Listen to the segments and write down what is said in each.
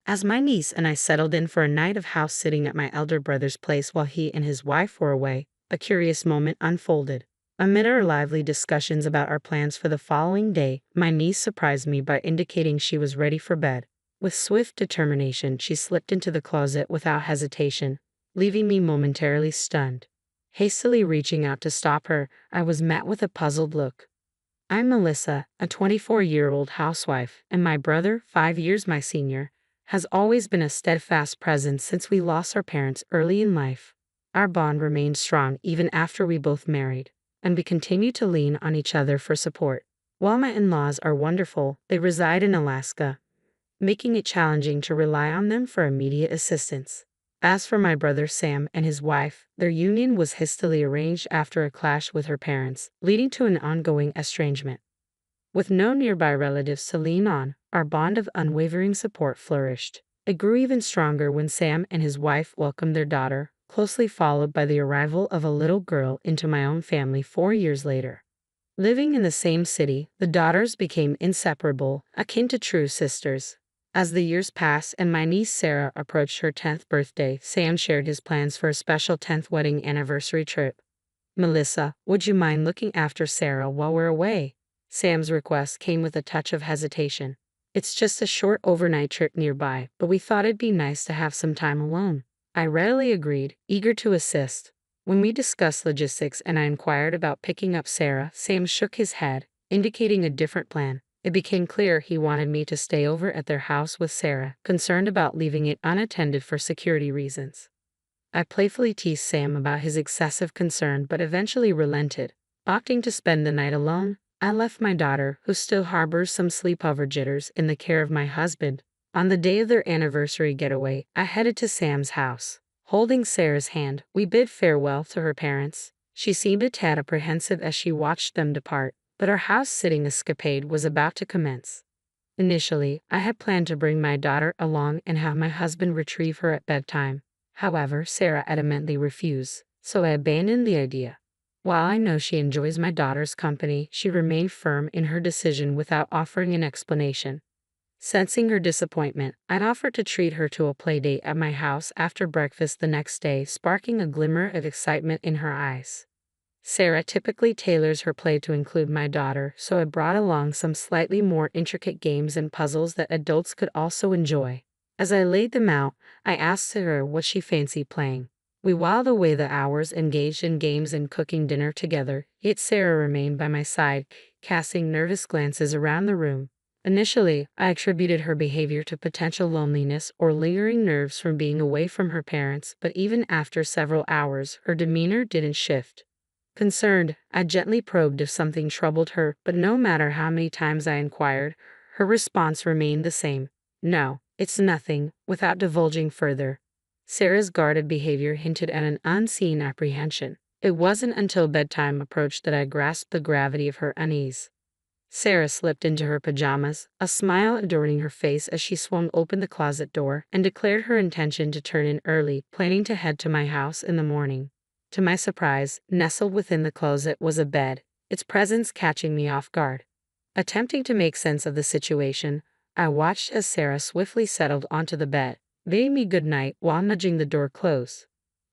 As my niece and I settled in for a night of house sitting at my elder brother's place while he and his wife were away, a curious moment unfolded. Amid our lively discussions about our plans for the following day, my niece surprised me by indicating she was ready for bed. With swift determination, she slipped into the closet without hesitation, leaving me momentarily stunned. Hastily reaching out to stop her, I was met with a puzzled look. I'm Melissa, a 24-year-old housewife, and my brother, 5 years my senior, has always been a steadfast presence since we lost our parents early in life. Our bond remained strong even after we both married, and we continue to lean on each other for support. While my in-laws are wonderful, they reside in Alaska, making it challenging to rely on them for immediate assistance. As for my brother Sam and his wife, their union was hastily arranged after a clash with her parents, leading to an ongoing estrangement. With no nearby relatives to lean on, our bond of unwavering support flourished. It grew even stronger when Sam and his wife welcomed their daughter, closely followed by the arrival of a little girl into my own family 4 years later. Living in the same city, the daughters became inseparable, akin to true sisters. As the years passed and my niece Sarah approached her 10th birthday, Sam shared his plans for a special 10th wedding anniversary trip. "Melissa, would you mind looking after Sarah while we're away?" Sam's request came with a touch of hesitation. "It's just a short overnight trip nearby, but we thought it'd be nice to have some time alone." I readily agreed, eager to assist. When we discussed logistics and I inquired about picking up Sarah, Sam shook his head, indicating a different plan. It became clear he wanted me to stay over at their house with Sarah, concerned about leaving it unattended for security reasons. I playfully teased Sam about his excessive concern but eventually relented, opting to spend the night alone. I left my daughter, who still harbors some sleepover jitters, in the care of my husband. On the day of their anniversary getaway, I headed to Sam's house. Holding Sarah's hand, we bid farewell to her parents. She seemed a tad apprehensive as she watched them depart, but our house-sitting escapade was about to commence. Initially, I had planned to bring my daughter along and have my husband retrieve her at bedtime. However, Sarah adamantly refused, so I abandoned the idea. While I know she enjoys my daughter's company, she remained firm in her decision without offering an explanation. Sensing her disappointment, I'd offered to treat her to a playdate at my house after breakfast the next day, sparking a glimmer of excitement in her eyes. Sarah typically tailors her play to include my daughter, so I brought along some slightly more intricate games and puzzles that adults could also enjoy. As I laid them out, I asked her what she fancied playing. We whiled away the hours engaged in games and cooking dinner together, yet Sarah remained by my side, casting nervous glances around the room. Initially, I attributed her behavior to potential loneliness or lingering nerves from being away from her parents, but even after several hours, her demeanor didn't shift. Concerned, I gently probed if something troubled her, but no matter how many times I inquired, her response remained the same. "No, it's nothing," without divulging further. Sarah's guarded behavior hinted at an unseen apprehension. It wasn't until bedtime approached that I grasped the gravity of her unease. Sarah slipped into her pajamas, a smile adorning her face as she swung open the closet door, and declared her intention to turn in early, planning to head to my house in the morning. To my surprise, nestled within the closet was a bed, its presence catching me off guard. Attempting to make sense of the situation, I watched as Sarah swiftly settled onto the bed, bidding me good night while nudging the door close.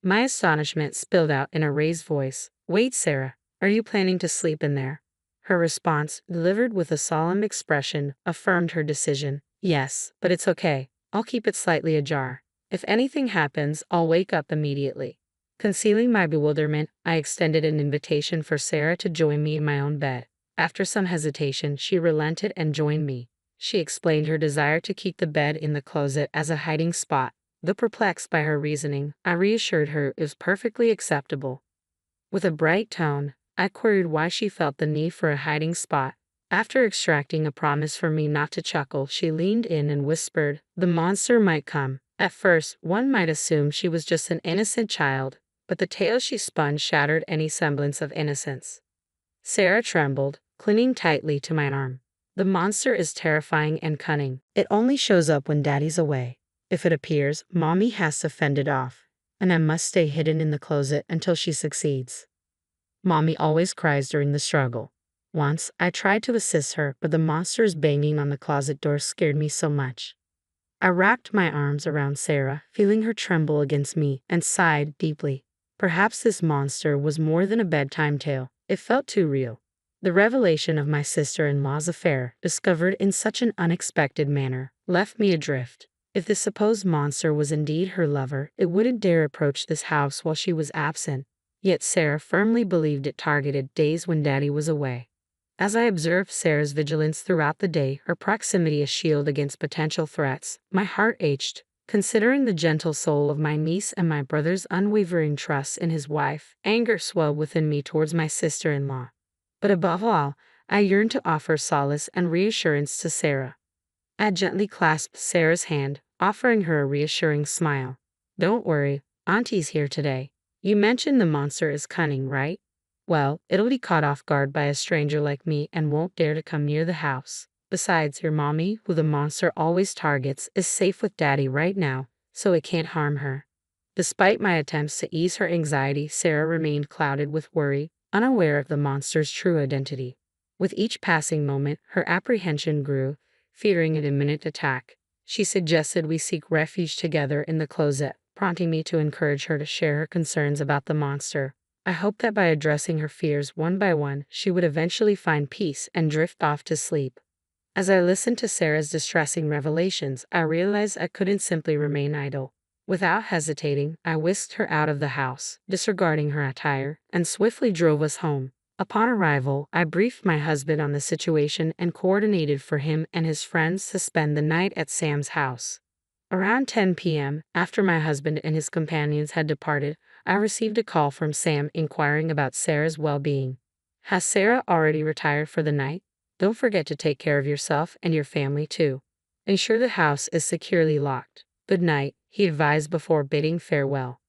My astonishment spilled out in a raised voice. "Wait, Sarah, are you planning to sleep in there?" Her response, delivered with a solemn expression, affirmed her decision. "Yes, but it's okay. I'll keep it slightly ajar. If anything happens, I'll wake up immediately." Concealing my bewilderment, I extended an invitation for Sarah to join me in my own bed. After some hesitation, she relented and joined me. She explained her desire to keep the bed in the closet as a hiding spot. Though perplexed by her reasoning, I reassured her it was perfectly acceptable. With a bright tone, I queried why she felt the need for a hiding spot. After extracting a promise from me not to chuckle, she leaned in and whispered, "The monster might come." At first, one might assume she was just an innocent child, but the tale she spun shattered any semblance of innocence. Sarah trembled, clinging tightly to my arm. "The monster is terrifying and cunning. It only shows up when Daddy's away. If it appears, Mommy has to fend it off, and I must stay hidden in the closet until she succeeds. Mommy always cries during the struggle." Once, I tried to assist her, but the monster's banging on the closet door scared me so much. I wrapped my arms around Sarah, feeling her tremble against me, and sighed deeply. Perhaps this monster was more than a bedtime tale. It felt too real. The revelation of my sister-in-law's affair, discovered in such an unexpected manner, left me adrift. If the supposed monster was indeed her lover, it wouldn't dare approach this house while she was absent. Yet Sarah firmly believed it targeted days when Daddy was away. As I observed Sarah's vigilance throughout the day, her proximity a shield against potential threats, my heart ached. Considering the gentle soul of my niece and my brother's unwavering trust in his wife, anger swelled within me towards my sister-in-law. But above all, I yearned to offer solace and reassurance to Sarah. I gently clasped Sarah's hand, offering her a reassuring smile. "Don't worry, Auntie's here today. You mentioned the monster is cunning, right? Well, it'll be caught off guard by a stranger like me and won't dare to come near the house. Besides, your mommy, who the monster always targets, is safe with Daddy right now, so it can't harm her." Despite my attempts to ease her anxiety, Sarah remained clouded with worry, unaware of the monster's true identity. With each passing moment, her apprehension grew, fearing an imminent attack. She suggested we seek refuge together in the closet, prompting me to encourage her to share her concerns about the monster. I hoped that by addressing her fears one by one, she would eventually find peace and drift off to sleep. As I listened to Sarah's distressing revelations, I realized I couldn't simply remain idle. Without hesitating, I whisked her out of the house, disregarding her attire, and swiftly drove us home. Upon arrival, I briefed my husband on the situation and coordinated for him and his friends to spend the night at Sam's house. Around 10 p.m., after my husband and his companions had departed, I received a call from Sam inquiring about Sarah's well-being. "Has Sarah already retired for the night? Don't forget to take care of yourself and your family too. Ensure the house is securely locked. Good night," he advised before bidding farewell.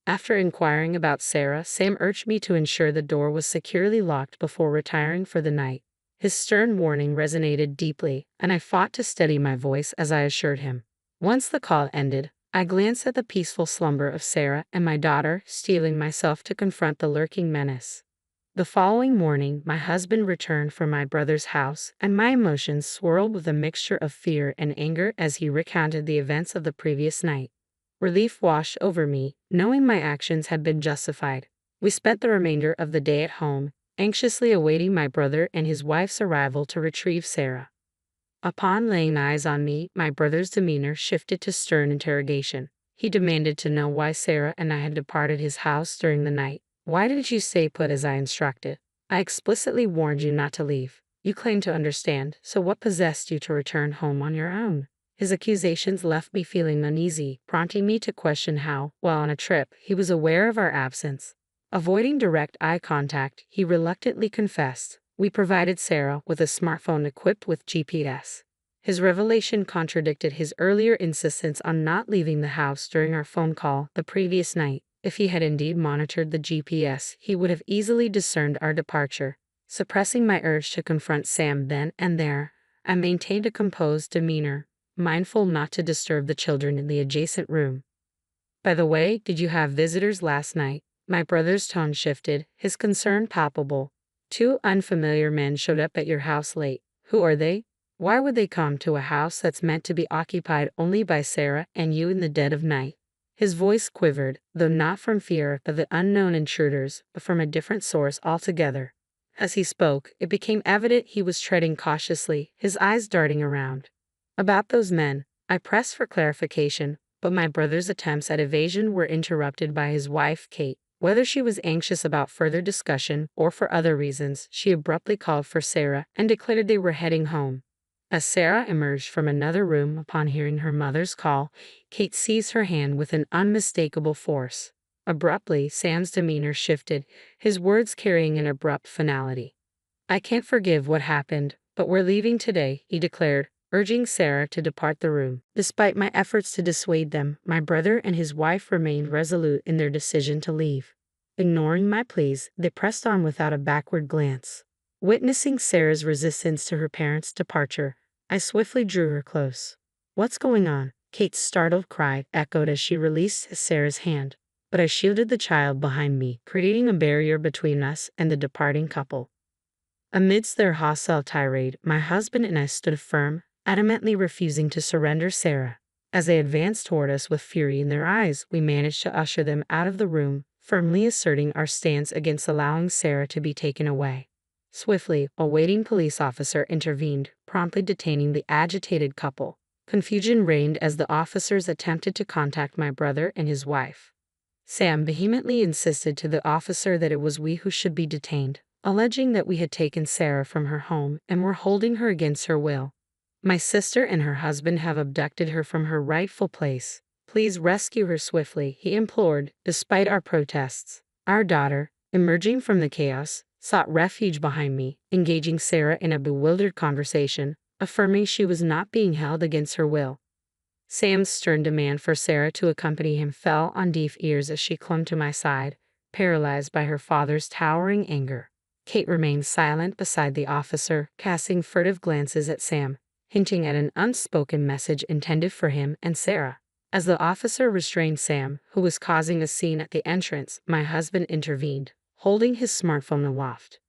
After inquiring about Sarah, Sam urged me to ensure the door was securely locked before retiring for the night. His stern warning resonated deeply, and I fought to steady my voice as I assured him. Once the call ended, I glanced at the peaceful slumber of Sarah and my daughter, steeling myself to confront the lurking menace. The following morning, my husband returned from my brother's house, and my emotions swirled with a mixture of fear and anger as he recounted the events of the previous night. Relief washed over me, knowing my actions had been justified. We spent the remainder of the day at home, anxiously awaiting my brother and his wife's arrival to retrieve Sarah. Upon laying eyes on me, my brother's demeanor shifted to stern interrogation. He demanded to know why Sarah and I had departed his house during the night. "Why didn't you stay put as I instructed? I explicitly warned you not to leave. You claim to understand, so what possessed you to return home on your own?" His accusations left me feeling uneasy, prompting me to question how, while on a trip, he was aware of our absence. Avoiding direct eye contact, he reluctantly confessed, "We provided Sarah with a smartphone equipped with GPS." His revelation contradicted his earlier insistence on not leaving the house during our phone call the previous night. If he had indeed monitored the GPS, he would have easily discerned our departure. Suppressing my urge to confront Sam then and there, I maintained a composed demeanor, mindful not to disturb the children in the adjacent room. "By the way, did you have visitors last night?" My brother's tone shifted, his concern palpable. "Two unfamiliar men showed up at your house late. Who are they? Why would they come to a house that's meant to be occupied only by Sarah and you in the dead of night?" His voice quivered, though not from fear of the unknown intruders, but from a different source altogether. As he spoke, it became evident he was treading cautiously, his eyes darting around. "About those men," I pressed for clarification, but my brother's attempts at evasion were interrupted by his wife, Kate. Whether she was anxious about further discussion or for other reasons, she abruptly called for Sarah and declared they were heading home. As Sarah emerged from another room upon hearing her mother's call, Kate seized her hand with an unmistakable force. Abruptly, Sam's demeanor shifted, his words carrying an abrupt finality. "I can't forgive what happened, but we're leaving today," he declared, urging Sarah to depart the room. Despite my efforts to dissuade them, my brother and his wife remained resolute in their decision to leave. Ignoring my pleas, they pressed on without a backward glance. Witnessing Sarah's resistance to her parents' departure, I swiftly drew her close. "What's going on?" Kate's startled cry echoed as she released Sarah's hand, but I shielded the child behind me, creating a barrier between us and the departing couple. Amidst their hostile tirade, my husband and I stood firm, adamantly refusing to surrender Sarah. As they advanced toward us with fury in their eyes, we managed to usher them out of the room, firmly asserting our stance against allowing Sarah to be taken away. Swiftly, a waiting police officer intervened, promptly detaining the agitated couple. Confusion reigned as the officers attempted to contact my brother and his wife. Sam vehemently insisted to the officer that it was we who should be detained, alleging that we had taken Sarah from her home and were holding her against her will. My sister and her husband have abducted her from her rightful place. Please rescue her swiftly, he implored, despite our protests. Our daughter, emerging from the chaos, sought refuge behind me, engaging Sarah in a bewildered conversation, affirming she was not being held against her will. Sam's stern demand for Sarah to accompany him fell on deaf ears as she clung to my side, paralyzed by her father's towering anger. Kate remained silent beside the officer, casting furtive glances at Sam, hinting at an unspoken message intended for him and Sarah. As the officer restrained Sam, who was causing a scene at the entrance, my husband intervened, holding his smartphone aloft.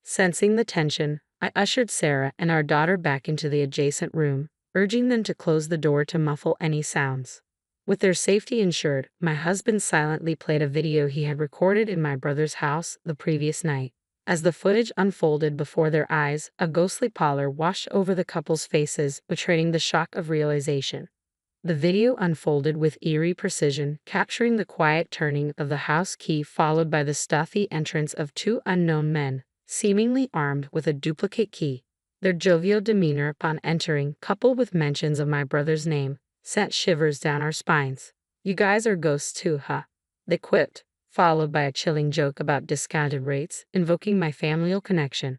Sensing the tension, I ushered Sarah and our daughter back into the adjacent room, urging them to close the door to muffle any sounds. With their safety ensured, my husband silently played a video he had recorded in my brother's house the previous night. As the footage unfolded before their eyes, a ghostly pallor washed over the couple's faces, betraying the shock of realization. The video unfolded with eerie precision, capturing the quiet turning of the house key followed by the stealthy entrance of two unknown men, seemingly armed with a duplicate key. Their jovial demeanor upon entering, coupled with mentions of my brother's name, sent shivers down our spines. "You guys are ghosts too, huh?" they quipped, followed by a chilling joke about discounted rates, invoking my familial connection.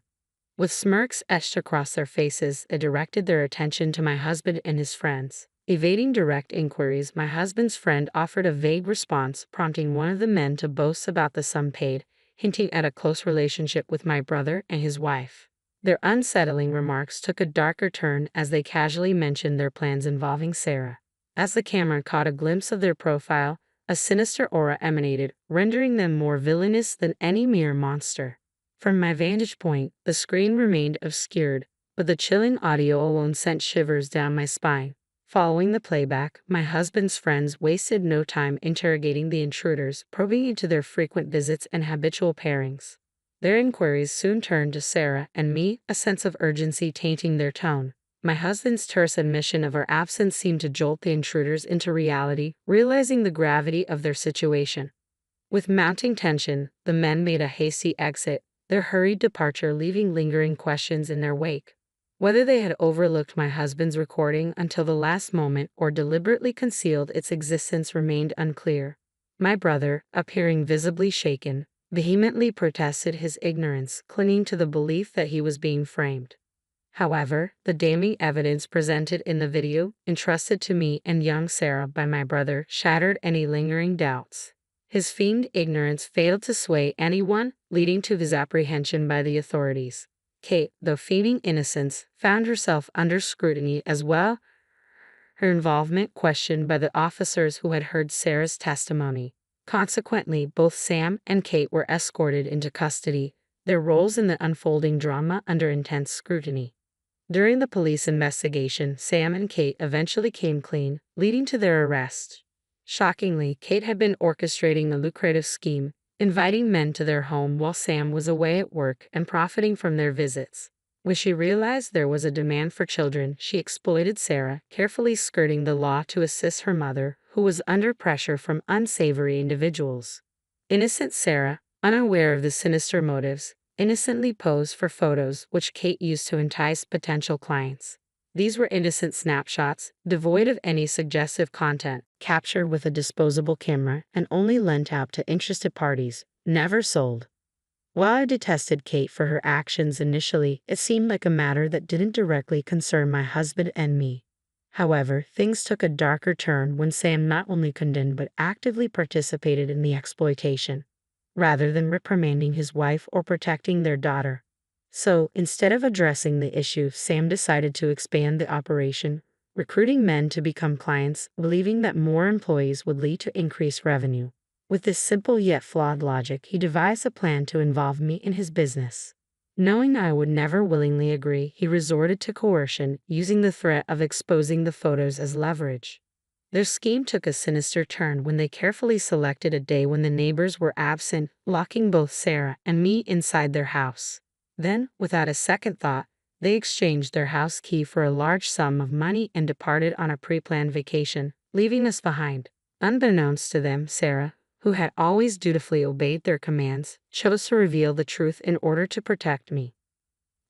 With smirks etched across their faces, they directed their attention to my husband and his friends. Evading direct inquiries, my husband's friend offered a vague response, prompting one of the men to boast about the sum paid, hinting at a close relationship with my brother and his wife. Their unsettling remarks took a darker turn as they casually mentioned their plans involving Sarah. As the camera caught a glimpse of their profile, a sinister aura emanated, rendering them more villainous than any mere monster. From my vantage point, the screen remained obscured, but the chilling audio alone sent shivers down my spine. Following the playback, my husband's friends wasted no time interrogating the intruders, probing into their frequent visits and habitual pairings. Their inquiries soon turned to Sarah and me, a sense of urgency tainting their tone. My husband's terse admission of our absence seemed to jolt the intruders into reality, realizing the gravity of their situation. With mounting tension, the men made a hasty exit, their hurried departure leaving lingering questions in their wake. Whether they had overlooked my husband's recording until the last moment or deliberately concealed its existence remained unclear. My brother, appearing visibly shaken, vehemently protested his ignorance, clinging to the belief that he was being framed. However, the damning evidence presented in the video, entrusted to me and young Sarah by my brother, shattered any lingering doubts. His feigned ignorance failed to sway anyone, leading to his apprehension by the authorities. Kate, though feigning innocence, found herself under scrutiny as well, her involvement questioned by the officers who had heard Sarah's testimony. Consequently, both Sam and Kate were escorted into custody, their roles in the unfolding drama under intense scrutiny. During the police investigation, Sam and Kate eventually came clean, leading to their arrest. Shockingly, Kate had been orchestrating the lucrative scheme, inviting men to their home while Sam was away at work and profiting from their visits. When she realized there was a demand for children, she exploited Sarah, carefully skirting the law to assist her mother, who was under pressure from unsavory individuals. Innocent Sarah, unaware of the sinister motives, innocently posed for photos which Kate used to entice potential clients. These were innocent snapshots, devoid of any suggestive content, captured with a disposable camera and only lent out to interested parties, never sold. While I detested Kate for her actions initially, it seemed like a matter that didn't directly concern my husband and me. However, things took a darker turn when Sam not only condemned but actively participated in the exploitation, rather than reprimanding his wife or protecting their daughter. So, instead of addressing the issue, Sam decided to expand the operation, recruiting men to become clients, believing that more employees would lead to increased revenue. With this simple yet flawed logic, he devised a plan to involve me in his business. Knowing I would never willingly agree, he resorted to coercion, using the threat of exposing the photos as leverage. Their scheme took a sinister turn when they carefully selected a day when the neighbors were absent, locking both Sarah and me inside their house. Then, without a second thought, they exchanged their house key for a large sum of money and departed on a pre-planned vacation, leaving us behind. Unbeknownst to them, Sarah, who had always dutifully obeyed their commands, chose to reveal the truth in order to protect me.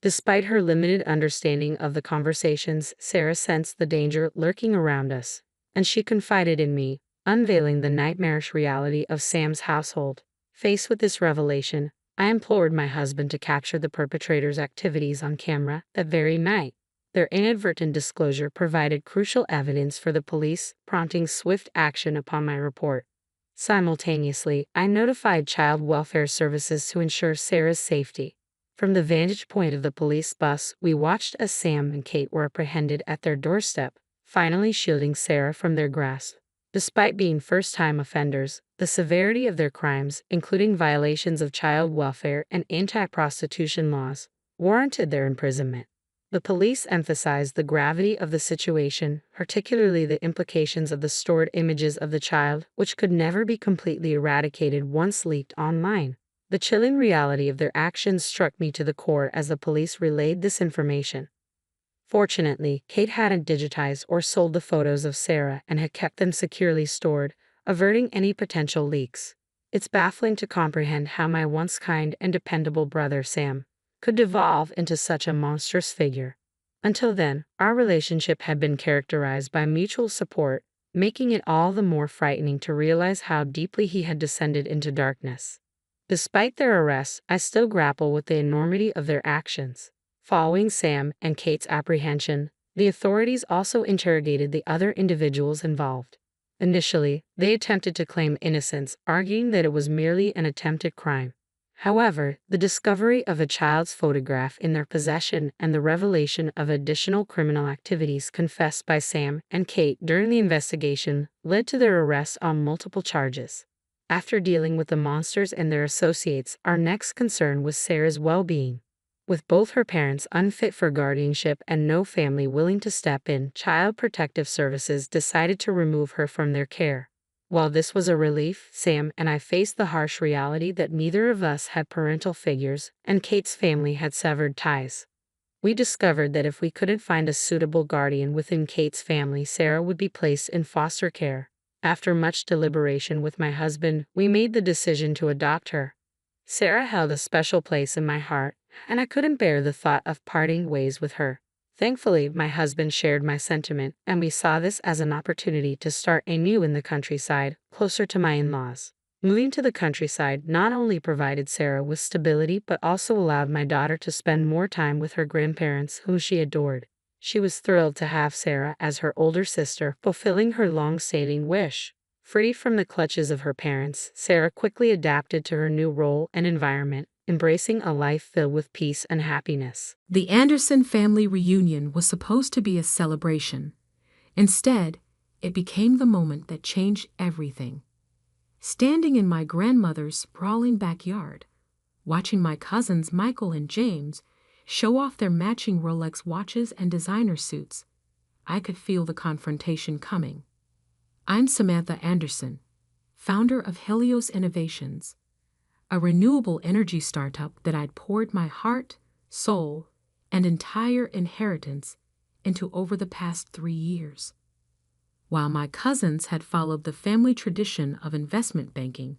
Despite her limited understanding of the conversations, Sarah sensed the danger lurking around us, and she confided in me, unveiling the nightmarish reality of Sam's household. Faced with this revelation, I implored my husband to capture the perpetrator's activities on camera that very night. Their inadvertent disclosure provided crucial evidence for the police, prompting swift action upon my report. Simultaneously, I notified Child Welfare Services to ensure Sarah's safety. From the vantage point of the police bus, we watched as Sam and Kate were apprehended at their doorstep, finally shielding Sarah from their grasp. Despite being first-time offenders, the severity of their crimes, including violations of child welfare and anti-prostitution laws, warranted their imprisonment. The police emphasized the gravity of the situation, particularly the implications of the stored images of the child, which could never be completely eradicated once leaked online. The chilling reality of their actions struck me to the core as the police relayed this information. Fortunately, Kate hadn't digitized or sold the photos of Sarah and had kept them securely stored, averting any potential leaks. It's baffling to comprehend how my once kind and dependable brother Sam could devolve into such a monstrous figure. Until then, our relationship had been characterized by mutual support, making it all the more frightening to realize how deeply he had descended into darkness. Despite their arrests, I still grapple with the enormity of their actions. Following Sam and Kate's apprehension, the authorities also interrogated the other individuals involved. Initially, they attempted to claim innocence, arguing that it was merely an attempted crime. However, the discovery of a child's photograph in their possession and the revelation of additional criminal activities confessed by Sam and Kate during the investigation led to their arrest on multiple charges. After dealing with the monsters and their associates, our next concern was Sarah's well-being. With both her parents unfit for guardianship and no family willing to step in, Child Protective Services decided to remove her from their care. While this was a relief, Sam and I faced the harsh reality that neither of us had parental figures, and Kate's family had severed ties. We discovered that if we couldn't find a suitable guardian within Kate's family, Sarah would be placed in foster care. After much deliberation with my husband, we made the decision to adopt her. Sarah held a special place in my heart, and I couldn't bear the thought of parting ways with her. Thankfully, my husband shared my sentiment, and we saw this as an opportunity to start anew in the countryside, closer to my in-laws. Moving to the countryside not only provided Sarah with stability but also allowed my daughter to spend more time with her grandparents, whom she adored. She was thrilled to have Sarah as her older sister, fulfilling her long-standing wish. Free from the clutches of her parents, Sarah quickly adapted to her new role and environment, embracing a life filled with peace and happiness. The Anderson family reunion was supposed to be a celebration. Instead, it became the moment that changed everything. Standing in my grandmother's sprawling backyard, watching my cousins Michael and James show off their matching Rolex watches and designer suits, I could feel the confrontation coming. I'm Samantha Anderson, founder of Helios Innovations, a renewable energy startup that I'd poured my heart, soul, and entire inheritance into over the past 3 years. While my cousins had followed the family tradition of investment banking,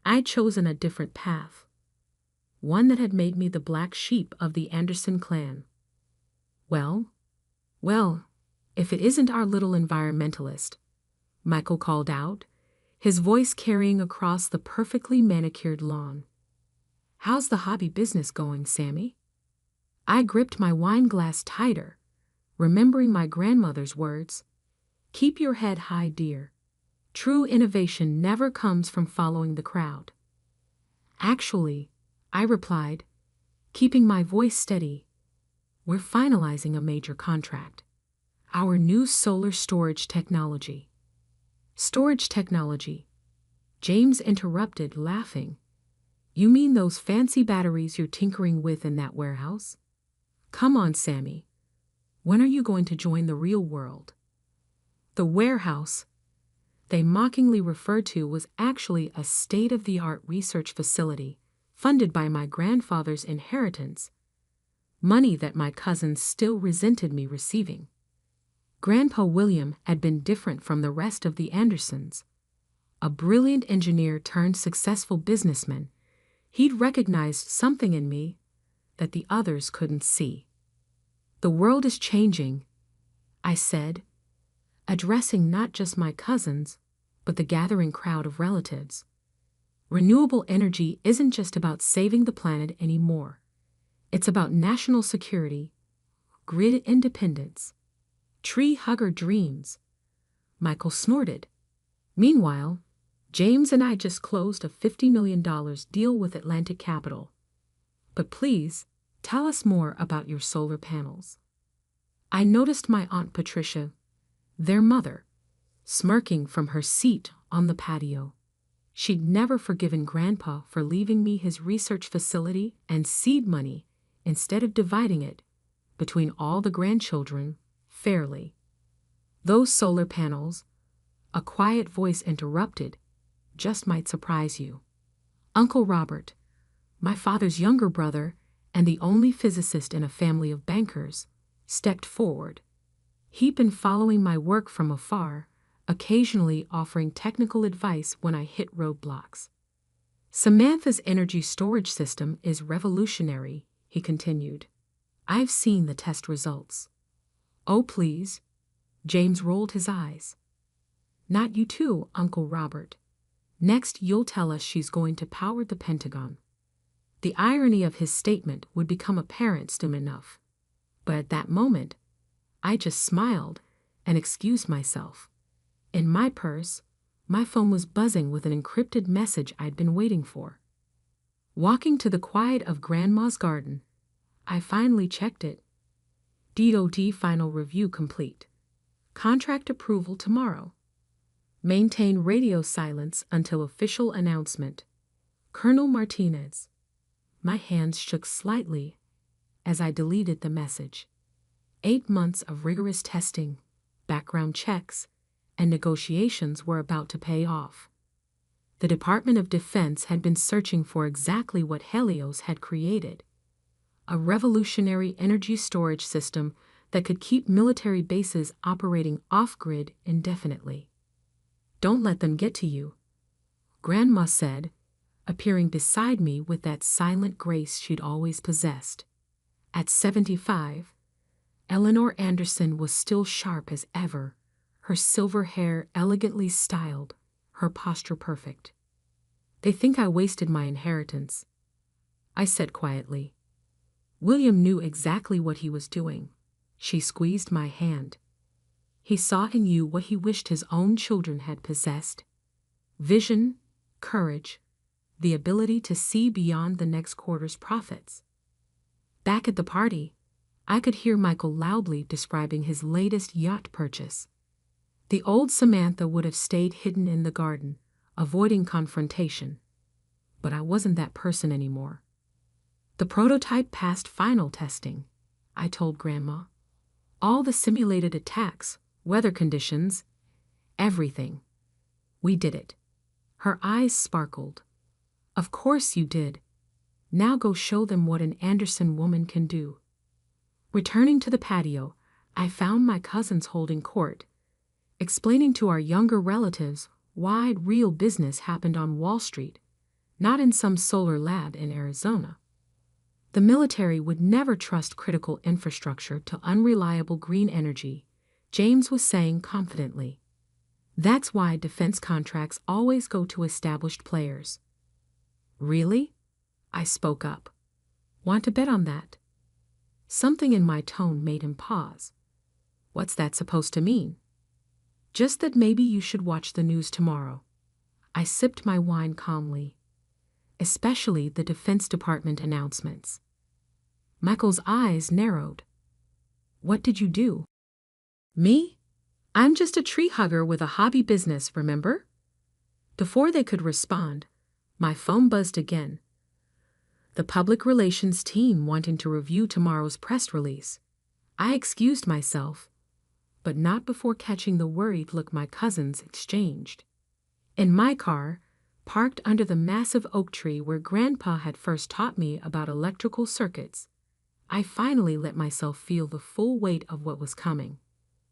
I'd chosen a different path, one that had made me the black sheep of the Anderson clan. Well, if it isn't our little environmentalist, Michael called out, his voice carrying across the perfectly manicured lawn. How's the hobby business going, Sammy? I gripped my wine glass tighter, remembering my grandmother's words, keep your head high, dear. True innovation never comes from following the crowd. Actually, I replied, keeping my voice steady, we're finalizing a major contract. Our new solar storage technology. Storage technology? James interrupted, laughing. You mean those fancy batteries you're tinkering with in that warehouse? Come on, Sammy. When are you going to join the real world? The warehouse, they mockingly referred to was actually a state-of-the-art research facility funded by my grandfather's inheritance, money that my cousins still resented me receiving. Grandpa William had been different from the rest of the Andersons. A brilliant engineer turned successful businessman, he'd recognized something in me that the others couldn't see. "The world is changing," I said, addressing not just my cousins, but the gathering crowd of relatives. "Renewable energy isn't just about saving the planet anymore. It's about national security, grid independence, tree hugger dreams." Michael snorted. Meanwhile, James and I just closed a $50 million deal with Atlantic Capital. "But please, tell us more about your solar panels." I noticed my Aunt Patricia, their mother, smirking from her seat on the patio. She'd never forgiven Grandpa for leaving me his research facility and seed money instead of dividing it between all the grandchildren fairly. "Those solar panels," a quiet voice interrupted, "just might surprise you." Uncle Robert, my father's younger brother and the only physicist in a family of bankers, stepped forward. He'd been following my work from afar, occasionally offering technical advice when I hit roadblocks. "Samantha's energy storage system is revolutionary," he continued. "I've seen the test results." "Oh, please." James rolled his eyes. "Not you too, Uncle Robert. Next you'll tell us she's going to power the Pentagon." The irony of his statement would become apparent soon enough. But at that moment, I just smiled and excused myself. In my purse, my phone was buzzing with an encrypted message I'd been waiting for. Walking to the quiet of Grandma's garden, I finally checked it. DOD final review complete. Contract approval tomorrow. Maintain radio silence until official announcement. Colonel Martinez. My hands shook slightly as I deleted the message. 8 months of rigorous testing, background checks, and negotiations were about to pay off. The Department of Defense had been searching for exactly what Helios had created: a revolutionary energy storage system that could keep military bases operating off-grid indefinitely. "Don't let them get to you," Grandma said, appearing beside me with that silent grace she'd always possessed. At 75, Eleanor Anderson was still sharp as ever, her silver hair elegantly styled, her posture perfect. "They think I wasted my inheritance," I said quietly. "William knew exactly what he was doing." She squeezed my hand. "He saw in you what he wished his own children had possessed: vision, courage, the ability to see beyond the next quarter's profits." Back at the party, I could hear Michael loudly describing his latest yacht purchase. The old Samantha would have stayed hidden in the garden, avoiding confrontation. But I wasn't that person anymore. "The prototype passed final testing," I told Grandma. "All the simulated attacks, weather conditions, everything. We did it." Her eyes sparkled. "Of course you did. Now go show them what an Anderson woman can do." Returning to the patio, I found my cousins holding court, explaining to our younger relatives why real business happened on Wall Street, not in some solar lab in Arizona. The military would never trust critical infrastructure to unreliable green energy, James was saying confidently. "That's why defense contracts always go to established players." "Really?" I spoke up. "Want to bet on that?" Something in my tone made him pause. "What's that supposed to mean?" "Just that maybe you should watch the news tomorrow." I sipped my wine calmly. "Especially the Defense Department announcements." Michael's eyes narrowed. "What did you do?" "Me? I'm just a tree hugger with a hobby business, remember?" Before they could respond, my phone buzzed again. The public relations team wanting to review tomorrow's press release. I excused myself. but not before catching the worried look my cousins exchanged. In my car, parked under the massive oak tree where Grandpa had first taught me about electrical circuits, I finally let myself feel the full weight of what was coming.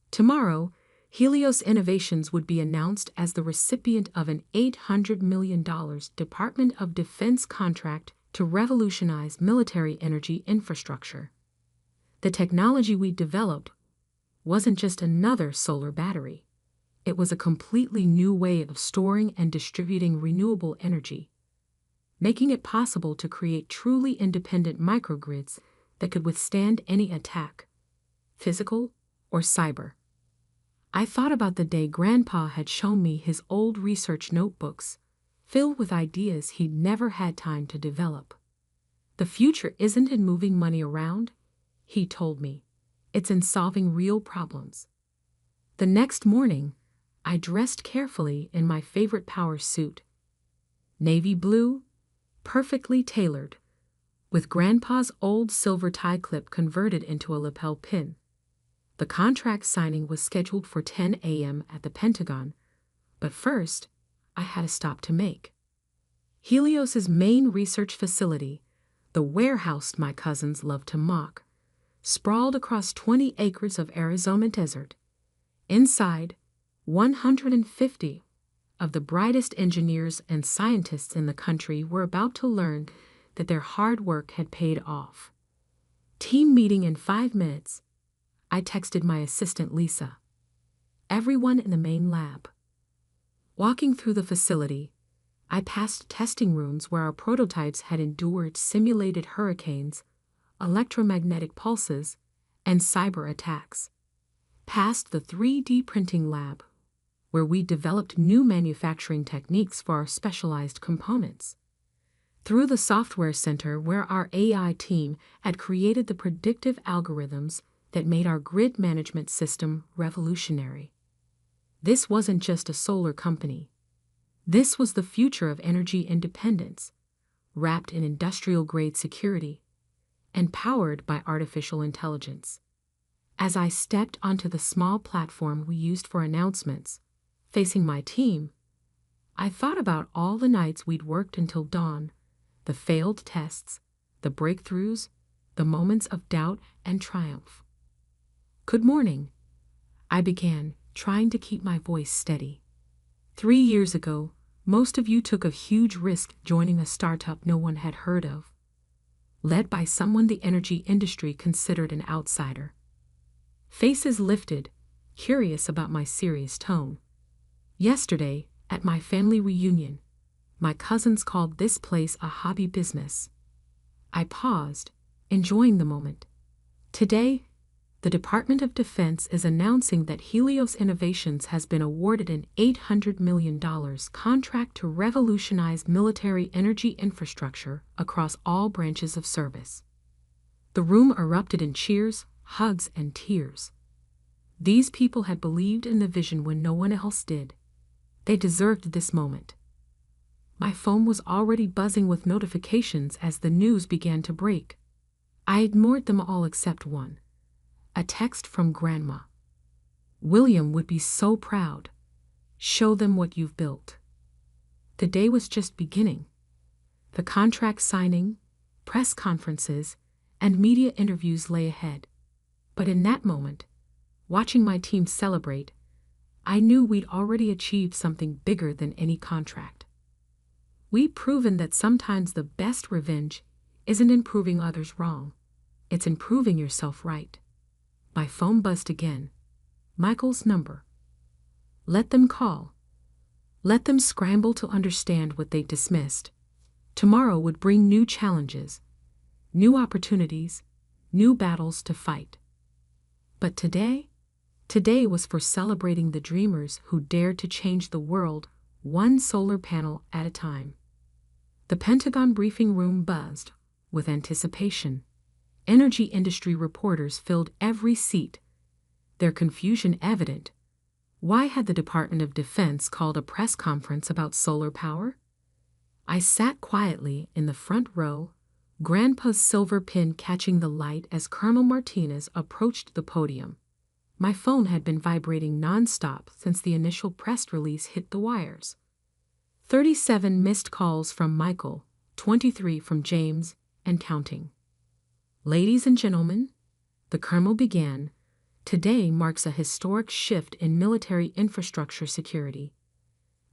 Tomorrow, Helios Innovations would be announced as the recipient of an $800 million Department of Defense contract to revolutionize military energy infrastructure. The technology we developed wasn't just another solar battery. It was a completely new way of storing and distributing renewable energy, making it possible to create truly independent microgrids that could withstand any attack, physical or cyber. I thought about the day Grandpa had shown me his old research notebooks, filled with ideas he'd never had time to develop. The future isn't in moving money around, he told me. It's in solving real problems. The next morning, I dressed carefully in my favorite power suit, navy blue, perfectly tailored, with Grandpa's old silver tie clip converted into a lapel pin. The contract signing was scheduled for 10 a.m. at the Pentagon, but first, I had a stop to make. Helios's main research facility, the warehouse my cousins loved to mock, sprawled across 20 acres of Arizona desert. Inside, 150 of the brightest engineers and scientists in the country were about to learn that their hard work had paid off. Team meeting in 5 minutes, I texted my assistant Lisa. Everyone in the main lab. Walking through the facility, I passed testing rooms where our prototypes had endured simulated hurricanes, electromagnetic pulses, and cyber attacks. Past the 3D printing lab, where we developed new manufacturing techniques for our specialized components. Through the software center where our AI team had created the predictive algorithms that made our grid management system revolutionary. This wasn't just a solar company. This was the future of energy independence, wrapped in industrial-grade security, and powered by artificial intelligence. As I stepped onto the small platform we used for announcements, facing my team, I thought about all the nights we'd worked until dawn, the failed tests, the breakthroughs, the moments of doubt and triumph. "Good morning," I began, trying to keep my voice steady. 3 years ago, most of you took a huge risk joining a startup no one had heard of, led by someone the energy industry considered an outsider. Faces lifted, curious about my serious tone. Yesterday, at my family reunion, my cousins called this place a hobby business. I paused, enjoying the moment. Today, the Department of Defense is announcing that Helios Innovations has been awarded an $800 million contract to revolutionize military energy infrastructure across all branches of service. The room erupted in cheers, hugs, and tears. These people had believed in the vision when no one else did. They deserved this moment. My phone was already buzzing with notifications as the news began to break. I ignored them all except one. A text from Grandma. "William would be so proud. Show them what you've built." The day was just beginning. The contract signing, press conferences, and media interviews lay ahead. But in that moment, watching my team celebrate, I knew we'd already achieved something bigger than any contract. We'd proven that sometimes the best revenge isn't in proving others wrong. It's in proving yourself right. My phone buzzed again. Michael's number. Let them call. Let them scramble to understand what they dismissed. Tomorrow would bring new challenges, new opportunities, new battles to fight. But today was for celebrating the dreamers who dared to change the world one solar panel at a time. The Pentagon briefing room buzzed with anticipation. Energy industry reporters filled every seat, their confusion evident. Why had the Department of Defense called a press conference about solar power? I sat quietly in the front row, Grandpa's silver pin catching the light as Colonel Martinez approached the podium. My phone had been vibrating non-stop since the initial press release hit the wires. 37 missed calls from Michael, 23 from James, and counting. Ladies and gentlemen, the Colonel began, today marks a historic shift in military infrastructure security.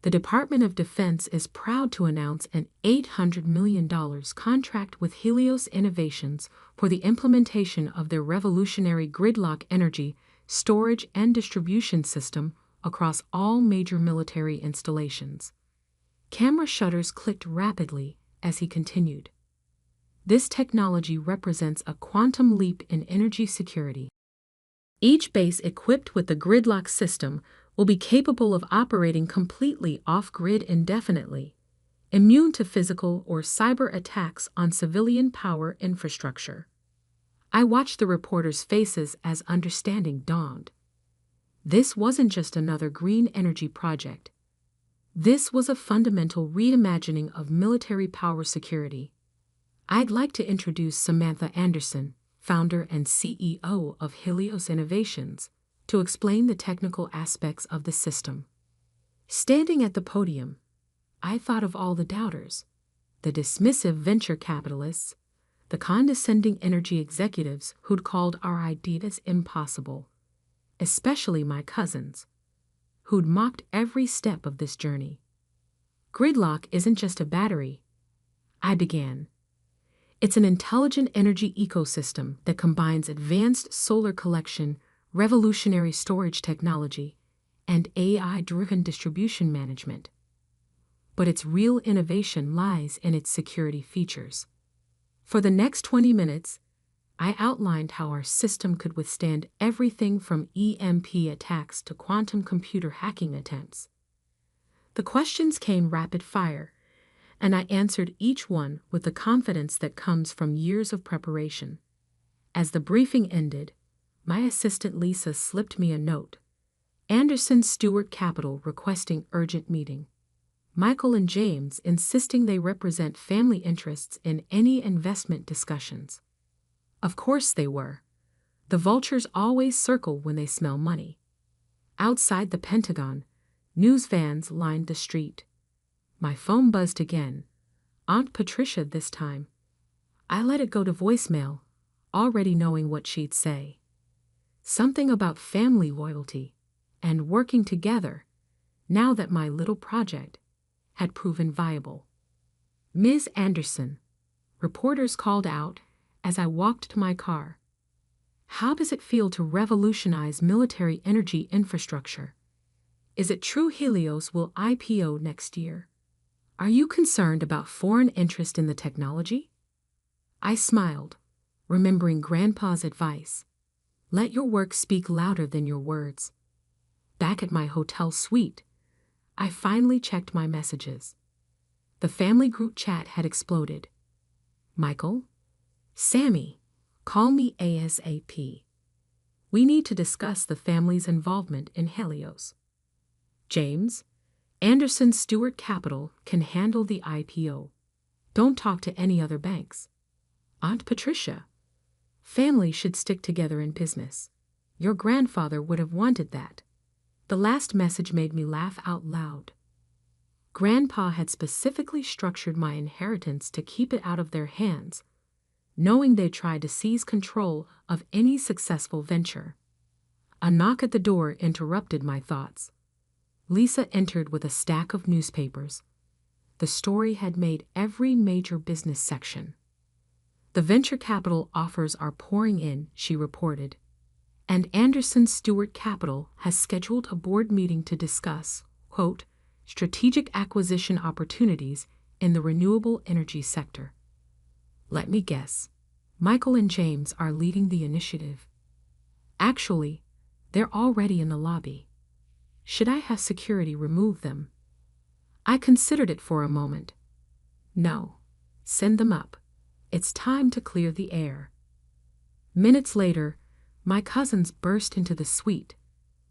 The Department of Defense is proud to announce an $800 million contract with Helios Innovations for the implementation of their revolutionary gridlock energy storage and distribution system across all major military installations. Camera shutters clicked rapidly as he continued. This technology represents a quantum leap in energy security. Each base equipped with the gridlock system will be capable of operating completely off-grid indefinitely, immune to physical or cyber attacks on civilian power infrastructure. I watched the reporters' faces as understanding dawned. This wasn't just another green energy project. This was a fundamental reimagining of military power security. I'd like to introduce Samantha Anderson, founder and CEO of Helios Innovations, to explain the technical aspects of the system. Standing at the podium, I thought of all the doubters, the dismissive venture capitalists, the condescending energy executives who'd called our ideas impossible, especially my cousins, who'd mocked every step of this journey. Gridlock isn't just a battery, I began. It's an intelligent energy ecosystem that combines advanced solar collection, revolutionary storage technology, and AI-driven distribution management. But its real innovation lies in its security features. For the next 20 minutes, I outlined how our system could withstand everything from EMP attacks to quantum computer hacking attempts. The questions came rapid fire, and I answered each one with the confidence that comes from years of preparation. As the briefing ended, my assistant Lisa slipped me a note. Anderson Stewart Capital requesting urgent meeting. Michael and James insisting they represent family interests in any investment discussions. Of course they were. The vultures always circle when they smell money. Outside the Pentagon, news vans lined the street. My phone buzzed again. Aunt Patricia this time. I let it go to voicemail, already knowing what she'd say. Something about family loyalty and working together, now that my little project had proven viable. Ms. Anderson, reporters called out as I walked to my car. How does it feel to revolutionize military energy infrastructure? Is it true Helios will IPO next year? Are you concerned about foreign interest in the technology? I smiled, remembering Grandpa's advice. Let your work speak louder than your words. Back at my hotel suite, I finally checked my messages. The family group chat had exploded. Michael? Sammy, call me ASAP. We need to discuss the family's involvement in Helios. James? Anderson Stewart Capital can handle the IPO. Don't talk to any other banks. Aunt Patricia? Family should stick together in business. Your grandfather would have wanted that. The last message made me laugh out loud. Grandpa had specifically structured my inheritance to keep it out of their hands, knowing they tried to seize control of any successful venture. A knock at the door interrupted my thoughts. Lisa entered with a stack of newspapers. The story had made every major business section. The venture capital offers are pouring in, she reported, and Anderson Stewart Capital has scheduled a board meeting to discuss, quote, strategic acquisition opportunities in the renewable energy sector. Let me guess, Michael and James are leading the initiative. Actually, they're already in the lobby. Should I have security remove them? I considered it for a moment. No, send them up. It's time to clear the air. Minutes later, my cousins burst into the suite,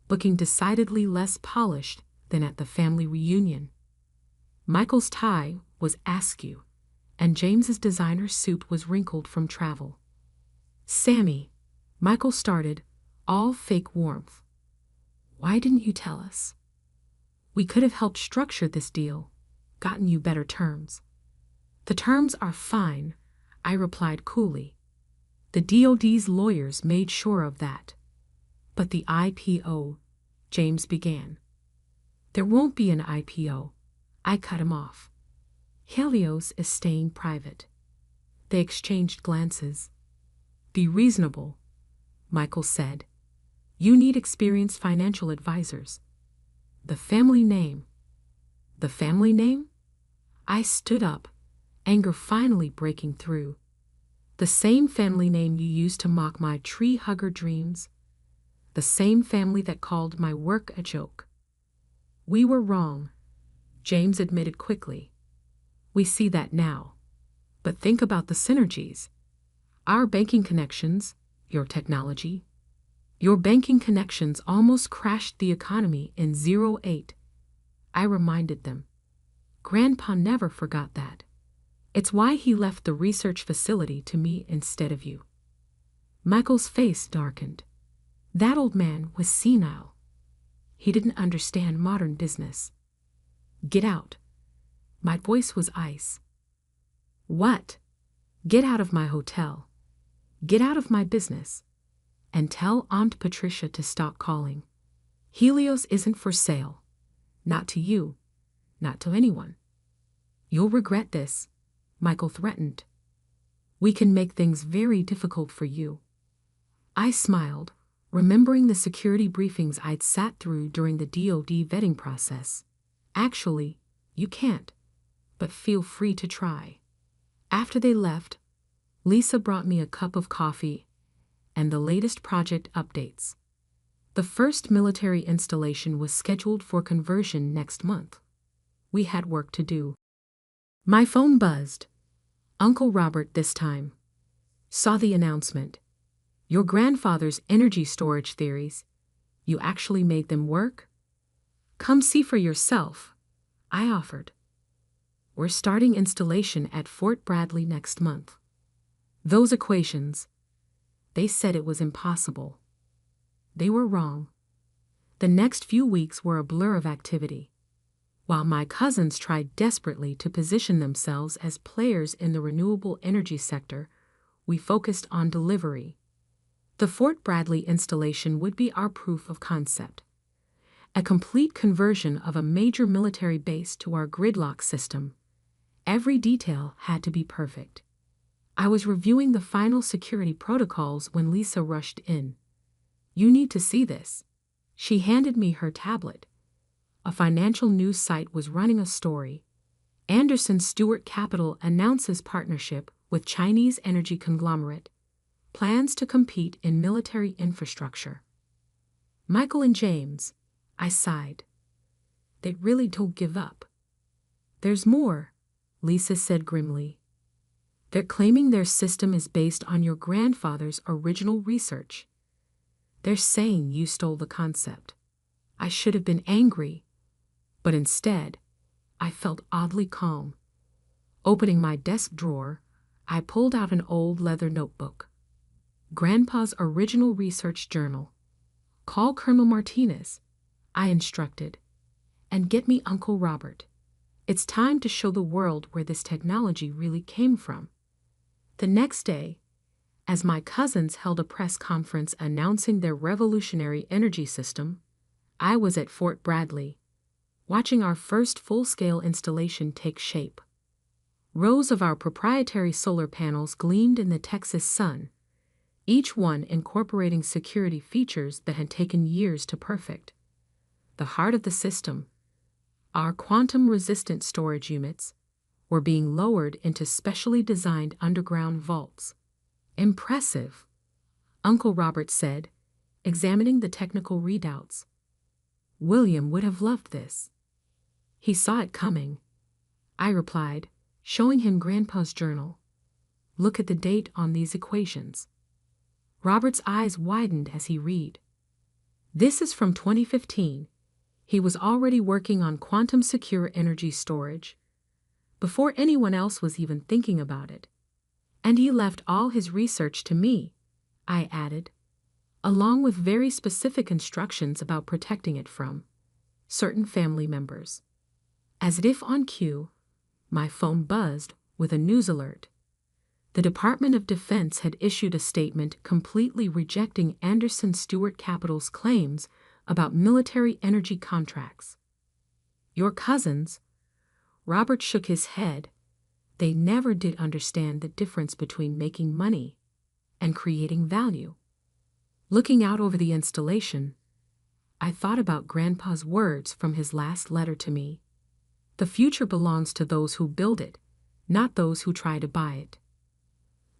looking decidedly less polished than at the family reunion. Michael's tie was askew, and James's designer suit was wrinkled from travel. Sammy, Michael started, all fake warmth. Why didn't you tell us? We could have helped structure this deal, gotten you better terms. The terms are fine, I replied coolly. The DOD's lawyers made sure of that. But the IPO, James began. There won't be an IPO, I cut him off. Helios is staying private. They exchanged glances. Be reasonable, Michael said. You need experienced financial advisors. The family name. The family name? I stood up, anger finally breaking through. The same family name you used to mock my tree-hugger dreams. The same family that called my work a joke. We were wrong, James admitted quickly. We see that now. But think about the synergies. Our banking connections, your technology. Your banking connections almost crashed the economy in 08. I reminded them. Grandpa never forgot that. It's why he left the research facility to me instead of you. Michael's face darkened. That old man was senile. He didn't understand modern business. Get out. My voice was ice. What? Get out of my hotel. Get out of my business. And tell Aunt Patricia to stop calling. Helios isn't for sale. Not to you. Not to anyone. You'll regret this, Michael threatened. We can make things very difficult for you. I smiled, remembering the security briefings I'd sat through during the DOD vetting process. Actually, you can't, but feel free to try. After they left, Lisa brought me a cup of coffee and the latest project updates. The first military installation was scheduled for conversion next month. We had work to do. My phone buzzed. Uncle Robert this time. Saw the announcement. Your grandfather's energy storage theories. You actually made them work? Come see for yourself, I offered. We're starting installation at Fort Bradley next month. Those equations, they said it was impossible. They were wrong. The next few weeks were a blur of activity. While my cousins tried desperately to position themselves as players in the renewable energy sector, we focused on delivery. The Fort Bradley installation would be our proof of concept. A complete conversion of a major military base to our gridlock system. Every detail had to be perfect. I was reviewing the final security protocols when Lisa rushed in. You need to see this. She handed me her tablet. A financial news site was running a story. Anderson Stewart Capital announces partnership with Chinese energy conglomerate. Plans to compete in military infrastructure. Michael and James, I sighed. They really don't give up. There's more, Lisa said grimly. They're claiming their system is based on your grandfather's original research. They're saying you stole the concept. I should have been angry, but instead, I felt oddly calm. Opening my desk drawer, I pulled out an old leather notebook. Grandpa's original research journal. Call Colonel Martinez, I instructed, and get me Uncle Robert. It's time to show the world where this technology really came from. The next day, as my cousins held a press conference announcing their revolutionary energy system, I was at Fort Bradley, watching our first full-scale installation take shape. Rows of our proprietary solar panels gleamed in the Texas sun, each one incorporating security features that had taken years to perfect. The heart of the system, our quantum-resistant storage units, were being lowered into specially designed underground vaults. Impressive, Uncle Robert said, examining the technical readouts. William would have loved this. He saw it coming, I replied, showing him Grandpa's journal. Look at the date on these equations. Robert's eyes widened as he read. This is from 2015. He was already working on quantum-secure energy storage, before anyone else was even thinking about it. And he left all his research to me, I added. along with very specific instructions about protecting it from certain family members. As if on cue, my phone buzzed with a news alert. The Department of Defense had issued a statement completely rejecting Anderson Stewart Capital's claims about military energy contracts. Your cousins, Robert shook his head. They never did understand the difference between making money and creating value. Looking out over the installation, I thought about Grandpa's words from his last letter to me. The future belongs to those who build it, not those who try to buy it.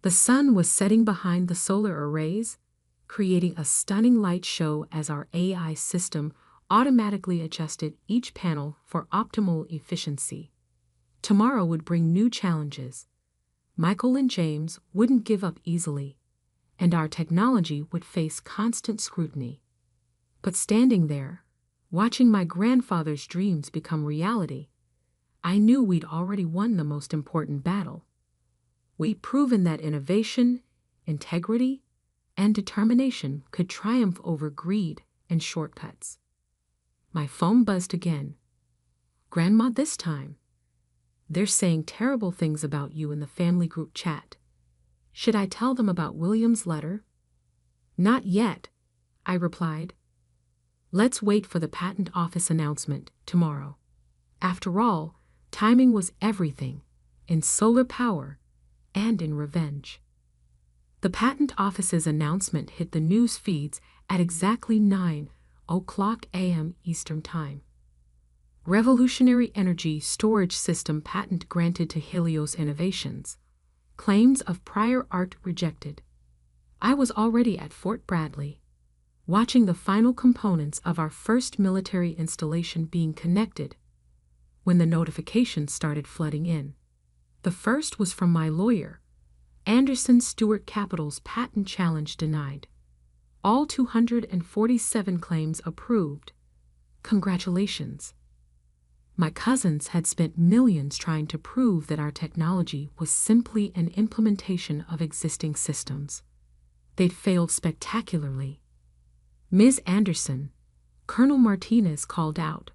The sun was setting behind the solar arrays, creating a stunning light show as our AI system automatically adjusted each panel for optimal efficiency. Tomorrow would bring new challenges. Michael and James wouldn't give up easily, and our technology would face constant scrutiny. But standing there, watching my grandfather's dreams become reality, I knew we'd already won the most important battle. We'd proven that innovation, integrity, and determination could triumph over greed and shortcuts. My phone buzzed again. Grandma, this time. They're saying terrible things about you in the family group chat. Should I tell them about William's letter? Not yet, I replied. Let's wait for the patent office announcement tomorrow. After all, timing was everything, in solar power and in revenge. The patent office's announcement hit the news feeds at exactly 9:00 a.m. Eastern Time. Revolutionary energy storage system patent granted to Helios Innovations. Claims of prior art rejected. I was already at Fort Bradley, watching the final components of our first military installation being connected, when the notifications started flooding in. The first was from my lawyer. Anderson Stewart Capital's patent challenge denied. All 247 claims approved. Congratulations. My cousins had spent millions trying to prove that our technology was simply an implementation of existing systems. They'd failed spectacularly. Ms. Anderson, Colonel Martinez called out,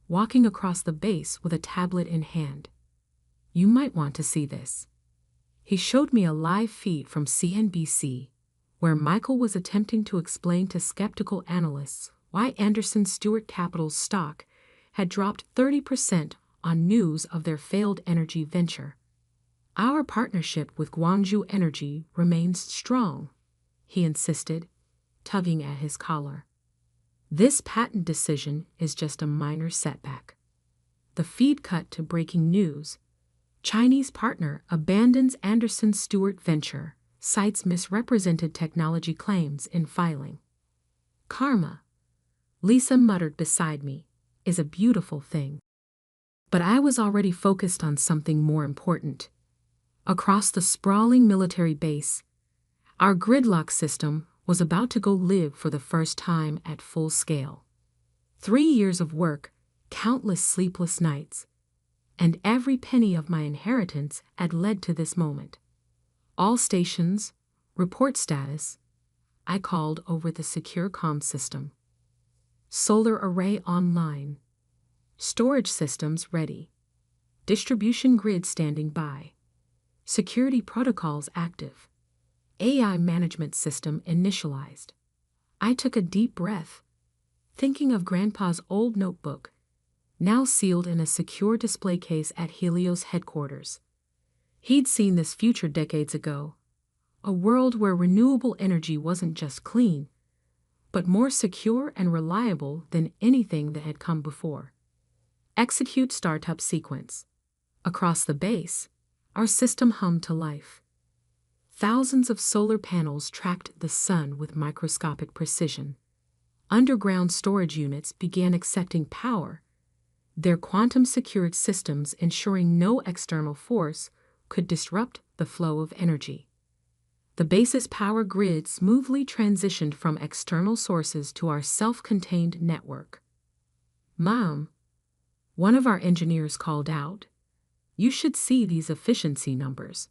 walking across the base with a tablet in hand. You might want to see this. He showed me a live feed from CNBC, where Michael was attempting to explain to skeptical analysts why Anderson Stewart Capital's stock had dropped 30% on news of their failed energy venture. Our partnership with Guangzhou Energy remains strong, he insisted, tugging at his collar. This patent decision is just a minor setback. The feed cut to breaking news. Chinese partner abandons Anderson Stewart venture, cites misrepresented technology claims in filing. Karma, Lisa muttered beside me, is a beautiful thing. But I was already focused on something more important. Across the sprawling military base, our gridlock system was about to go live for the first time at full scale. 3 years of work, countless sleepless nights, and every penny of my inheritance had led to this moment. All stations, report status. I called over the secure comm system. Solar array online. Storage systems ready. Distribution grid standing by. Security protocols active. AI management system initialized. I took a deep breath, thinking of Grandpa's old notebook, now sealed in a secure display case at Helios headquarters. He'd seen this future decades ago, a world where renewable energy wasn't just clean, but more secure and reliable than anything that had come before. Execute startup sequence. Across the base, our system hummed to life. Thousands of solar panels tracked the sun with microscopic precision. Underground storage units began accepting power, their quantum-secured systems ensuring no external force could disrupt the flow of energy. The base's power grid smoothly transitioned from external sources to our self-contained network. Mom, one of our engineers called out, you should see these efficiency numbers.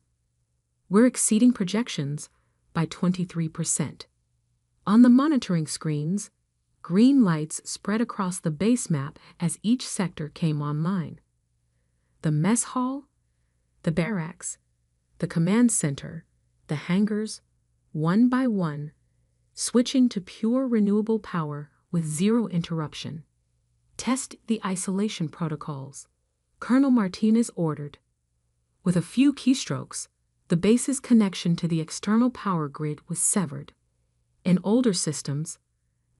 We're exceeding projections by 23%. On the monitoring screens, green lights spread across the base map as each sector came online. The mess hall, the barracks, the command center, the hangars, one by one, switching to pure renewable power with zero interruption. Test the isolation protocols, Colonel Martinez ordered. With a few keystrokes, the base's connection to the external power grid was severed. In older systems,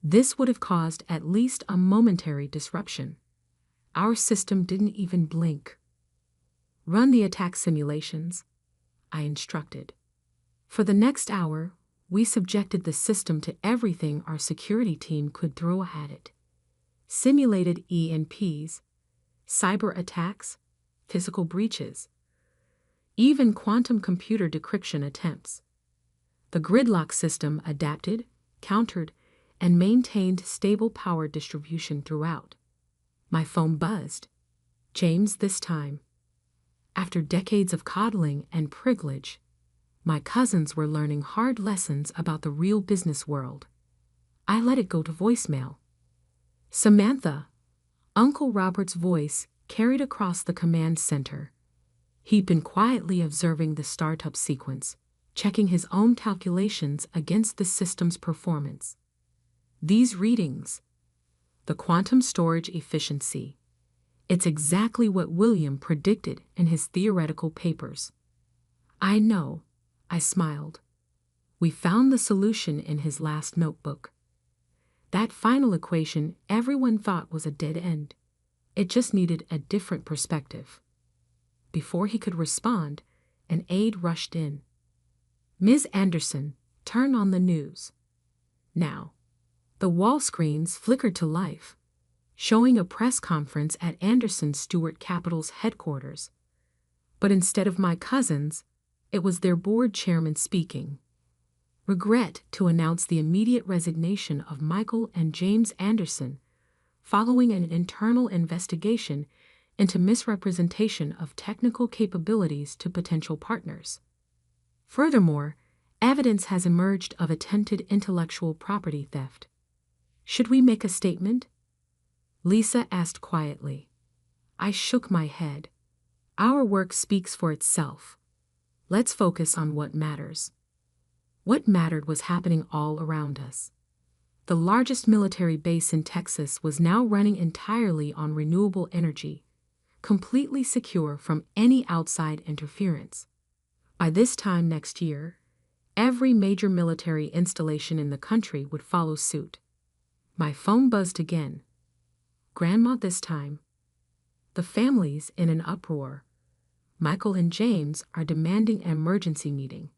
this would have caused at least a momentary disruption. Our system didn't even blink. Run the attack simulations, I instructed. For the next hour, we subjected the system to everything our security team could throw at it. Simulated EMPs, cyber attacks, physical breaches, even quantum computer decryption attempts. The gridlock system adapted, countered, and maintained stable power distribution throughout. My phone buzzed. James this time. After decades of coddling and privilege, my cousins were learning hard lessons about the real business world. I let it go to voicemail. Samantha, Uncle Robert's voice carried across the command center. He'd been quietly observing the startup sequence, checking his own calculations against the system's performance. These readings, the quantum storage efficiency, it's exactly what William predicted in his theoretical papers. I know, I smiled. We found the solution in his last notebook. That final equation everyone thought was a dead end. It just needed a different perspective. Before he could respond, an aide rushed in. Ms. Anderson, turn on the news. Now, the wall screens flickered to life, showing a press conference at Anderson Stewart Capital's headquarters. But instead of my cousins, it was their board chairman speaking. Regret to announce the immediate resignation of Michael and James Anderson following an internal investigation into misrepresentation of technical capabilities to potential partners. Furthermore, evidence has emerged of attempted intellectual property theft. Should we make a statement? Lisa asked quietly. I shook my head. Our work speaks for itself. Let's focus on what matters. What mattered was happening all around us. The largest military base in Texas was now running entirely on renewable energy, completely secure from any outside interference. By this time next year, every major military installation in the country would follow suit. My phone buzzed again. Grandma this time. The family's in an uproar. Michael and James are demanding an emergency meeting.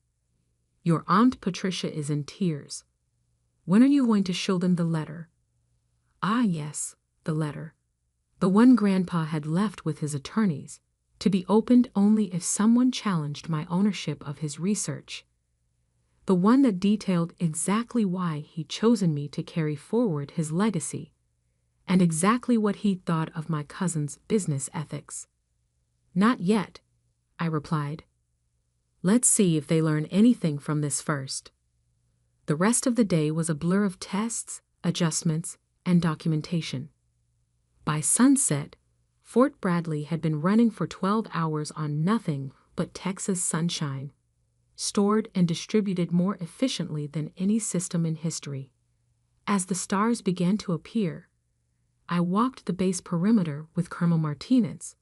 Your Aunt Patricia is in tears. When are you going to show them the letter? Ah, yes, the letter. The one Grandpa had left with his attorneys, to be opened only if someone challenged my ownership of his research. The one that detailed exactly why he'd chosen me to carry forward his legacy, and exactly what he thought of my cousin's business ethics. Not yet, I replied. Let's see if they learn anything from this first. The rest of the day was a blur of tests, adjustments, and documentation. By sunset, Fort Bradley had been running for 12 hours on nothing but Texas sunshine, stored and distributed more efficiently than any system in history. As the stars began to appear, I walked the base perimeter with Colonel Martinez,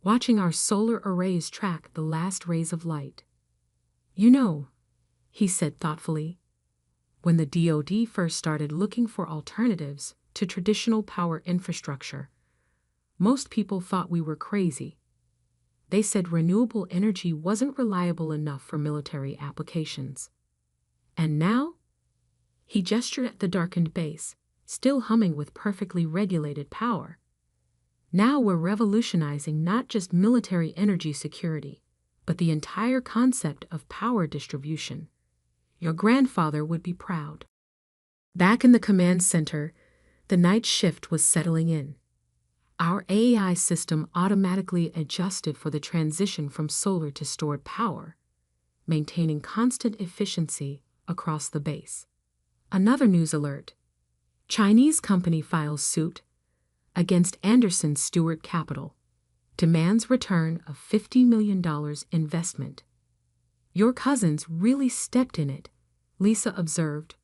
watching our solar arrays track the last rays of light. You know, he said thoughtfully, when the DoD first started looking for alternatives to traditional power infrastructure, most people thought we were crazy. They said renewable energy wasn't reliable enough for military applications. And now? He gestured at the darkened base, still humming with perfectly regulated power. Now we're revolutionizing not just military energy security, but the entire concept of power distribution. Your grandfather would be proud. Back in the command center, the night shift was settling in. Our AI system automatically adjusted for the transition from solar to stored power, maintaining constant efficiency across the base. Another news alert. Chinese company files suit against Anderson Stewart Capital. Demands return of $50 million investment. Your cousins really stepped in it, Lisa observed,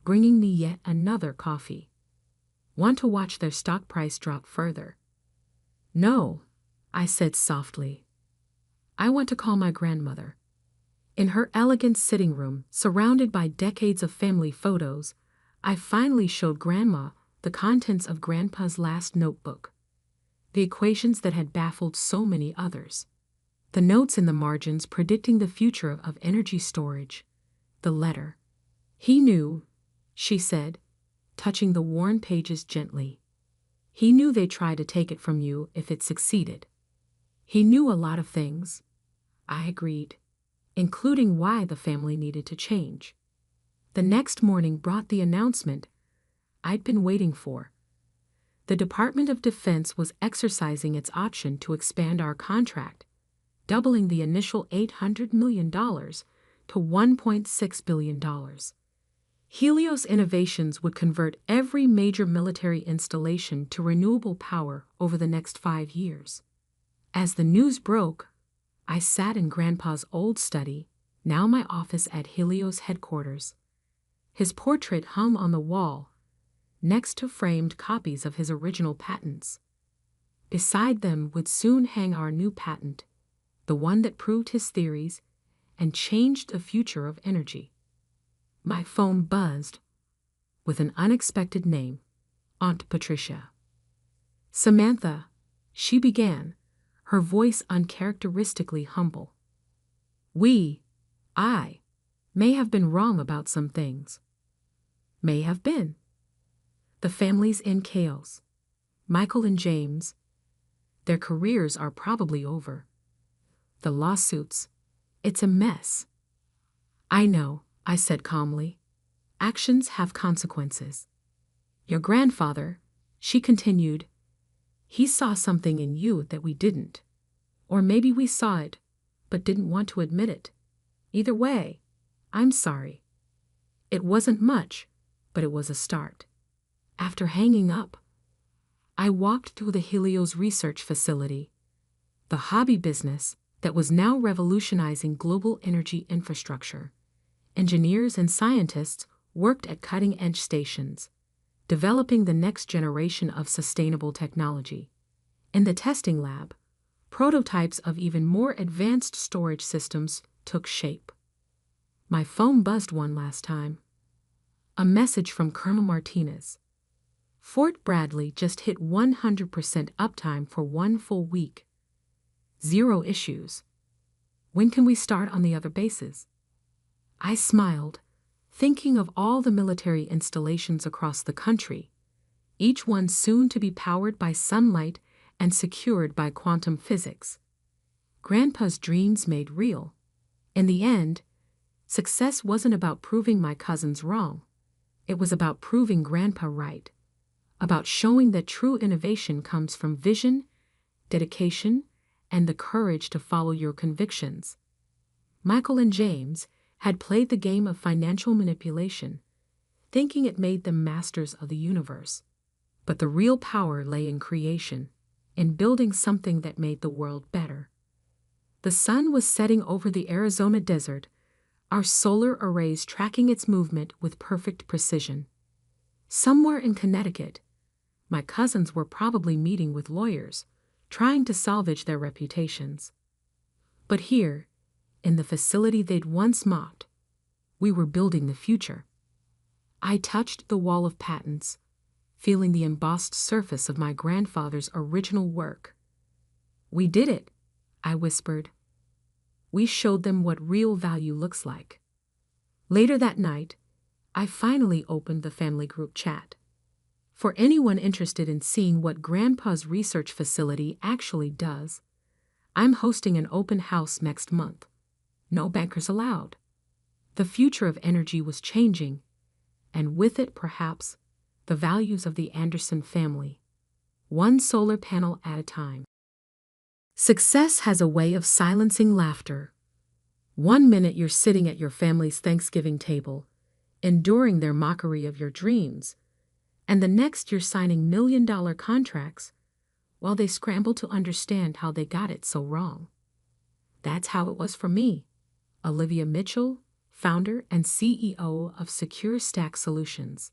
bringing me yet another coffee. Want to watch their stock price drop further? No, I said softly. I want to call my grandmother. In her elegant sitting room, surrounded by decades of family photos, I finally showed Grandma the contents of Grandpa's last notebook. The equations that had baffled so many others. The notes in the margins predicting the future of energy storage. The letter. He knew, she said, touching the worn pages gently. He knew they'd try to take it from you if it succeeded. He knew a lot of things, I agreed, including why the family needed to change. The next morning brought the announcement I'd been waiting for. The Department of Defense was exercising its option to expand our contract, doubling the initial $800 million to $1.6 billion. Helios Innovations would convert every major military installation to renewable power over the next 5 years. As the news broke, I sat in Grandpa's old study, now my office at Helios headquarters. His portrait hung on the wall, next to framed copies of his original patents. Beside them would soon hang our new patent, the one that proved his theories and changed the future of energy. My phone buzzed with an unexpected name, Aunt Patricia. Samantha, she began, her voice uncharacteristically humble. I, may have been wrong about some things. May have been. The family's in chaos. Michael and James, their careers are probably over. The lawsuits, it's a mess. I know, I said calmly. Actions have consequences. Your grandfather, she continued, he saw something in you that we didn't. Or maybe we saw it, but didn't want to admit it. Either way, I'm sorry. It wasn't much, but it was a start. After hanging up, I walked through the Helios research facility, the hobby business that was now revolutionizing global energy infrastructure. Engineers and scientists worked at cutting-edge stations, developing the next generation of sustainable technology. In the testing lab, prototypes of even more advanced storage systems took shape. My phone buzzed one last time. A message from Colonel Martinez. Fort Bradley just hit 100% uptime for 1 full week. 0 issues. When can we start on the other bases? I smiled, thinking of all the military installations across the country, each one soon to be powered by sunlight and secured by quantum physics. Grandpa's dreams made real. In the end, success wasn't about proving my cousins wrong. It was about proving Grandpa right. About showing that true innovation comes from vision, dedication, and the courage to follow your convictions. Michael and James had played the game of financial manipulation, thinking it made them masters of the universe. But the real power lay in creation, in building something that made the world better. The sun was setting over the Arizona desert, our solar arrays tracking its movement with perfect precision. Somewhere in Connecticut, my cousins were probably meeting with lawyers, trying to salvage their reputations. But here, in the facility they'd once mocked, we were building the future. I touched the wall of patents, feeling the embossed surface of my grandfather's original work. We did it, I whispered. We showed them what real value looks like. Later that night, I finally opened the family group chat. For anyone interested in seeing what Grandpa's research facility actually does, I'm hosting an open house next month. No bankers allowed. The future of energy was changing, and with it, perhaps, the values of the Anderson family, one solar panel at a time. Success has a way of silencing laughter. 1 minute you're sitting at your family's Thanksgiving table, enduring their mockery of your dreams, and the next you're signing million-dollar contracts while they scramble to understand how they got it so wrong. That's how it was for me, Olivia Mitchell, founder and CEO of Secure Stack Solutions.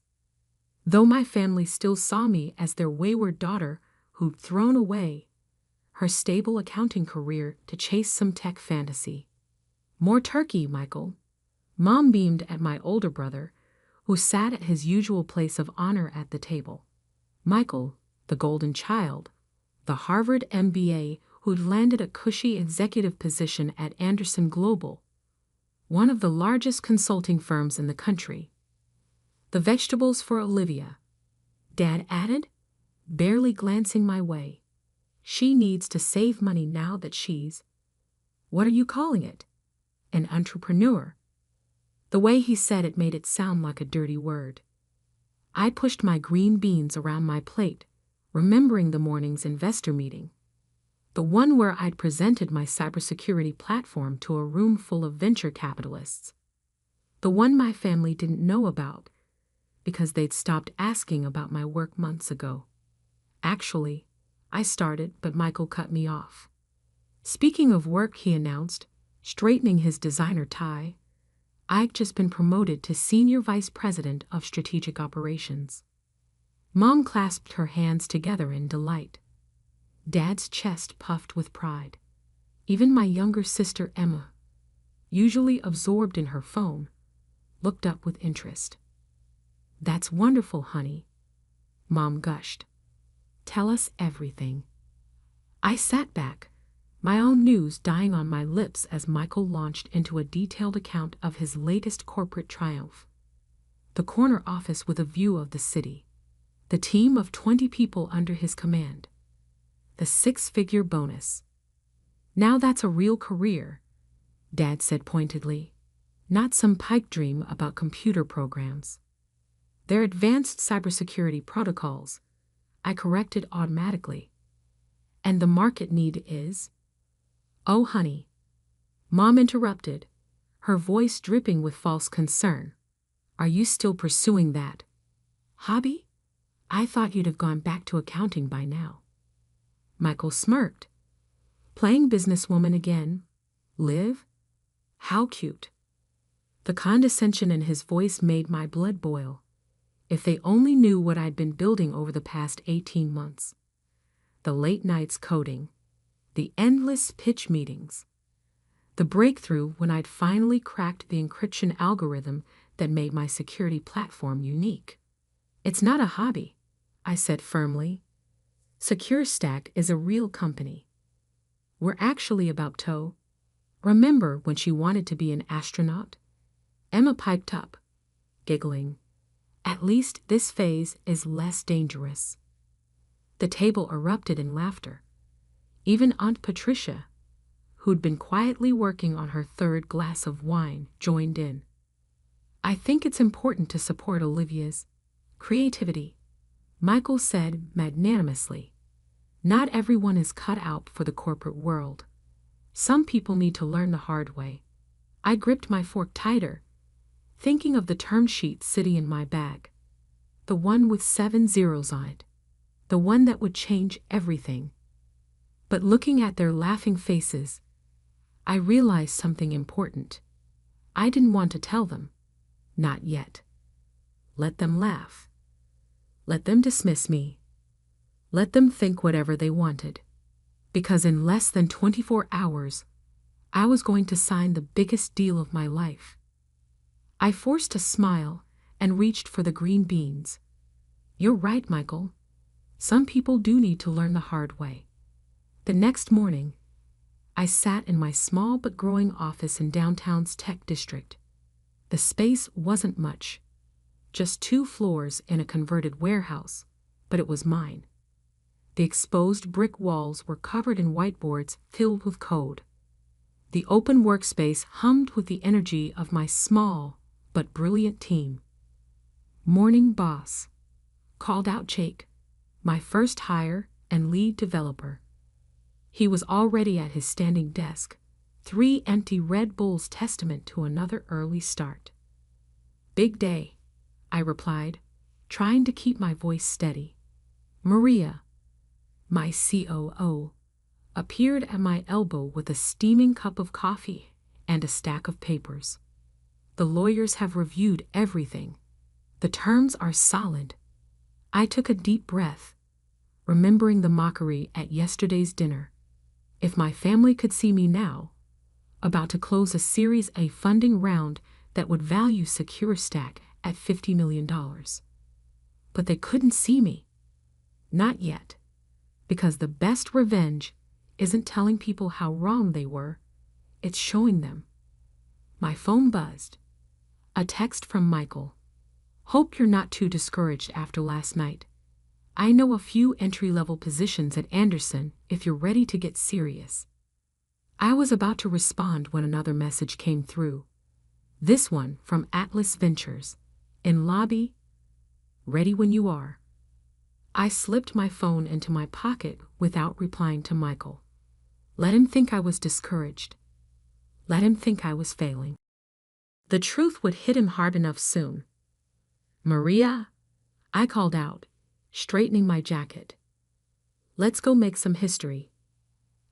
Though my family still saw me as their wayward daughter who'd thrown away her stable accounting career to chase some tech fantasy. More turkey, Michael. Mom beamed at my older brother, who sat at his usual place of honor at the table. Michael, the golden child, the Harvard MBA who'd landed a cushy executive position at Anderson Global, one of the largest consulting firms in the country. The vegetables for Olivia, Dad added, barely glancing my way. She needs to save money now that she's, what are you calling it? An entrepreneur. The way he said it made it sound like a dirty word. I pushed my green beans around my plate, remembering the morning's investor meeting. The one where I'd presented my cybersecurity platform to a room full of venture capitalists. The one my family didn't know about because they'd stopped asking about my work months ago. Actually, I started, but Michael cut me off. Speaking of work, he announced, straightening his designer tie, I've just been promoted to Senior Vice President of Strategic Operations. Mom clasped her hands together in delight. Dad's chest puffed with pride. Even my younger sister Emma, usually absorbed in her phone, looked up with interest. That's wonderful, honey, Mom gushed. Tell us everything. I sat back, my own news dying on my lips as Michael launched into a detailed account of his latest corporate triumph. The corner office with a view of the city. The team of 20 people under his command. The 6-figure bonus. Now that's a real career, Dad said pointedly. Not some pipe dream about computer programs. They're advanced cybersecurity protocols, I corrected automatically. And the market need is? Oh, honey. Mom interrupted, her voice dripping with false concern. Are you still pursuing that hobby? I thought you'd have gone back to accounting by now. Michael smirked. Playing businesswoman again? Liv? How cute. The condescension in his voice made my blood boil. If they only knew what I'd been building over the past 18 months. The late nights coding, the endless pitch meetings, the breakthrough when I'd finally cracked the encryption algorithm that made my security platform unique. It's not a hobby, I said firmly. SecureStack is a real company. We're actually about to. Remember when she wanted to be an astronaut? Emma piped up, giggling. At least this phase is less dangerous. The table erupted in laughter. Even Aunt Patricia, who'd been quietly working on her 3rd glass of wine, joined in. I think it's important to support Olivia's creativity, Michael said magnanimously. Not everyone is cut out for the corporate world. Some people need to learn the hard way. I gripped my fork tighter, thinking of the term sheet sitting in my bag. The one with 7 zeros on it. The one that would change everything. But looking at their laughing faces, I realized something important. I didn't want to tell them. Not yet. Let them laugh. Let them dismiss me. Let them think whatever they wanted. Because in less than 24 hours, I was going to sign the biggest deal of my life. I forced a smile and reached for the green beans. You're right, Michael. Some people do need to learn the hard way. The next morning, I sat in my small but growing office in downtown's tech district. The space wasn't much, just 2 floors in a converted warehouse, but it was mine. The exposed brick walls were covered in whiteboards filled with code. The open workspace hummed with the energy of my small but brilliant team. Morning boss, called out Jake, my first hire and lead developer. He was already at his standing desk, 3 empty Red Bulls testament to another early start. Big day, I replied, trying to keep my voice steady. Maria, my COO, appeared at my elbow with a steaming cup of coffee and a stack of papers. The lawyers have reviewed everything. The terms are solid. I took a deep breath, remembering the mockery at yesterday's dinner. If my family could see me now, about to close a Series A funding round that would value SecureStack at $50 million. But they couldn't see me. Not yet. Because the best revenge isn't telling people how wrong they were, it's showing them. My phone buzzed. A text from Michael. Hope you're not too discouraged after last night. I know a few entry-level positions at Anderson if you're ready to get serious. I was about to respond when another message came through. This one from Atlas Ventures. In lobby, ready when you are. I slipped my phone into my pocket without replying to Michael. Let him think I was discouraged. Let him think I was failing. The truth would hit him hard enough soon. Maria, I called out, straightening my jacket. Let's go make some history.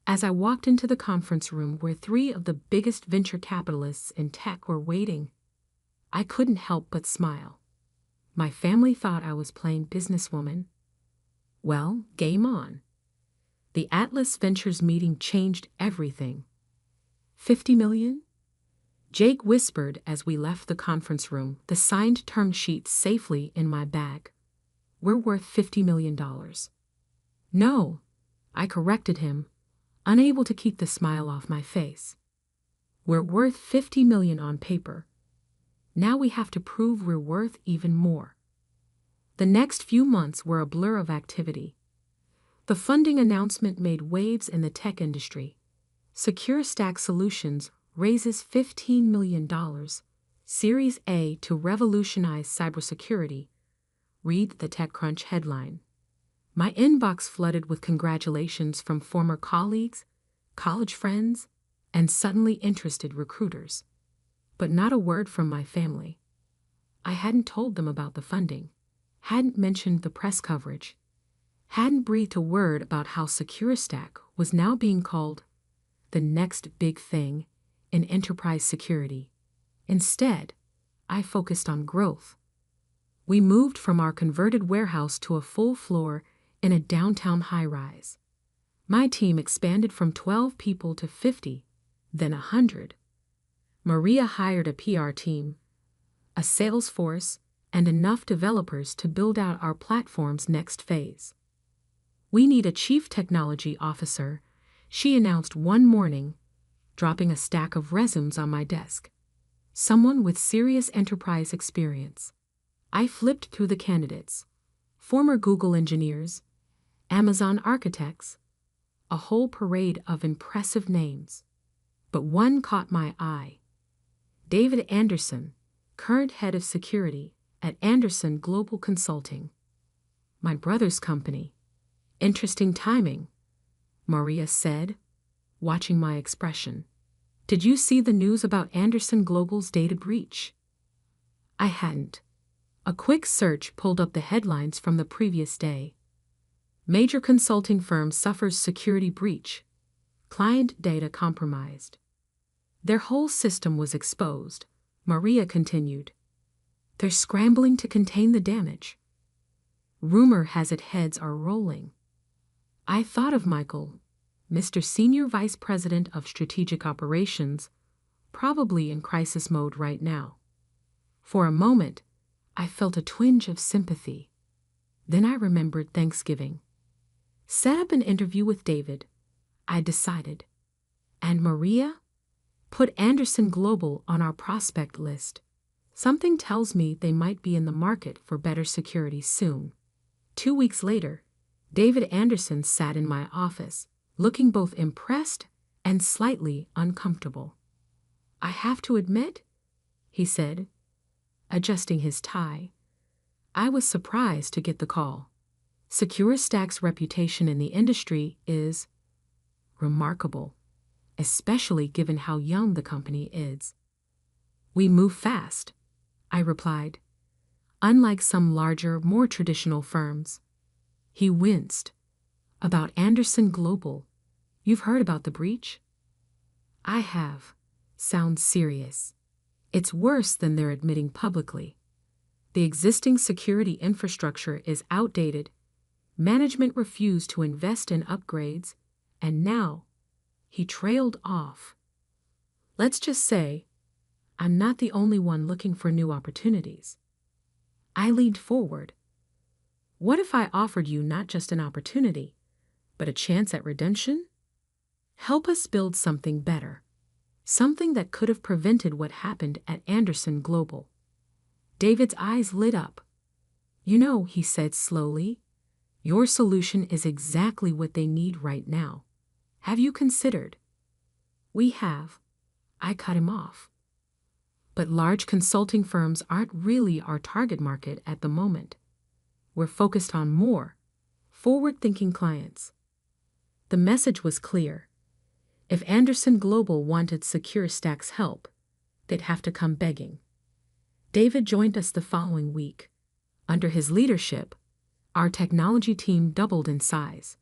As I walked into the conference room where 3 of the biggest venture capitalists in tech were waiting, I couldn't help but smile. My family thought I was playing businesswoman. Well, game on. The Atlas Ventures meeting changed everything. 50 million? Jake whispered as we left the conference room, the signed term sheet safely in my bag. We're worth $50 million. No, I corrected him, unable to keep the smile off my face. We're worth $50 million on paper. Now we have to prove we're worth even more. The next few months were a blur of activity. The funding announcement made waves in the tech industry. SecureStack Solutions raises $15 million, Series A to revolutionize cybersecurity. Read the TechCrunch headline. My inbox flooded with congratulations from former colleagues, college friends, and suddenly interested recruiters. But not a word from my family. I hadn't told them about the funding, hadn't mentioned the press coverage, hadn't breathed a word about how SecureStack was now being called the next big thing in enterprise security. Instead, I focused on growth. We moved from our converted warehouse to a full floor in a downtown high-rise. My team expanded from 12 people to 50, then 100. Maria hired a PR team, a sales force, and enough developers to build out our platform's next phase. We need a chief technology officer, she announced one morning, dropping a stack of resumes on my desk. Someone with serious enterprise experience. I flipped through the candidates. Former Google engineers, Amazon architects, a whole parade of impressive names. But one caught my eye. David Anderson, current head of security at Anderson Global Consulting. My brother's company. Interesting timing, Maria said, watching my expression. Did you see the news about Anderson Global's data breach? I hadn't. A quick search pulled up the headlines from the previous day. Major consulting firm suffers security breach. Client data compromised. Their whole system was exposed, Maria continued. They're scrambling to contain the damage. Rumor has it heads are rolling. I thought of Michael, Mr. Senior Vice President of Strategic Operations, probably in crisis mode right now. For a moment, I felt a twinge of sympathy. Then I remembered Thanksgiving. Set up an interview with David, I decided. And Maria? Put Anderson Global on our prospect list. Something tells me they might be in the market for better security soon. 2 weeks later, David Anderson sat in my office, looking both impressed and slightly uncomfortable. I have to admit, he said, adjusting his tie, I was surprised to get the call. SecureStack's reputation in the industry is remarkable, especially given how young the company is. We move fast, I replied. Unlike some larger, more traditional firms. He winced. About Anderson Global. You've heard about the breach? I have. Sounds serious. It's worse than they're admitting publicly. The existing security infrastructure is outdated. Management refused to invest in upgrades, and now, he trailed off. Let's just say, I'm not the only one looking for new opportunities. I leaned forward. What if I offered you not just an opportunity, but a chance at redemption? Help us build something better. Something that could have prevented what happened at Anderson Global. David's eyes lit up. You know, he said slowly, your solution is exactly what they need right now. Have you considered? We have. I cut him off. But large consulting firms aren't really our target market at the moment. We're focused on more forward-thinking clients. The message was clear. If Anderson Global wanted Secure Stack's help, they'd have to come begging. David joined us the following week. Under his leadership, our technology team doubled in size.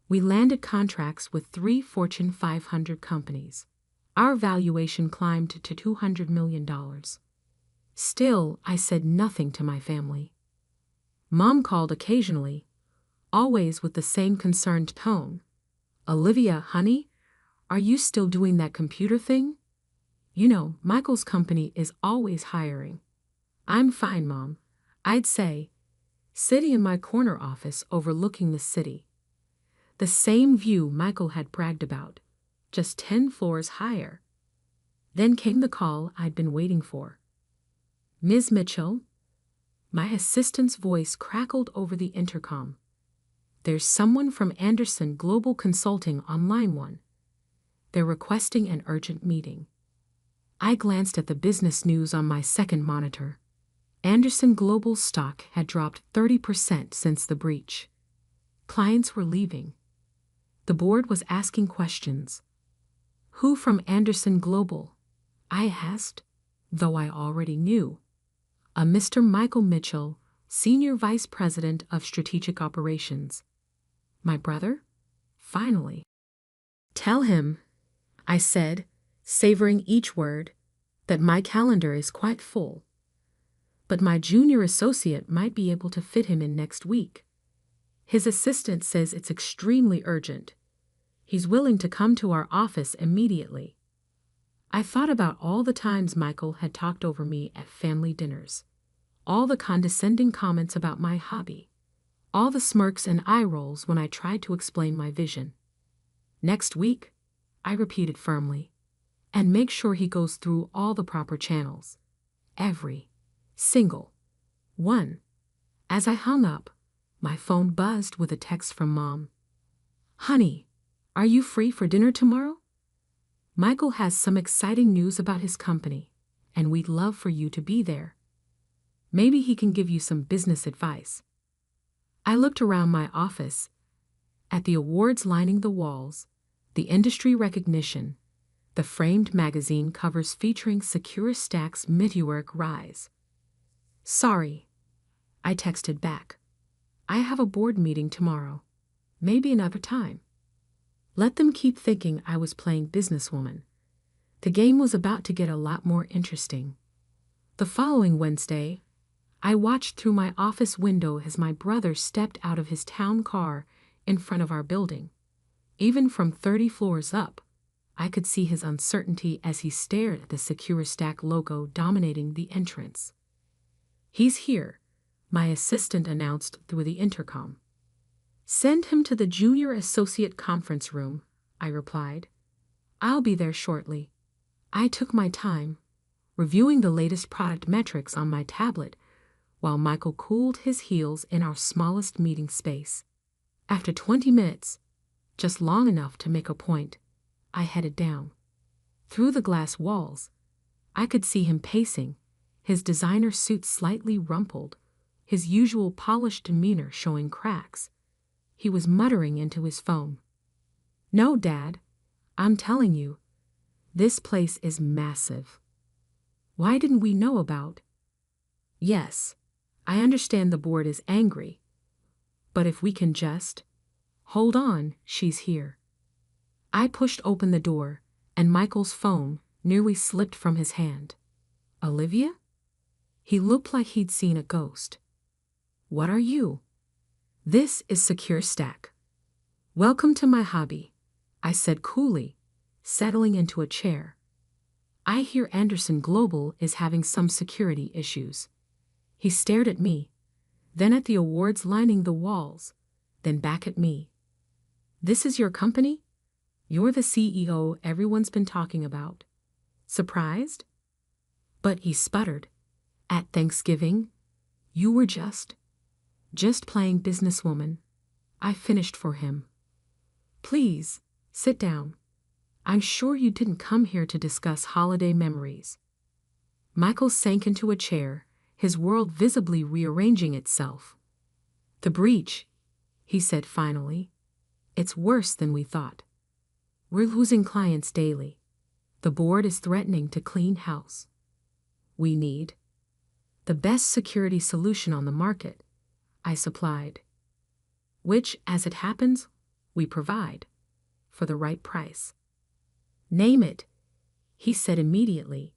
We landed contracts with 3 Fortune 500 companies. Our valuation climbed to $200 million. Still, I said nothing to my family. Mom called occasionally, always with the same concerned tone. Olivia, honey, are you still doing that computer thing? You know, Michael's company is always hiring. I'm fine, Mom. I'd say, sitting in my corner office overlooking the city. The same view Michael had bragged about, just 10 floors higher. Then came the call I'd been waiting for. Ms. Mitchell? My assistant's voice crackled over the intercom. There's someone from Anderson Global Consulting on line 1. They're requesting an urgent meeting. I glanced at the business news on my second monitor. Anderson Global's stock had dropped 30% since the breach. Clients were leaving. The board was asking questions. Who from Anderson Global? I asked, though I already knew. A Mr. Michael Mitchell, Senior Vice President of Strategic Operations. My brother? Finally. Tell him, I said, savoring each word, that my calendar is quite full. But my junior associate might be able to fit him in next week. His assistant says it's extremely urgent. He's willing to come to our office immediately. I thought about all the times Michael had talked over me at family dinners, all the condescending comments about my hobby, all the smirks and eye rolls when I tried to explain my vision. Next week, I repeated firmly, and make sure he goes through all the proper channels. Every single one. As I hung up, my phone buzzed with a text from Mom. Honey, are you free for dinner tomorrow? Michael has some exciting news about his company, and we'd love for you to be there. Maybe he can give you some business advice. I looked around my office, at the awards lining the walls, the industry recognition, the framed magazine covers featuring Secure Stack's meteoric rise. Sorry, I texted back. I have a board meeting tomorrow. Maybe another time. Let them keep thinking I was playing businesswoman. The game was about to get a lot more interesting. The following Wednesday, I watched through my office window as my brother stepped out of his town car in front of our building. Even from 30 floors up, I could see his uncertainty as he stared at the Secure Stack logo dominating the entrance. He's here, my assistant announced through the intercom. Send him to the junior associate conference room, I replied. I'll be there shortly. I took my time, reviewing the latest product metrics on my tablet, while Michael cooled his heels in our smallest meeting space. After 20 minutes, just long enough to make a point, I headed down. Through the glass walls, I could see him pacing, his designer suit slightly rumpled, his usual polished demeanor showing cracks. He was muttering into his phone. No, Dad, I'm telling you, this place is massive. Why didn't we know about Yes, I understand the board is angry, but if we can just hold on, she's here. I pushed open the door, and Michael's phone nearly slipped from his hand. Olivia? He looked like he'd seen a ghost. What are you? This is Secure Stack. Welcome to my hobby, I said coolly, settling into a chair. I hear Anderson Global is having some security issues. He stared at me, then at the awards lining the walls, then back at me. This is your company? You're the CEO everyone's been talking about. Surprised? But he sputtered. At Thanksgiving, you were just playing businesswoman. I finished for him. Please, sit down. I'm sure you didn't come here to discuss holiday memories. Michael sank into a chair, his world visibly rearranging itself. The breach, he said finally. It's worse than we thought. We're losing clients daily. The board is threatening to clean house. We need the best security solution on the market, I supplied. Which, as it happens, we provide, for the right price. Name it, he said immediately.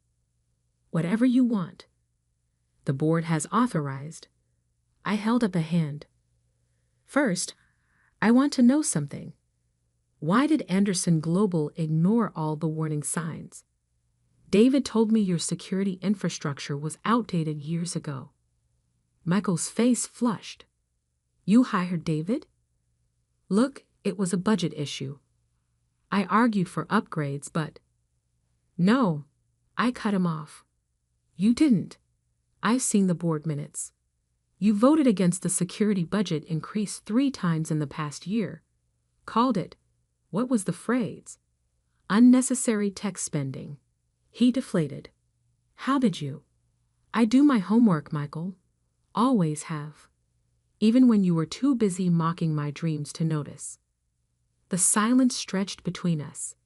Whatever you want. The board has authorized. I held up a hand. First, I want to know something. Why did Anderson Global ignore all the warning signs? David told me your security infrastructure was outdated years ago. Michael's face flushed. You hired David? Look, it was a budget issue. I argued for upgrades, but... No, I cut him off. You didn't. I've seen the board minutes. You voted against the security budget increase 3 times in the past year. Called it, what was the phrase? Unnecessary tech spending. He deflated. How did you? I do my homework, Michael. Always have. Even when you were too busy mocking my dreams to notice. The silence stretched between us,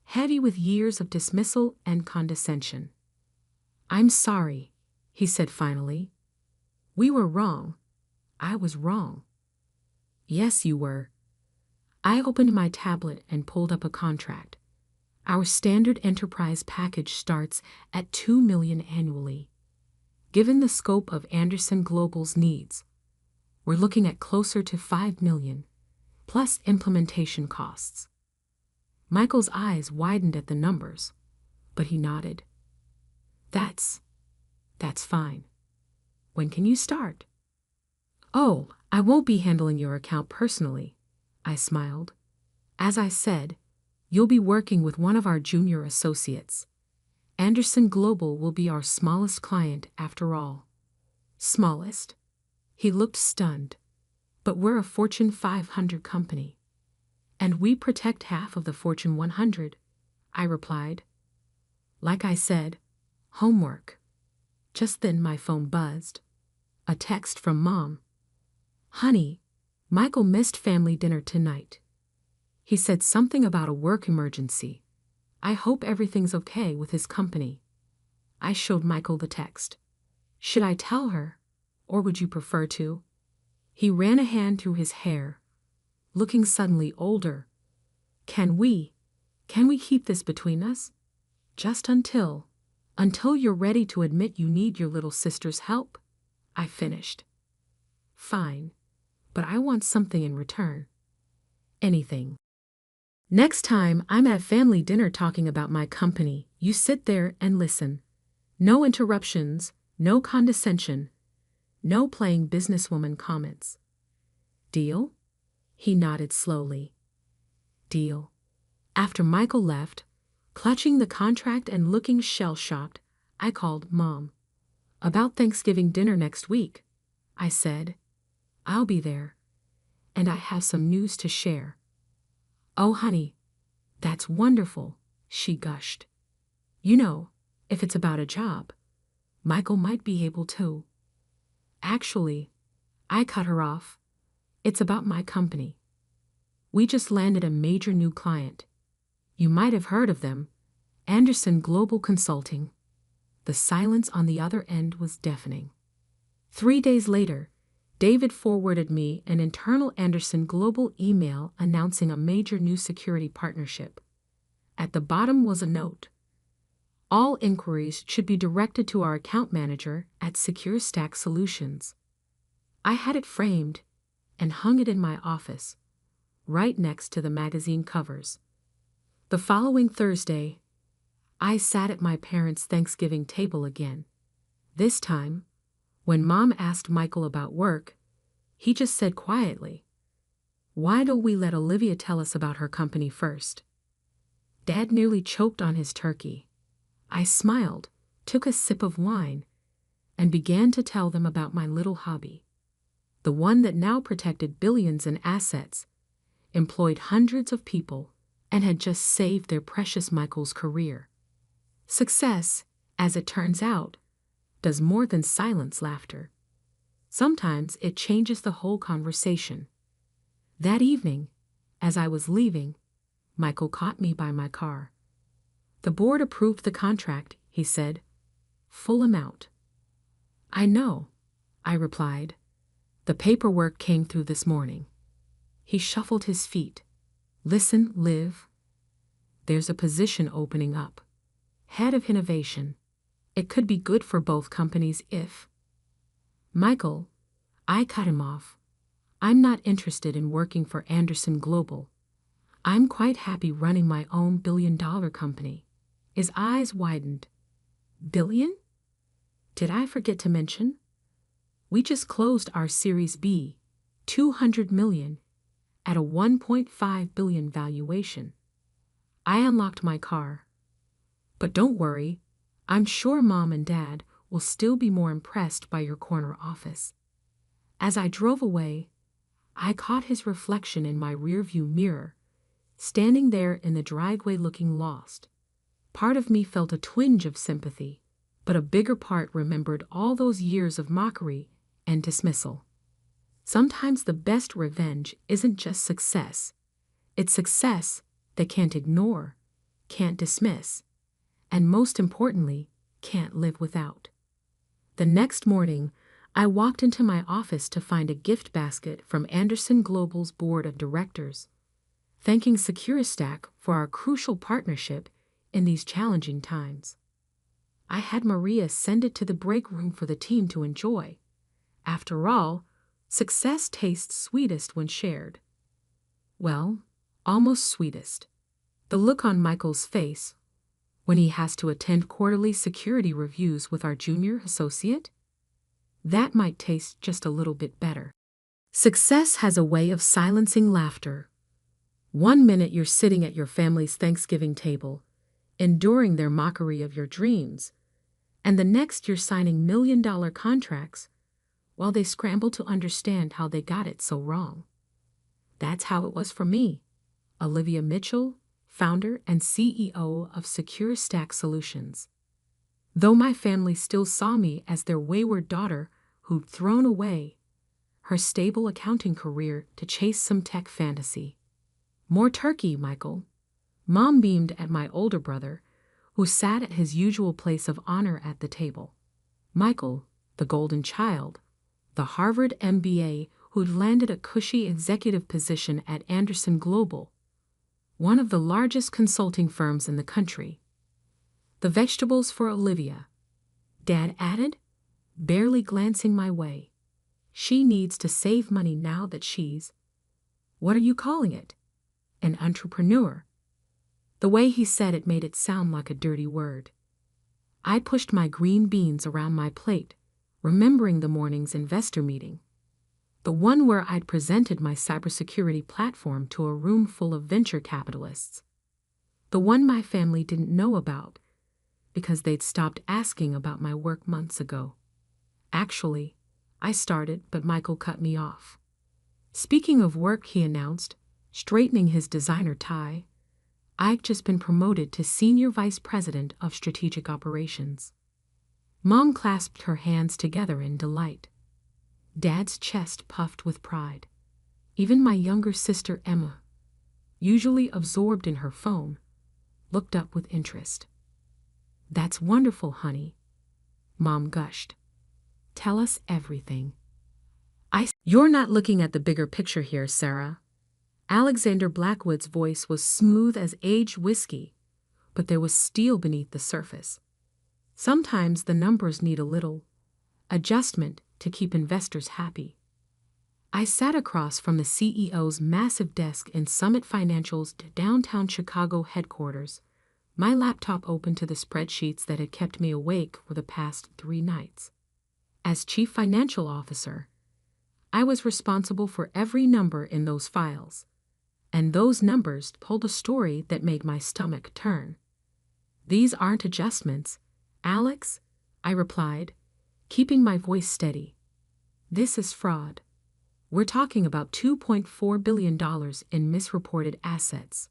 heavy with years of dismissal and condescension. I'm sorry, he said finally. We were wrong. I was wrong. Yes, you were. I opened my tablet and pulled up a contract. Our standard enterprise package starts at $2 million annually. Given the scope of Anderson Global's needs, we're looking at closer to $5 million, plus implementation costs. Michael's eyes widened at the numbers, but he nodded. That's fine. When can you start? Oh, I won't be handling your account personally, I smiled. As I said, you'll be working with one of our junior associates. Anderson Global will be our smallest client after all. Smallest? He looked stunned. But we're a Fortune 500 company. And we protect half of the Fortune 100, I replied. Like I said, homework. Just then my phone buzzed. A text from Mom. Honey, Michael missed family dinner tonight. He said something about a work emergency. I hope everything's okay with his company. I showed Michael the text. Should I tell her, or would you prefer to? He ran a hand through his hair, looking suddenly older. Can we keep this between us? Just until you're ready to admit you need your little sister's help? I finished. Fine, but I want something in return. Anything. Next time I'm at family dinner talking about my company, you sit there and listen. No interruptions, no condescension, no playing businesswoman comments. Deal? He nodded slowly. Deal. After Michael left, clutching the contract and looking shell-shocked, I called Mom. About Thanksgiving dinner next week, I said. I'll be there. And I have some news to share. Oh, honey, that's wonderful, she gushed. You know, if it's about a job, Michael might be able to. Actually, I cut her off. It's about my company. We just landed a major new client. You might have heard of them, Anderson Global Consulting. The silence on the other end was deafening. 3 days later, David forwarded me an internal Anderson Global email announcing a major new security partnership. At the bottom was a note. All inquiries should be directed to our account manager at Secure Stack Solutions. I had it framed and hung it in my office, right next to the magazine covers. The following Thursday, I sat at my parents' Thanksgiving table again. This time, when Mom asked Michael about work, he just said quietly, "Why don't we let Olivia tell us about her company first?" Dad nearly choked on his turkey. I smiled, took a sip of wine, and began to tell them about my little hobby. The one that now protected billions in assets, employed hundreds of people, and had just saved their precious Michael's career. Success, as it turns out, does more than silence laughter. Sometimes it changes the whole conversation. That evening, as I was leaving, Michael caught me by my car. "The board approved the contract," he said. "Full amount." "I know," I replied. "The paperwork came through this morning." He shuffled his feet. "Listen, Liv. There's a position opening up. Head of Innovation. It could be good for both companies if—" "Michael," I cut him off. "I'm not interested in working for Anderson Global. I'm quite happy running my own billion-dollar company." His eyes widened. "Billion? Did I forget to mention? We just closed our Series B, $200 million, at a $1.5 billion valuation." I unlocked my car. "But don't worry, I'm sure Mom and Dad will still be more impressed by your corner office." As I drove away, I caught his reflection in my rearview mirror, standing there in the driveway looking lost. Part of me felt a twinge of sympathy, but a bigger part remembered all those years of mockery and dismissal. Sometimes the best revenge isn't just success. It's success they can't ignore, can't dismiss, and most importantly, can't live without. The next morning, I walked into my office to find a gift basket from Anderson Global's board of directors, thanking SecureStack for our crucial partnership in these challenging times. I had Maria send it to the break room for the team to enjoy. After all, success tastes sweetest when shared. Well, almost sweetest. The look on Michael's face when he has to attend quarterly security reviews with our junior associate? That might taste just a little bit better. Success has a way of silencing laughter. One minute you're sitting at your family's Thanksgiving table, enduring their mockery of your dreams, and the next you're signing million-dollar contracts while they scramble to understand how they got it so wrong. That's how it was for me, Olivia Mitchell, founder and CEO of Secure Stack Solutions. Though my family still saw me as their wayward daughter who'd thrown away her stable accounting career to chase some tech fantasy. "More turkey, Michael." Mom beamed at my older brother, who sat at his usual place of honor at the table. Michael, the golden child, the Harvard MBA who'd landed a cushy executive position at Anderson Global, one of the largest consulting firms in the country. "The vegetables for Olivia," Dad added, barely glancing my way. "She needs to save money now that she's—" "What are you calling it? An entrepreneur?" The way he said it made it sound like a dirty word. I pushed my green beans around my plate, remembering the morning's investor meeting. The one where I'd presented my cybersecurity platform to a room full of venture capitalists. The one my family didn't know about because they'd stopped asking about my work months ago. Actually, I started, but Michael cut me off. "Speaking of work," he announced, straightening his designer tie, "I've just been promoted to Senior Vice President of Strategic Operations." Mom clasped her hands together in delight. Dad's chest puffed with pride. Even my younger sister Emma, usually absorbed in her phone, looked up with interest. "That's wonderful, honey," Mom gushed. Tell us everything. You're not looking at the bigger picture here, Sarah. Alexander Blackwood's voice was smooth as aged whiskey, but there was steel beneath the surface. Sometimes the numbers need a little adjustment to keep investors happy. I sat across from the CEO's massive desk in Summit Financial's downtown Chicago headquarters, my laptop open to the spreadsheets that had kept me awake for the past 3 nights. As Chief Financial Officer, I was responsible for every number in those files, and those numbers told a story that made my stomach turn. These aren't adjustments, Alex, I replied, keeping my voice steady. This is fraud. We're talking about $2.4 billion in misreported assets.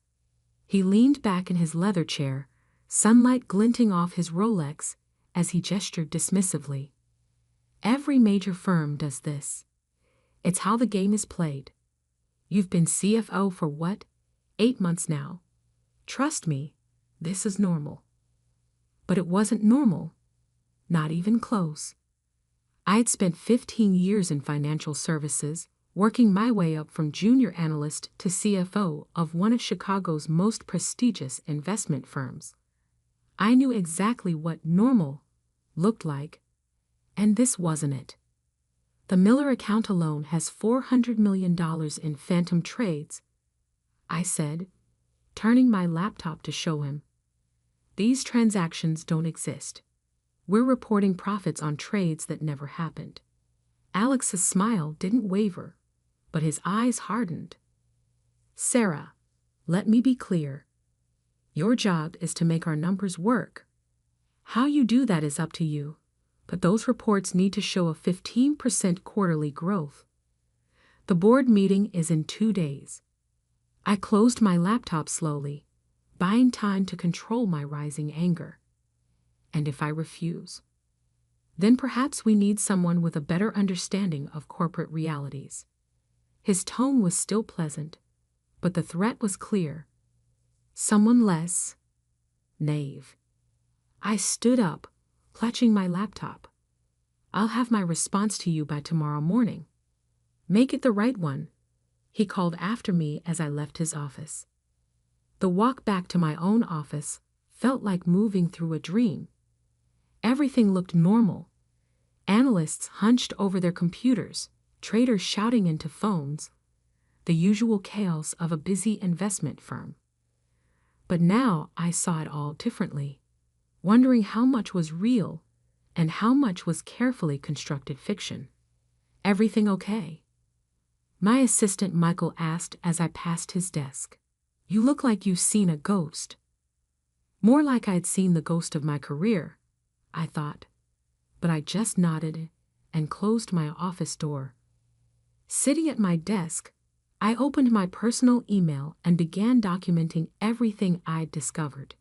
He leaned back in his leather chair, sunlight glinting off his Rolex as he gestured dismissively. Every major firm does this. It's how the game is played. You've been CFO for what? 8 months now. Trust me, this is normal. But it wasn't normal. Not even close. I'd spent 15 years in financial services, working my way up from junior analyst to CFO of one of Chicago's most prestigious investment firms. I knew exactly what normal looked like, and this wasn't it. The Miller account alone has $400 million in phantom trades, I said, turning my laptop to show him. These transactions don't exist. We're reporting profits on trades that never happened. Alex's smile didn't waver, but his eyes hardened. Sarah, let me be clear. Your job is to make our numbers work. How you do that is up to you, but those reports need to show a 15% quarterly growth. The board meeting is in 2 days. I closed my laptop slowly, buying time to control my rising anger. And if I refuse, then perhaps we need someone with a better understanding of corporate realities. His tone was still pleasant, but the threat was clear. Someone less naive. I stood up, clutching my laptop. I'll have my response to you by tomorrow morning. Make it the right one, he called after me as I left his office. The walk back to my own office felt like moving through a dream. Everything looked normal. Analysts hunched over their computers, traders shouting into phones, the usual chaos of a busy investment firm. But now I saw it all differently, wondering how much was real and how much was carefully constructed fiction. Everything okay? My assistant Michael asked as I passed his desk. You look like you've seen a ghost. More like I'd seen the ghost of my career, I thought, but I just nodded and closed my office door. Sitting at my desk, I opened my personal email and began documenting everything I'd discovered.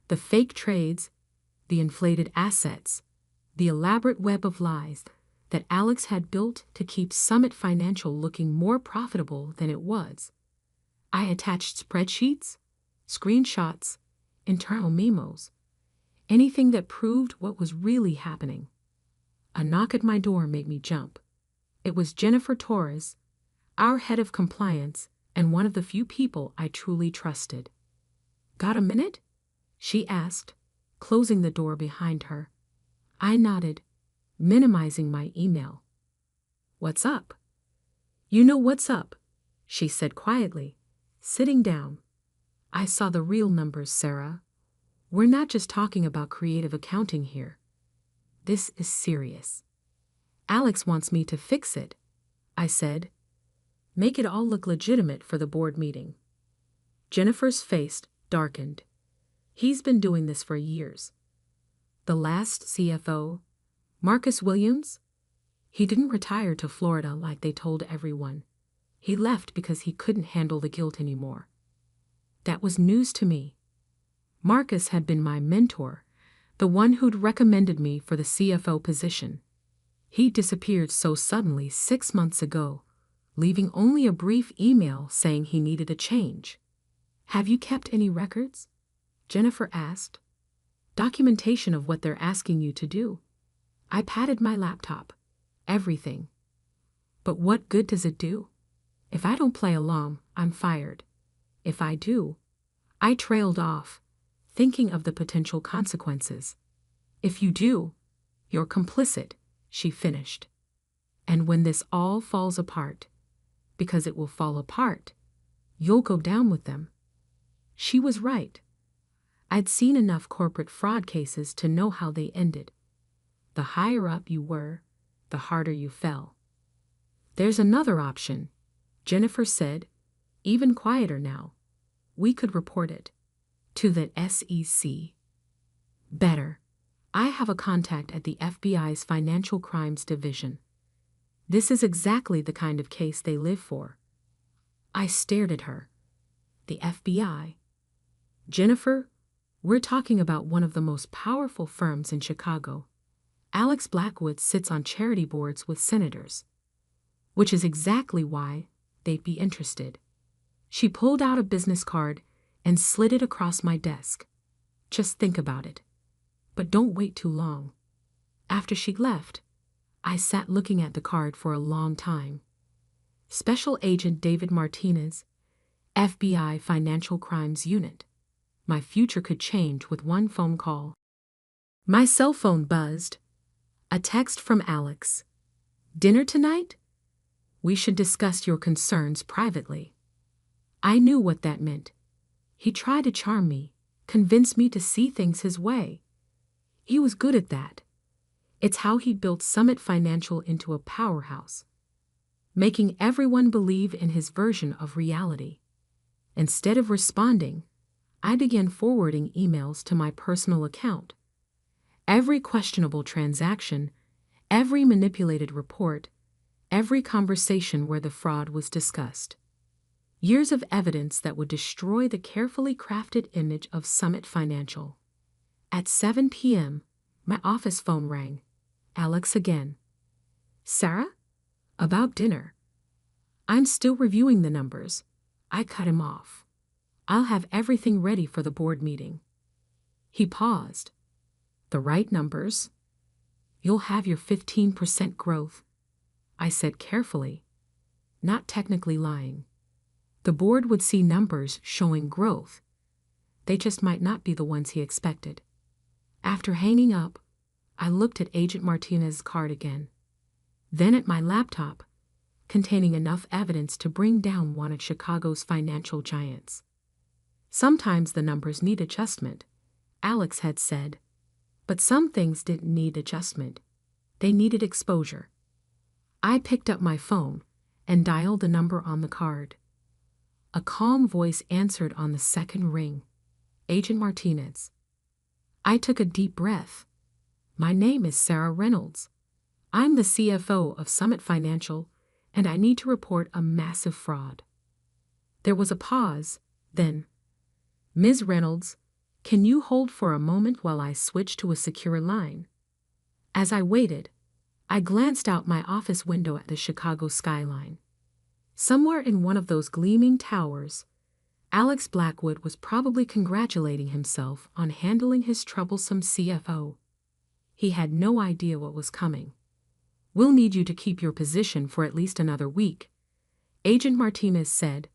The fake trades, the inflated assets, the elaborate web of lies that Alex had built to keep Summit Financial looking more profitable than it was. I attached spreadsheets, screenshots, internal memos, anything that proved what was really happening. A knock at my door made me jump. It was Jennifer Torres, our head of compliance and one of the few people I truly trusted. Got a minute? She asked, closing the door behind her. I nodded, minimizing my email. What's up? You know what's up, she said quietly, sitting down. I saw the real numbers, Sarah. We're not just talking about creative accounting here. This is serious. Alex wants me to fix it, I said. Make it all look legitimate for the board meeting. Jennifer's face darkened. He's been doing this for years. The last CFO, Marcus Williams, he didn't retire to Florida like they told everyone. He left because he couldn't handle the guilt anymore. That was news to me. Marcus had been my mentor, the one who'd recommended me for the CFO position. He disappeared so suddenly 6 months ago, leaving only a brief email saying he needed a change. Have you kept any records? Jennifer asked. Documentation of what they're asking you to do. I patted my laptop. Everything. But what good does it do? If I don't play along, I'm fired. If I do, I trailed off, thinking of the potential consequences. If you do, you're complicit, she finished. And when this all falls apart, because it will fall apart, you'll go down with them. She was right. I'd seen enough corporate fraud cases to know how they ended. The higher up you were, the harder you fell. There's another option, Jennifer said, even quieter now. We could report it to the SEC. Better. I have a contact at the FBI's Financial Crimes Division. This is exactly the kind of case they live for. I stared at her. The FBI? Jennifer, we're talking about one of the most powerful firms in Chicago. Alex Blackwood sits on charity boards with senators, which is exactly why they'd be interested. She pulled out a business card and slid it across my desk. Just think about it. But don't wait too long. After she left, I sat looking at the card for a long time. Special Agent David Martinez, FBI Financial Crimes Unit. My future could change with one phone call. My cell phone buzzed. A text from Alex. Dinner tonight? We should discuss your concerns privately. I knew what that meant. He tried to charm me, convince me to see things his way. He was good at that. It's how he built Summit Financial into a powerhouse, making everyone believe in his version of reality. Instead of responding, I began forwarding emails to my personal account. Every questionable transaction, every manipulated report, every conversation where the fraud was discussed. Years of evidence that would destroy the carefully crafted image of Summit Financial. At 7 p.m., my office phone rang. Alex again. Sarah? About dinner. I'm still reviewing the numbers. I cut him off. I'll have everything ready for the board meeting. He paused. The right numbers? You'll have your 15% growth, I said carefully, not technically lying. The board would see numbers showing growth. They just might not be the ones he expected. After hanging up, I looked at Agent Martinez's card again, then at my laptop, containing enough evidence to bring down one of Chicago's financial giants. Sometimes the numbers need adjustment, Alex had said, but some things didn't need adjustment. They needed exposure. I picked up my phone and dialed the number on the card. A calm voice answered on the second ring. Agent Martinez. I took a deep breath. My name is Sarah Reynolds. I'm the CFO of Summit Financial, and I need to report a massive fraud. There was a pause, then, Ms. Reynolds, can you hold for a moment while I switch to a secure line? As I waited, I glanced out my office window at the Chicago skyline. Somewhere in one of those gleaming towers, Alex Blackwood was probably congratulating himself on handling his troublesome CFO. He had no idea what was coming. We'll need you to keep your position for at least another week, Agent Martinez said,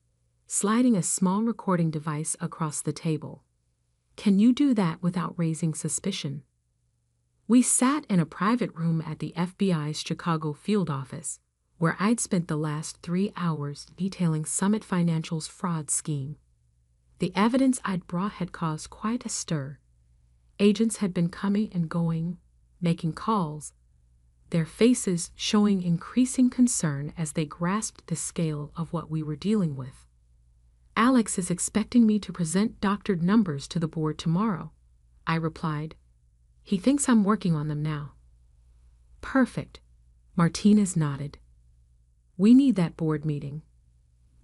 sliding a small recording device across the table. Can you do that without raising suspicion? We sat in a private room at the FBI's Chicago field office, where I'd spent the last 3 hours detailing Summit Financial's fraud scheme. The evidence I'd brought had caused quite a stir. Agents had been coming and going, making calls, their faces showing increasing concern as they grasped the scale of what we were dealing with. Alex is expecting me to present doctored numbers to the board tomorrow, I replied. He thinks I'm working on them now. Perfect, Martinez nodded. We need that board meeting.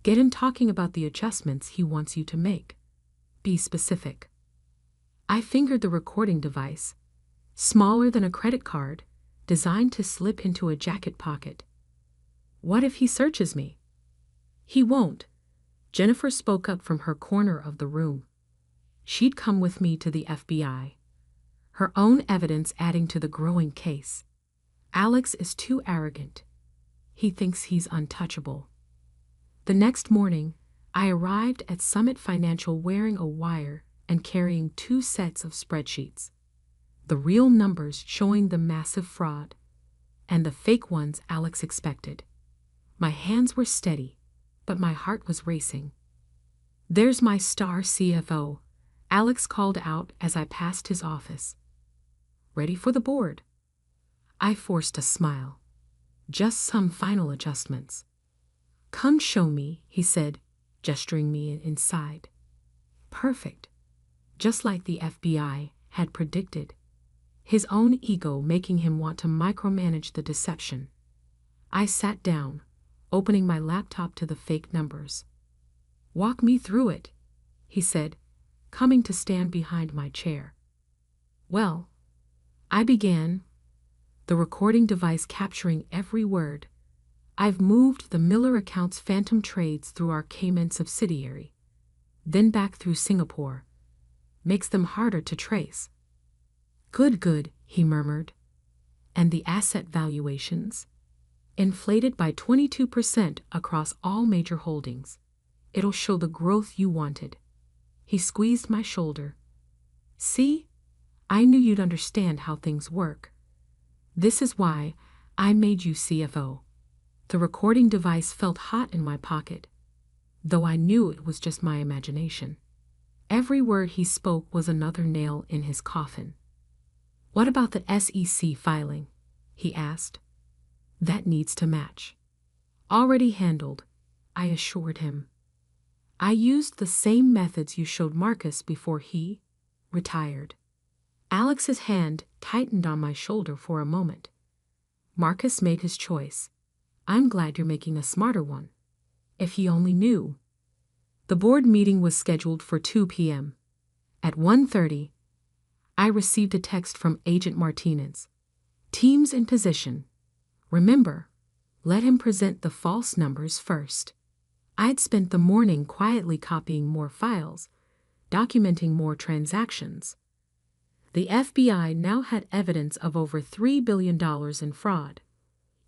Get him talking about the adjustments he wants you to make. Be specific. I fingered the recording device, smaller than a credit card, designed to slip into a jacket pocket. What if he searches me? He won't. Jennifer spoke up from her corner of the room. She'd come with me to the FBI, her own evidence adding to the growing case. Alex is too arrogant. He thinks he's untouchable. The next morning, I arrived at Summit Financial wearing a wire and carrying 2 sets of spreadsheets. The real numbers showing the massive fraud, and the fake ones Alex expected. My hands were steady, but my heart was racing. "There's my star CFO," Alex called out as I passed his office. "Ready for the board?" I forced a smile. "Just some final adjustments." "Come show me," he said, gesturing me inside. Perfect. Just like the FBI had predicted. His own ego making him want to micromanage the deception. I sat down, opening my laptop to the fake numbers. "Walk me through it," he said, coming to stand behind my chair. Well, I began, the recording device capturing every word. "I've moved the Miller account's phantom trades through our Cayman subsidiary, then back through Singapore. Makes them harder to trace." Good, he murmured. "And the asset valuations? Inflated by 22% across all major holdings. It'll show the growth you wanted." He squeezed my shoulder. "See? I knew you'd understand how things work. This is why I made you CFO." The recording device felt hot in my pocket, though I knew it was just my imagination. Every word he spoke was another nail in his coffin. "What about the SEC filing?" he asked. "That needs to match." "Already handled," I assured him. "I used the same methods you showed Marcus before he retired." Alex's hand tightened on my shoulder for a moment. "Marcus made his choice. I'm glad you're making a smarter one. If he only knew." The board meeting was scheduled for 2 p.m. At 1:30, I received a text from Agent Martinez. "Team's in position. Remember, let him present the false numbers first." I'd spent the morning quietly copying more files, documenting more transactions. The FBI now had evidence of over $3 billion in fraud,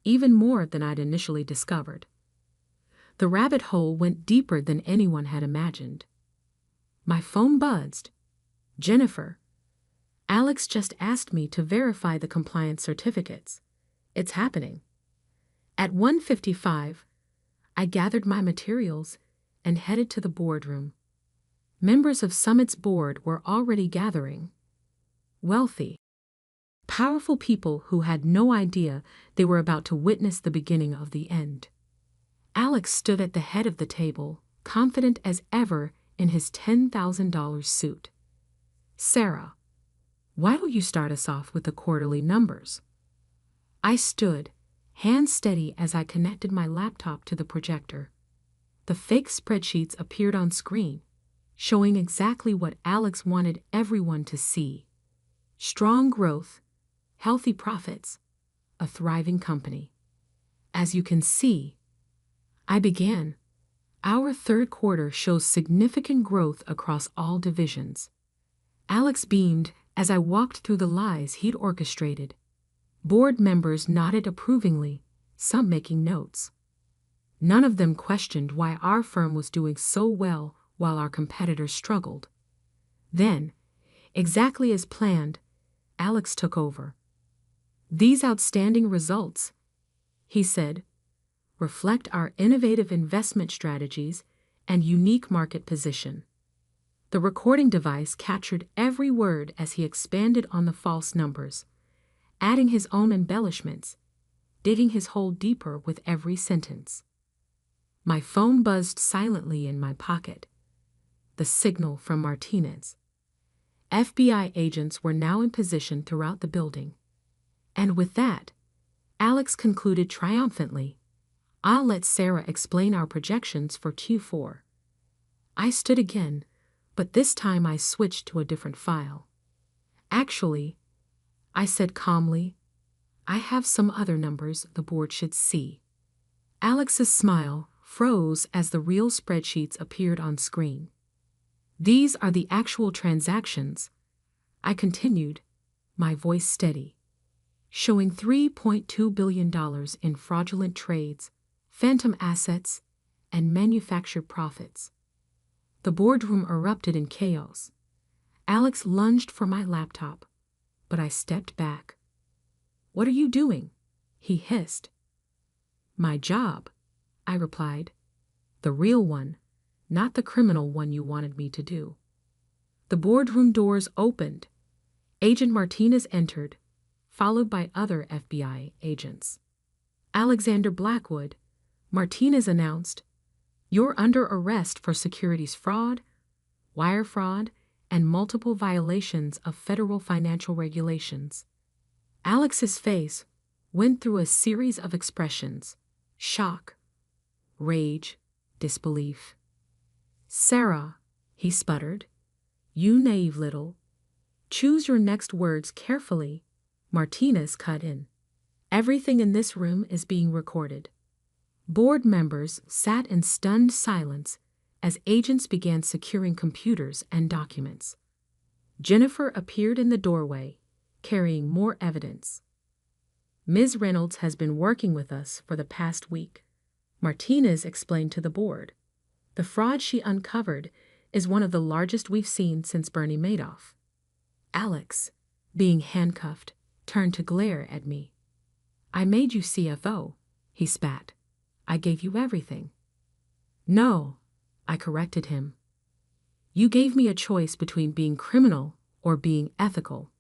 even more than I'd initially discovered. The rabbit hole went deeper than anyone had imagined. My phone buzzed. "Jennifer, Alex just asked me to verify the compliance certificates. It's happening." At 1:55, I gathered my materials and headed to the boardroom. Members of Summit's board were already gathering. Wealthy, powerful people who had no idea they were about to witness the beginning of the end. Alex stood at the head of the table, confident as ever in his $10,000 suit. "Sarah, why don't you start us off with the quarterly numbers?" I stood, hands steady as I connected my laptop to the projector. The fake spreadsheets appeared on screen, showing exactly what Alex wanted everyone to see. Strong growth, healthy profits, a thriving company. "As you can see," I began, "our third quarter shows significant growth across all divisions." Alex beamed as I walked through the lies he'd orchestrated. Board members nodded approvingly, some making notes. None of them questioned why our firm was doing so well while our competitors struggled. Then, exactly as planned, Alex took over. "These outstanding results," he said, "reflect our innovative investment strategies and unique market position." The recording device captured every word as he expanded on the false numbers, adding his own embellishments, digging his hole deeper with every sentence. My phone buzzed silently in my pocket. The signal from Martinez. FBI agents were now in position throughout the building. And with that, Alex concluded triumphantly, "I'll let Sarah explain our projections for Q4. I stood again, but this time I switched to a different file. "Actually," I said calmly, "I have some other numbers the board should see." Alex's smile froze as the real spreadsheets appeared on screen. "These are the actual transactions," I continued, my voice steady. showing $3.2 billion in fraudulent trades, phantom assets, and manufactured profits. The boardroom erupted in chaos. Alex lunged for my laptop, but I stepped back. "What are you doing?" he hissed. "My job," I replied. "The real one, not the criminal one you wanted me to do." The boardroom doors opened. Agent Martinez entered, followed by other FBI agents. "Alexander Blackwood," Martinez announced, "you're under arrest for securities fraud, wire fraud, and multiple violations of federal financial regulations." Alex's face went through a series of expressions: shock, rage, disbelief. "Sarah," he sputtered, "you naive little—" "Choose your next words carefully," Martinez cut in. "Everything in this room is being recorded." Board members sat in stunned silence as agents began securing computers and documents. Jennifer appeared in the doorway, carrying more evidence. "Ms. Reynolds has been working with us for the past week," Martinez explained to the board. "The fraud she uncovered is one of the largest we've seen since Bernie Madoff." Alex, being handcuffed, turned to glare at me. "I made you CFO," he spat. "I gave you everything." "No," I corrected him. "You gave me a choice between being criminal or being ethical.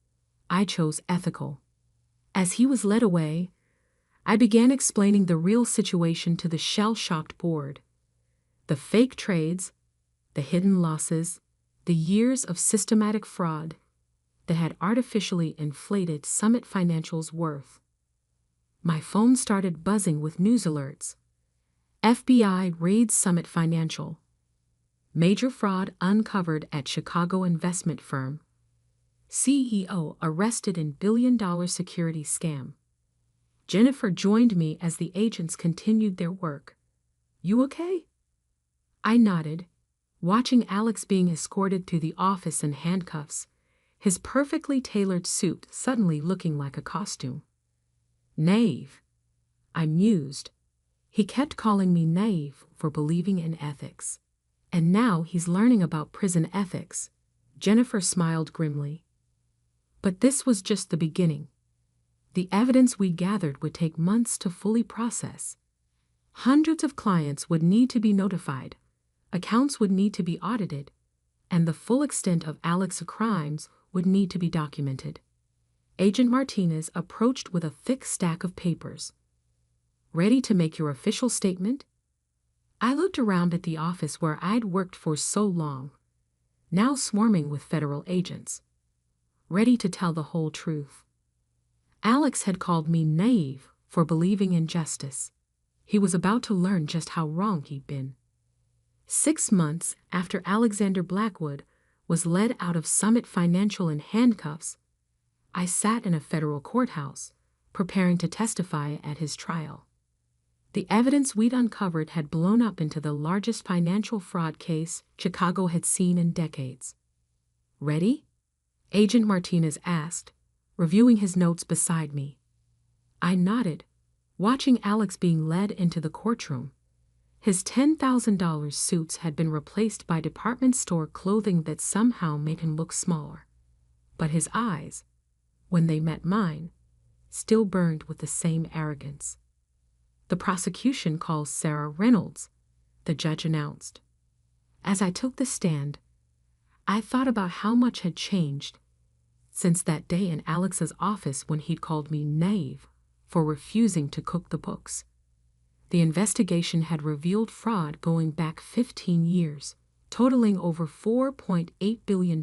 I chose ethical." As he was led away, I began explaining the real situation to the shell-shocked board. The fake trades, the hidden losses, the years of systematic fraud that had artificially inflated Summit Financial's worth. My phone started buzzing with news alerts. FBI raids Summit Financial. Major fraud uncovered at Chicago investment firm. CEO arrested in billion-dollar security scam. Jennifer joined me as the agents continued their work. "You okay?" I nodded, watching Alex being escorted through the office in handcuffs, his perfectly tailored suit suddenly looking like a costume. "Naive," I mused. He kept calling me naive for believing in ethics. And now he's learning about prison ethics. Jennifer smiled grimly. But this was just the beginning. The evidence we gathered would take months to fully process. Hundreds of clients would need to be notified, accounts would need to be audited, and the full extent of Alex's crimes would need to be documented. Agent Martinez approached with a thick stack of papers. "Ready to make your official statement?" I looked around at the office where I'd worked for so long, now swarming with federal agents. Ready to tell the whole truth. Alex had called me naive for believing in justice. He was about to learn just how wrong he'd been. 6 months after Alexander Blackwood was led out of Summit Financial in handcuffs, I sat in a federal courthouse, preparing to testify at his trial. The evidence we'd uncovered had blown up into the largest financial fraud case Chicago had seen in decades. "Ready?" Agent Martinez asked, reviewing his notes beside me. I nodded, watching Alex being led into the courtroom. His $10,000 suits had been replaced by department store clothing that somehow made him look smaller. But his eyes, when they met mine, still burned with the same arrogance. "The prosecution calls Sarah Reynolds," the judge announced. As I took the stand, I thought about how much had changed since that day in Alex's office when he'd called me naive for refusing to cook the books. The investigation had revealed fraud going back 15 years, totaling over $4.8 billion,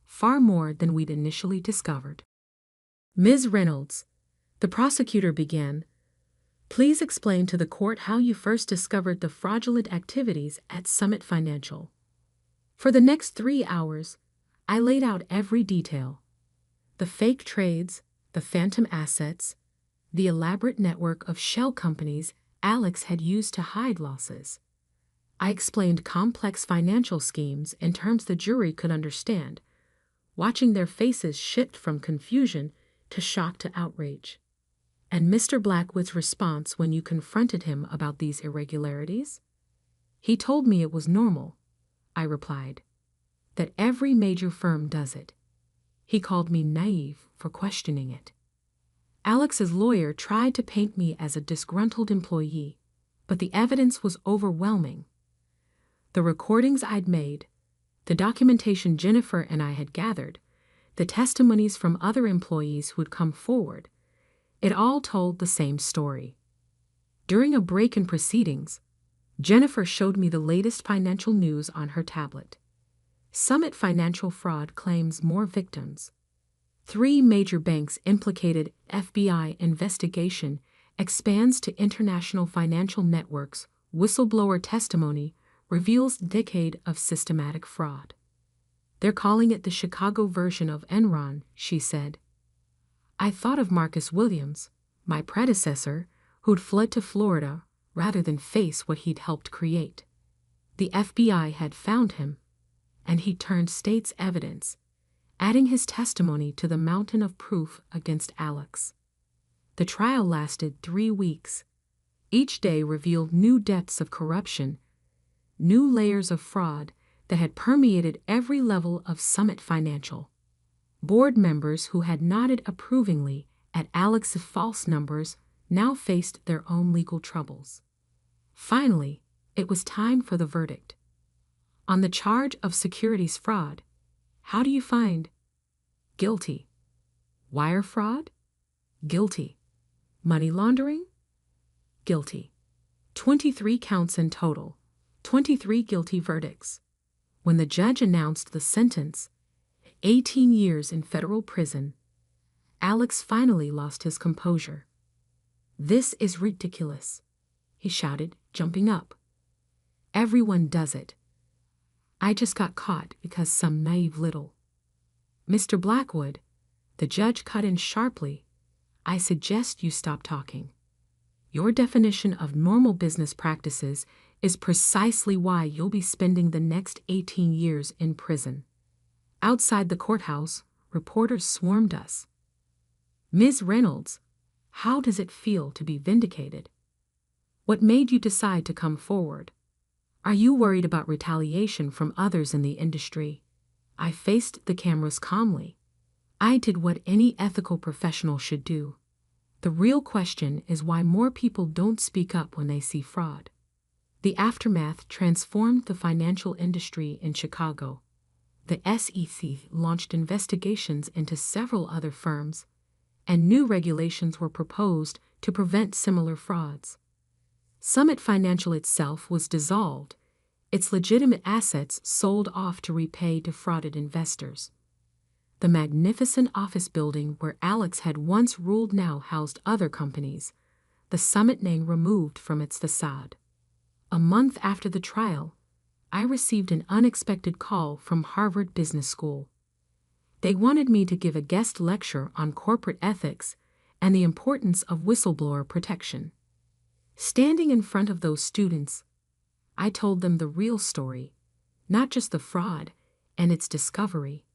far more than we'd initially discovered. "Ms. Reynolds," the prosecutor began, "please explain to the court how you first discovered the fraudulent activities at Summit Financial." For the next 3 hours, I laid out every detail. The fake trades, the phantom assets, the elaborate network of shell companies Alex had used to hide losses. I explained complex financial schemes in terms the jury could understand, watching their faces shift from confusion to shock to outrage. And Mr. Blackwood's response when you confronted him about these irregularities? He told me it was normal, I replied, that every major firm does it. He called me naive for questioning it. Alex's lawyer tried to paint me as a disgruntled employee, but the evidence was overwhelming. The recordings I'd made, the documentation Jennifer and I had gathered, the testimonies from other employees who'd come forward, it all told the same story. During a break in proceedings, Jennifer showed me the latest financial news on her tablet. Summit Financial Fraud claims more victims. 3 major banks implicated. FBI investigation expands to international financial networks. Whistleblower testimony reveals decade of systematic fraud. They're calling it the Chicago version of Enron, she said. I thought of Marcus Williams, my predecessor, who'd fled to Florida rather than face what he'd helped create. The FBI had found him, and he turned state's evidence, adding his testimony to the mountain of proof against Alex. The trial lasted 3 weeks. Each day revealed new depths of corruption, new layers of fraud that had permeated every level of Summit Financial. Board members who had nodded approvingly at Alex's false numbers now faced their own legal troubles. Finally, it was time for the verdict. On the charge of securities fraud, how do you find? Guilty. Wire fraud? Guilty. Money laundering? Guilty. 23 counts in total, 23 guilty verdicts. When the judge announced the sentence, 18 years in federal prison, Alex finally lost his composure. "This is ridiculous," he shouted, jumping up. "Everyone does it. I just got caught because some naive little—" "Mr. Blackwood," the judge cut in sharply, "I suggest you stop talking. Your definition of normal business practices is precisely why you'll be spending the next 18 years in prison." Outside the courthouse, reporters swarmed us. "Ms. Reynolds, how does it feel to be vindicated? What made you decide to come forward? Are you worried about retaliation from others in the industry?" I faced the cameras calmly. I did what any ethical professional should do. The real question is why more people don't speak up when they see fraud. The aftermath transformed the financial industry in Chicago. The SEC launched investigations into several other firms, and new regulations were proposed to prevent similar frauds. Summit Financial itself was dissolved, its legitimate assets sold off to repay defrauded investors. The magnificent office building where Alex had once ruled now housed other companies, the Summit name removed from its facade. A month after the trial, I received an unexpected call from Harvard Business School. They wanted me to give a guest lecture on corporate ethics and the importance of whistleblower protection. Standing in front of those students, I told them the real story, not just the fraud and its discovery,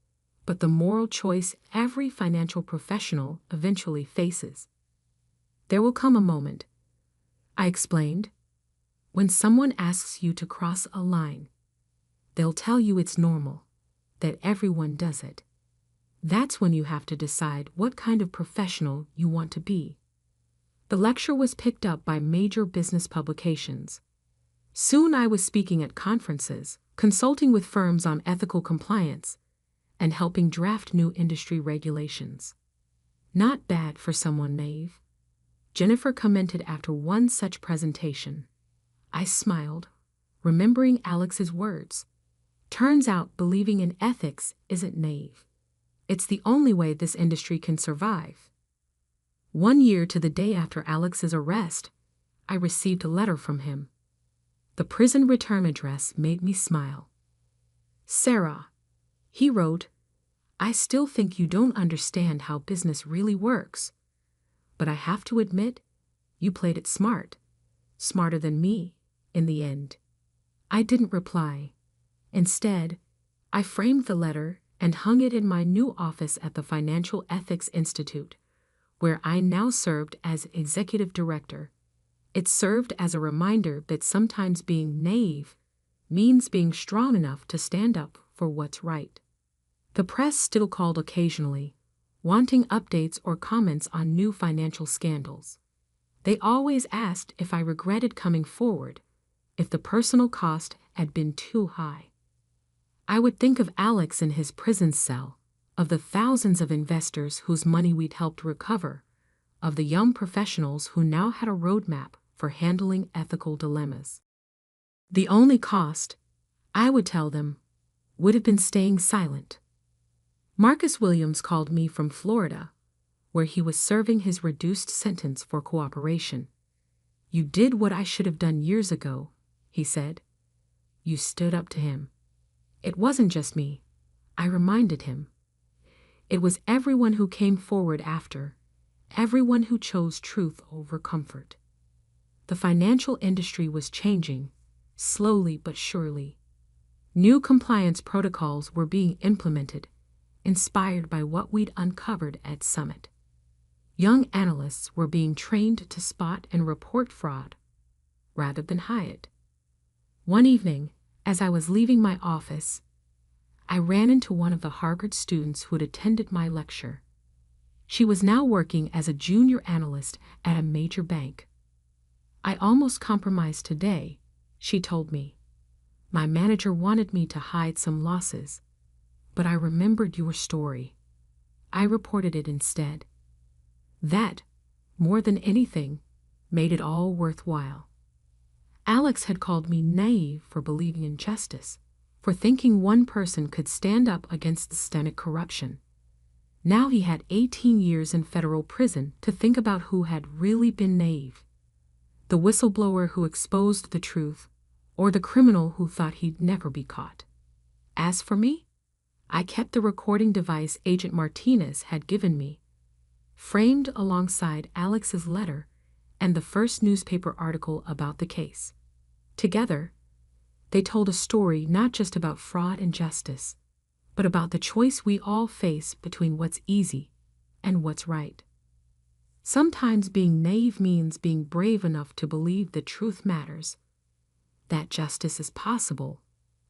but the moral choice every financial professional eventually faces. "There will come a moment," I explained, "when someone asks you to cross a line. They'll tell you it's normal, that everyone does it. That's when you have to decide what kind of professional you want to be." The lecture was picked up by major business publications. Soon I was speaking at conferences, consulting with firms on ethical compliance, and helping draft new industry regulations. "Not bad for someone naive," Jennifer commented after one such presentation. I smiled, remembering Alex's words. Turns out believing in ethics isn't naive. It's the only way this industry can survive. 1 year to the day after Alex's arrest, I received a letter from him. The prison return address made me smile. "Sarah," he wrote, "I still think you don't understand how business really works. But I have to admit, you played it smart. Smarter than me, in the end." I didn't reply. Instead, I framed the letter and hung it in my new office at the Financial Ethics Institute, where I now served as executive director. It served as a reminder that sometimes being naive means being strong enough to stand up for what's right. The press still called occasionally, wanting updates or comments on new financial scandals. They always asked if I regretted coming forward, if the personal cost had been too high. I would think of Alex in his prison cell, of the thousands of investors whose money we'd helped recover, of the young professionals who now had a roadmap for handling ethical dilemmas. The only cost, I would tell them, would have been staying silent. Marcus Williams called me from Florida, where he was serving his reduced sentence for cooperation. "You did what I should have done years ago," he said. "You stood up to him." It wasn't just me, I reminded him. It was everyone who came forward after, everyone who chose truth over comfort. The financial industry was changing, slowly but surely. New compliance protocols were being implemented, inspired by what we'd uncovered at Summit. Young analysts were being trained to spot and report fraud, rather than hide it. One evening, as I was leaving my office, I ran into one of the Harvard students who'd attended my lecture. She was now working as a junior analyst at a major bank. "I almost compromised today," she told me. "My manager wanted me to hide some losses, but I remembered your story. I reported it instead. That, more than anything, made it all worthwhile." Alex had called me naive for believing in justice, for thinking one person could stand up against systemic corruption. Now he had 18 years in federal prison to think about who had really been naive: the whistleblower who exposed the truth, or the criminal who thought he'd never be caught. As for me, I kept the recording device Agent Martinez had given me, framed alongside Alex's letter and the first newspaper article about the case. Together, they told a story not just about fraud and justice, but about the choice we all face between what's easy and what's right. Sometimes being naive means being brave enough to believe the truth matters, that justice is possible,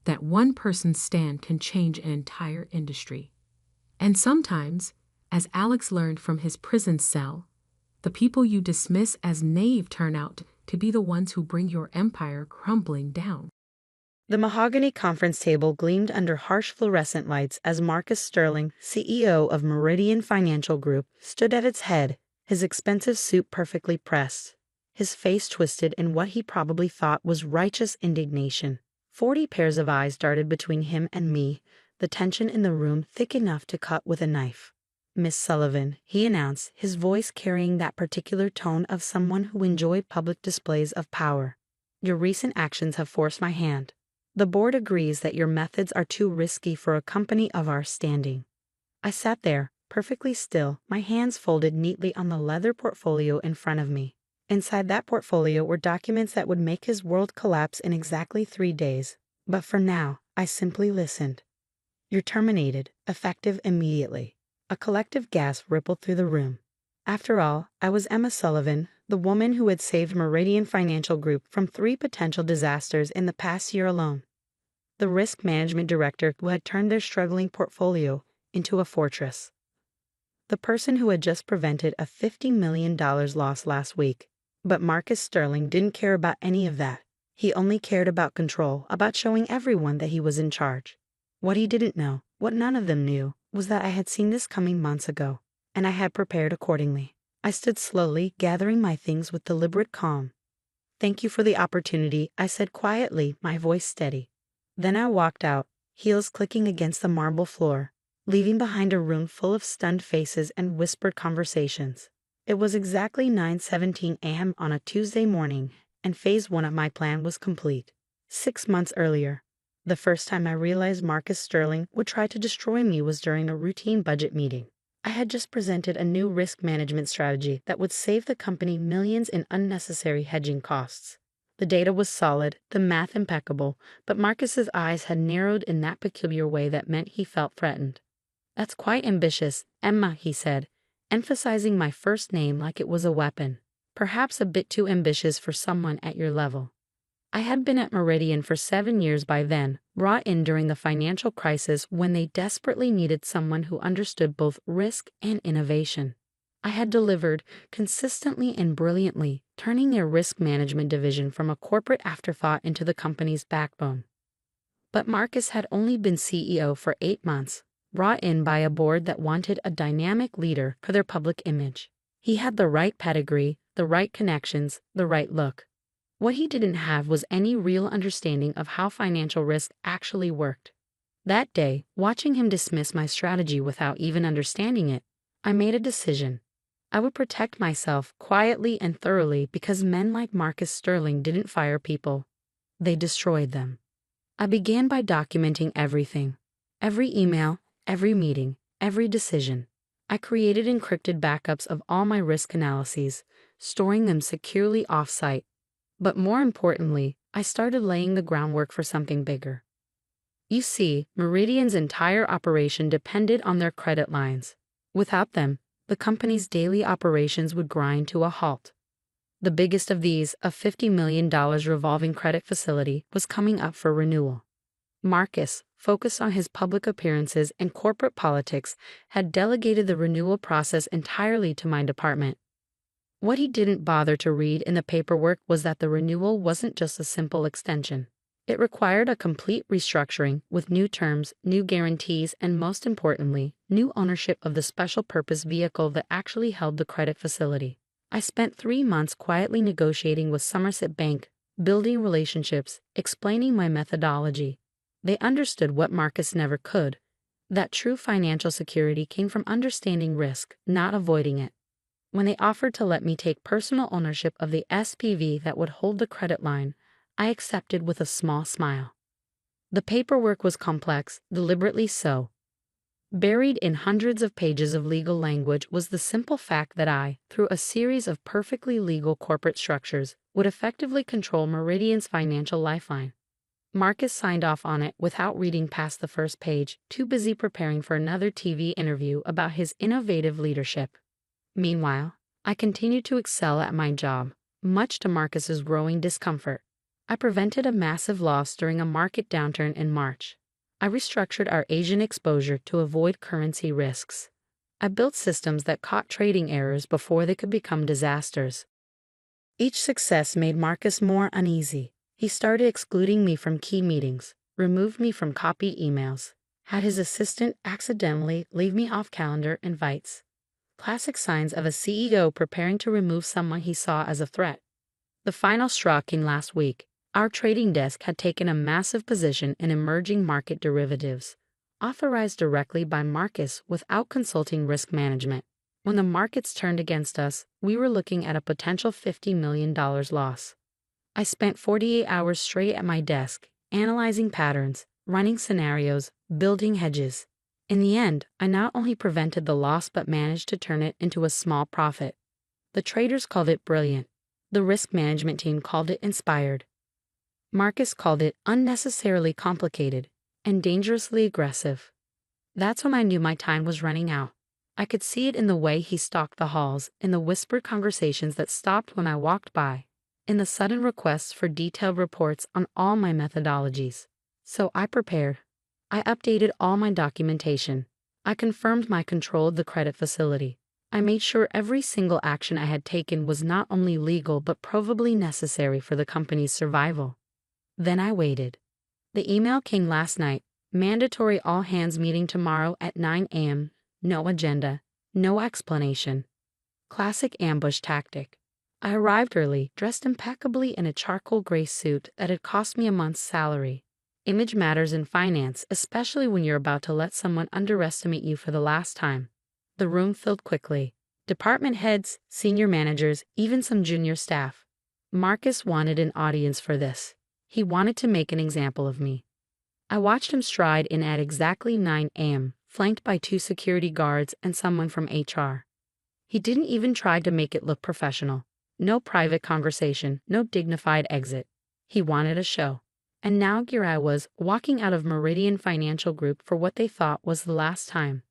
that one person's stand can change an entire industry. And sometimes, as Alex learned from his prison cell, the people you dismiss as naive turn out to be the ones who bring your empire crumbling down. The mahogany conference table gleamed under harsh fluorescent lights as Marcus Sterling, CEO of Meridian Financial Group, stood at its head, his expensive suit perfectly pressed, his face twisted in what he probably thought was righteous indignation. 40 pairs of eyes darted between him and me, the tension in the room thick enough to cut with a knife. "Miss Sullivan," he announced, his voice carrying that particular tone of someone who enjoyed public displays of power. "Your recent actions have forced my hand. The board agrees that your methods are too risky for a company of our standing." I sat there, perfectly still, my hands folded neatly on the leather portfolio in front of me. Inside that portfolio were documents that would make his world collapse in exactly 3 days. But for now, I simply listened. "You're terminated, effective immediately." A collective gasp rippled through the room. After all, I was Emma Sullivan, the woman who had saved Meridian Financial Group from 3 potential disasters in the past year alone. The risk management director who had turned their struggling portfolio into a fortress. The person who had just prevented a $50 million loss last week. But Marcus Sterling didn't care about any of that. He only cared about control, about showing everyone that he was in charge. What he didn't know, what none of them knew, was that I had seen this coming months ago, and I had prepared accordingly. I stood slowly, gathering my things with deliberate calm. "Thank you for the opportunity," I said quietly, my voice steady. Then I walked out, heels clicking against the marble floor, leaving behind a room full of stunned faces and whispered conversations. It was exactly 9:17 a.m. on a Tuesday morning, and phase 1 of my plan was complete. 6 months earlier, the first time I realized Marcus Sterling would try to destroy me was during a routine budget meeting. I had just presented a new risk management strategy that would save the company millions in unnecessary hedging costs. The data was solid, the math impeccable, but Marcus's eyes had narrowed in that peculiar way that meant he felt threatened. "That's quite ambitious, Emma," he said, emphasizing my first name like it was a weapon, perhaps a bit too ambitious for someone at your level. I had been at Meridian for 7 years by then, brought in during the financial crisis when they desperately needed someone who understood both risk and innovation. I had delivered, consistently and brilliantly, turning their risk management division from a corporate afterthought into the company's backbone. But Marcus had only been CEO for 8 months, brought in by a board that wanted a dynamic leader for their public image. He had the right pedigree, the right connections, the right look. What he didn't have was any real understanding of how financial risk actually worked. That day, watching him dismiss my strategy without even understanding it, I made a decision. I would protect myself quietly and thoroughly because men like Marcus Sterling didn't fire people. They destroyed them. I began by documenting everything. Every email, every meeting, every decision. I created encrypted backups of all my risk analyses, storing them securely off-site. But more importantly, I started laying the groundwork for something bigger. You see, Meridian's entire operation depended on their credit lines. Without them, the company's daily operations would grind to a halt. The biggest of these, a $50 million revolving credit facility, was coming up for renewal. Marcus, focused on his public appearances and corporate politics, had delegated the renewal process entirely to my department. What he didn't bother to read in the paperwork was that the renewal wasn't just a simple extension. It required a complete restructuring with new terms, new guarantees, and most importantly, new ownership of the special purpose vehicle that actually held the credit facility. I spent 3 months quietly negotiating with Somerset Bank, building relationships, explaining my methodology. They understood what Marcus never could, that true financial security came from understanding risk, not avoiding it. When they offered to let me take personal ownership of the SPV that would hold the credit line, I accepted with a small smile. The paperwork was complex, deliberately so. Buried in hundreds of pages of legal language was the simple fact that I, through a series of perfectly legal corporate structures, would effectively control Meridian's financial lifeline. Marcus signed off on it without reading past the first page, too busy preparing for another TV interview about his innovative leadership. Meanwhile, I continued to excel at my job, much to Marcus's growing discomfort. I prevented a massive loss during a market downturn in March. I restructured our Asian exposure to avoid currency risks. I built systems that caught trading errors before they could become disasters. Each success made Marcus more uneasy. He started excluding me from key meetings, removed me from copy emails, had his assistant accidentally leave me off calendar invites. Classic signs of a CEO preparing to remove someone he saw as a threat. The final straw came last week. Our trading desk had taken a massive position in emerging market derivatives, authorized directly by Marcus without consulting risk management. When the markets turned against us, we were looking at a potential $50 million loss. I spent 48 hours straight at my desk, analyzing patterns, running scenarios, building hedges. In the end, I not only prevented the loss but managed to turn it into a small profit. The traders called it brilliant. The risk management team called it inspired. Marcus called it unnecessarily complicated and dangerously aggressive. That's when I knew my time was running out. I could see it in the way he stalked the halls, in the whispered conversations that stopped when I walked by, in the sudden requests for detailed reports on all my methodologies. So I prepared. I updated all my documentation. I confirmed my control of the credit facility. I made sure every single action I had taken was not only legal but provably necessary for the company's survival. Then I waited. The email came last night. Mandatory all-hands meeting tomorrow at 9 a.m. No agenda. No explanation. Classic ambush tactic. I arrived early, dressed impeccably in a charcoal gray suit that had cost me a month's salary. Image matters in finance, especially when you're about to let someone underestimate you for the last time. The room filled quickly. Department heads, senior managers, even some junior staff. Marcus wanted an audience for this. He wanted to make an example of me. I watched him stride in at exactly 9 a.m., flanked by 2 security guards and someone from HR. He didn't even try to make it look professional. No private conversation, no dignified exit. He wanted a show. And now here I was, walking out of Meridian Financial Group for what they thought was the last time.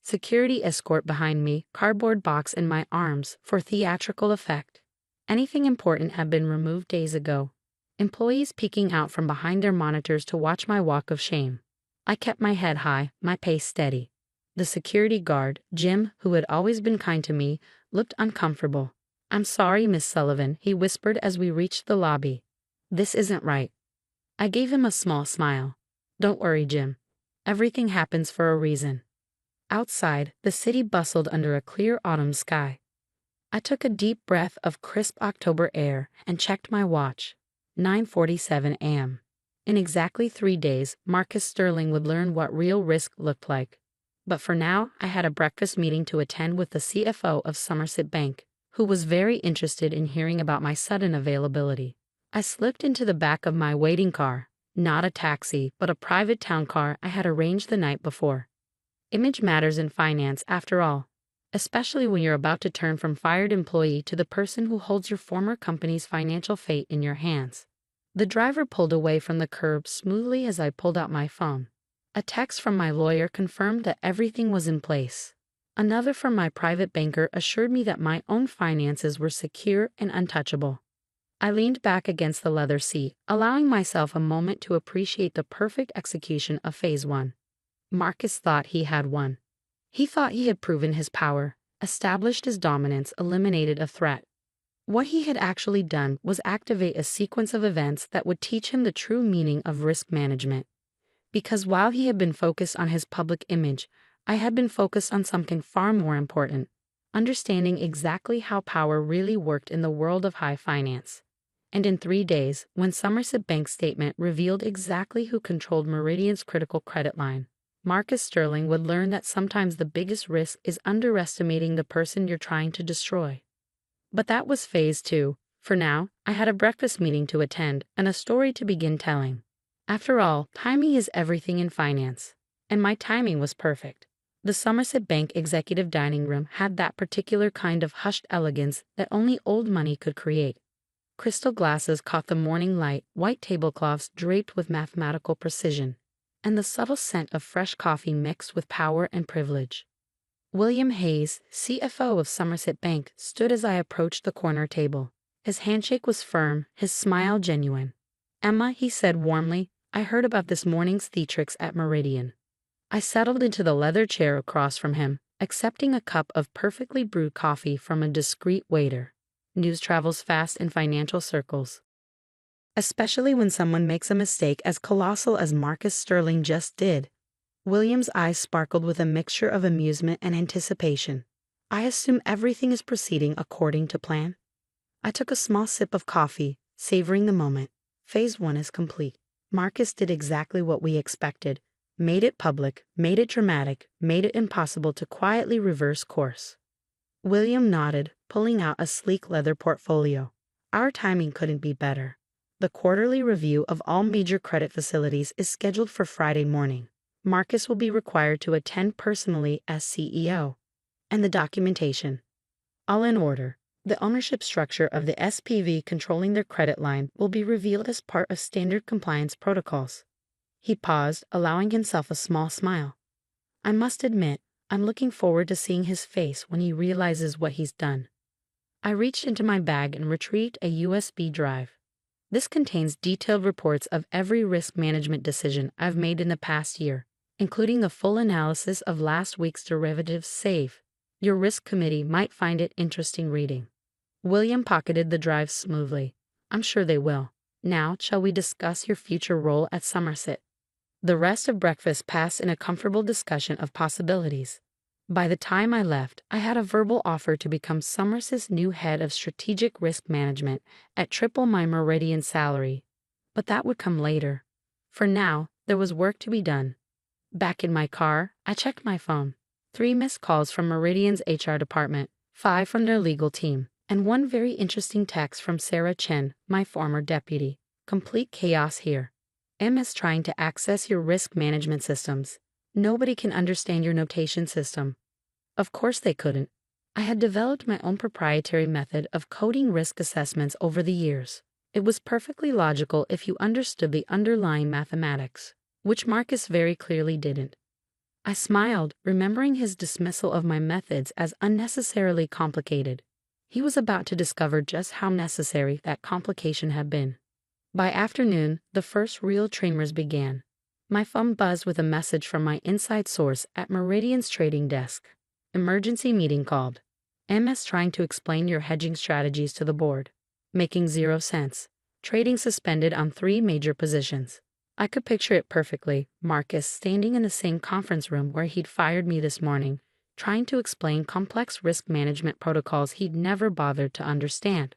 Security escort behind me, cardboard box in my arms for theatrical effect. Anything important had been removed days ago. Employees peeking out from behind their monitors to watch my walk of shame. I kept my head high, my pace steady. The security guard, Jim, who had always been kind to me, looked uncomfortable. "I'm sorry, Miss Sullivan," he whispered as we reached the lobby. "This isn't right." I gave him a small smile. "Don't worry, Jim. Everything happens for a reason." Outside, the city bustled under a clear autumn sky. I took a deep breath of crisp October air and checked my watch. 9:47 a.m. In exactly 3 days, Marcus Sterling would learn what real risk looked like. But for now, I had a breakfast meeting to attend with the CFO of Somerset Bank, who was very interested in hearing about my sudden availability. I slipped into the back of my waiting car, not a taxi, but a private town car I had arranged the night before. Image matters in finance, after all, especially when you're about to turn from fired employee to the person who holds your former company's financial fate in your hands. The driver pulled away from the curb smoothly as I pulled out my phone. A text from my lawyer confirmed that everything was in place. Another from my private banker assured me that my own finances were secure and untouchable. I leaned back against the leather seat, allowing myself a moment to appreciate the perfect execution of Phase 1. Marcus thought he had won. He thought he had proven his power, established his dominance, eliminated a threat. What he had actually done was activate a sequence of events that would teach him the true meaning of risk management. Because while he had been focused on his public image, I had been focused on something far more important: understanding exactly how power really worked in the world of high finance. And in 3 days, when Somerset Bank's statement revealed exactly who controlled Meridian's critical credit line, Marcus Sterling would learn that sometimes the biggest risk is underestimating the person you're trying to destroy. But that was Phase 2. For now, I had a breakfast meeting to attend and a story to begin telling. After all, timing is everything in finance. And my timing was perfect. The Somerset Bank executive dining room had that particular kind of hushed elegance that only old money could create. Crystal glasses caught the morning light, white tablecloths draped with mathematical precision, and the subtle scent of fresh coffee mixed with power and privilege. William Hayes, CFO of Somerset Bank, stood as I approached the corner table. His handshake was firm, his smile genuine. "Emma," he said warmly, "I heard about this morning's theatrics at Meridian." I settled into the leather chair across from him, accepting a cup of perfectly brewed coffee from a discreet waiter. News travels fast in financial circles, especially when someone makes a mistake as colossal as Marcus Sterling just did. William's eyes sparkled with a mixture of amusement and anticipation. "I assume everything is proceeding according to plan?" I took a small sip of coffee, savoring the moment. Phase 1 is complete. Marcus did exactly what we expected. Made it public, made it dramatic, made it impossible to quietly reverse course. William nodded, pulling out a sleek leather portfolio. Our timing couldn't be better. The quarterly review of all major credit facilities is scheduled for Friday morning. Marcus will be required to attend personally as CEO. And the documentation. All in order. The ownership structure of the SPV controlling their credit line will be revealed as part of standard compliance protocols. He paused, allowing himself a small smile. I must admit, I'm looking forward to seeing his face when he realizes what he's done. I reached into my bag and retrieved a USB drive. This contains detailed reports of every risk management decision I've made in the past year, including the full analysis of last week's derivatives save. Your risk committee might find it interesting reading. William pocketed the drive smoothly. I'm sure they will. Now, shall we discuss your future role at Somerset? The rest of breakfast passed in a comfortable discussion of possibilities. By the time I left, I had a verbal offer to become Somerset's new head of strategic risk management at triple my Meridian salary. But that would come later. For now, there was work to be done. Back in my car, I checked my phone. 3 missed calls from Meridian's HR department, 5 from their legal team, and 1 very interesting text from Sarah Chen, my former deputy. Complete chaos here. MS trying to access your risk management systems. Nobody can understand your notation system. Of course they couldn't. I had developed my own proprietary method of coding risk assessments over the years. It was perfectly logical if you understood the underlying mathematics, which Marcus very clearly didn't. I smiled, remembering his dismissal of my methods as unnecessarily complicated. He was about to discover just how necessary that complication had been. By afternoon, the first real tremors began. My phone buzzed with a message from my inside source at Meridian's trading desk. Emergency meeting called. MS trying to explain your hedging strategies to the board. Making 0 sense. Trading suspended on 3 major positions. I could picture it perfectly, Marcus standing in the same conference room where he'd fired me this morning, trying to explain complex risk management protocols he'd never bothered to understand.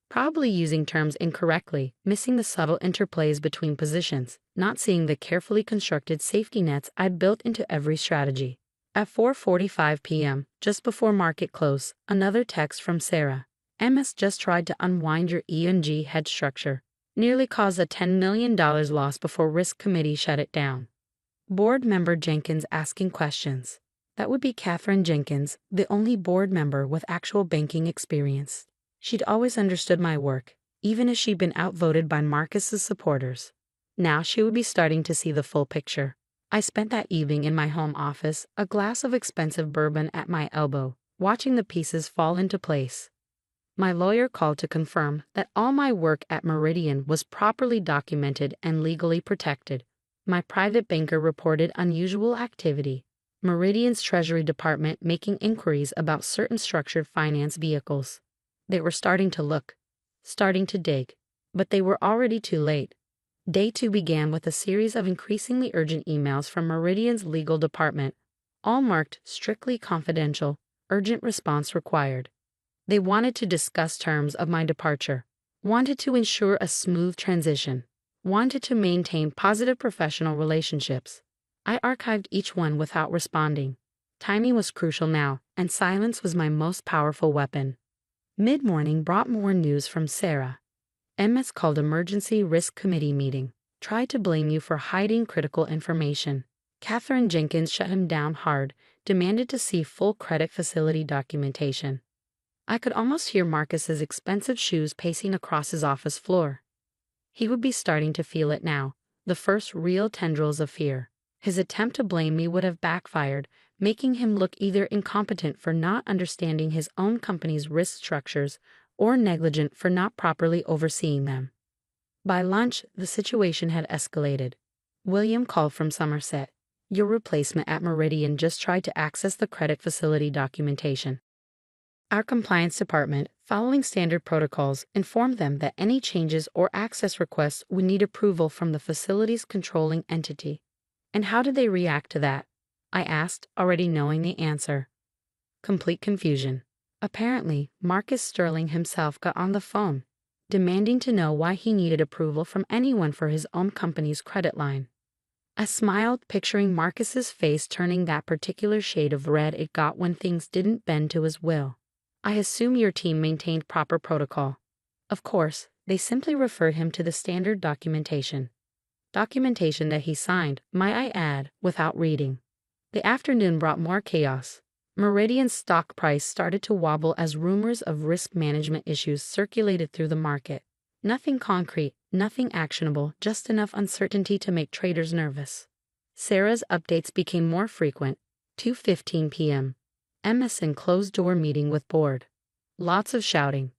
Probably using terms incorrectly, missing the subtle interplays between positions, not seeing the carefully constructed safety nets I'd built into every strategy. At 4:45 p.m., just before market close, another text from Sarah. MS just tried to unwind your E&G hedge structure. Nearly caused a $10 million loss before risk committee shut it down. Board member Jenkins asking questions. That would be Catherine Jenkins, the only board member with actual banking experience. She'd always understood my work, even as she'd been outvoted by Marcus's supporters. Now she would be starting to see the full picture. I spent that evening in my home office, a glass of expensive bourbon at my elbow, watching the pieces fall into place. My lawyer called to confirm that all my work at Meridian was properly documented and legally protected. My private banker reported unusual activity. Meridian's Treasury Department making inquiries about certain structured finance vehicles. They were starting to look, starting to dig, but they were already too late. Day 2 began with a series of increasingly urgent emails from Meridian's legal department, all marked strictly confidential, urgent response required. They wanted to discuss terms of my departure, wanted to ensure a smooth transition, wanted to maintain positive professional relationships. I archived each one without responding. Timing was crucial now, and silence was my most powerful weapon. Mid-morning brought more news from Sarah. MS called emergency risk committee meeting. Tried to blame you for hiding critical information. Catherine Jenkins shut him down hard, demanded to see full credit facility documentation. I could almost hear Marcus's expensive shoes pacing across his office floor. He would be starting to feel it now, the first real tendrils of fear. His attempt to blame me would have backfired, making him look either incompetent for not understanding his own company's risk structures or negligent for not properly overseeing them. By lunch, the situation had escalated. William called from Somerset. Your replacement at Meridian just tried to access the credit facility documentation. Our compliance department, following standard protocols, informed them that any changes or access requests would need approval from the facility's controlling entity. And how did they react to that? I asked, already knowing the answer. Complete confusion. Apparently, Marcus Sterling himself got on the phone, demanding to know why he needed approval from anyone for his own company's credit line. I smiled, picturing Marcus's face turning that particular shade of red it got when things didn't bend to his will. I assume your team maintained proper protocol. Of course, they simply referred him to the standard documentation. Documentation that he signed, might I add, without reading. The afternoon brought more chaos. Meridian's stock price started to wobble as rumors of risk management issues circulated through the market. Nothing concrete, nothing actionable, just enough uncertainty to make traders nervous. Sarah's updates became more frequent. 2:15 p.m. Emerson closed-door meeting with board. Lots of shouting.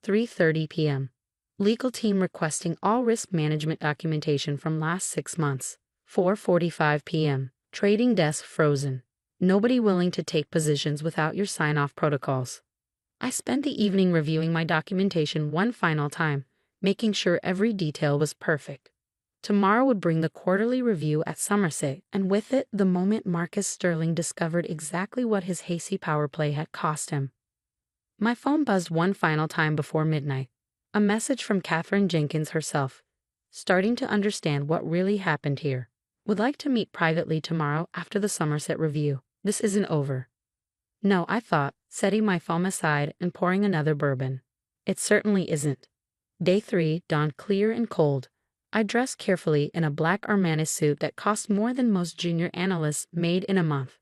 3:30 p.m. Legal team requesting all risk management documentation from last 6 months. 4:45 p.m. Trading desk frozen. Nobody willing to take positions without your sign-off protocols. I spent the evening reviewing my documentation one final time, making sure every detail was perfect. Tomorrow would bring the quarterly review at Somerset, and with it the moment Marcus Sterling discovered exactly what his hasty power play had cost him. My phone buzzed one final time before midnight. A message from Catherine Jenkins herself. Starting to understand what really happened here. Would like to meet privately tomorrow after the Somerset review. This isn't over. No, I thought, setting my phone aside and pouring another bourbon. It certainly isn't. Day 3 dawned clear and cold. I dressed carefully in a black Armani suit that cost more than most junior analysts made in a month.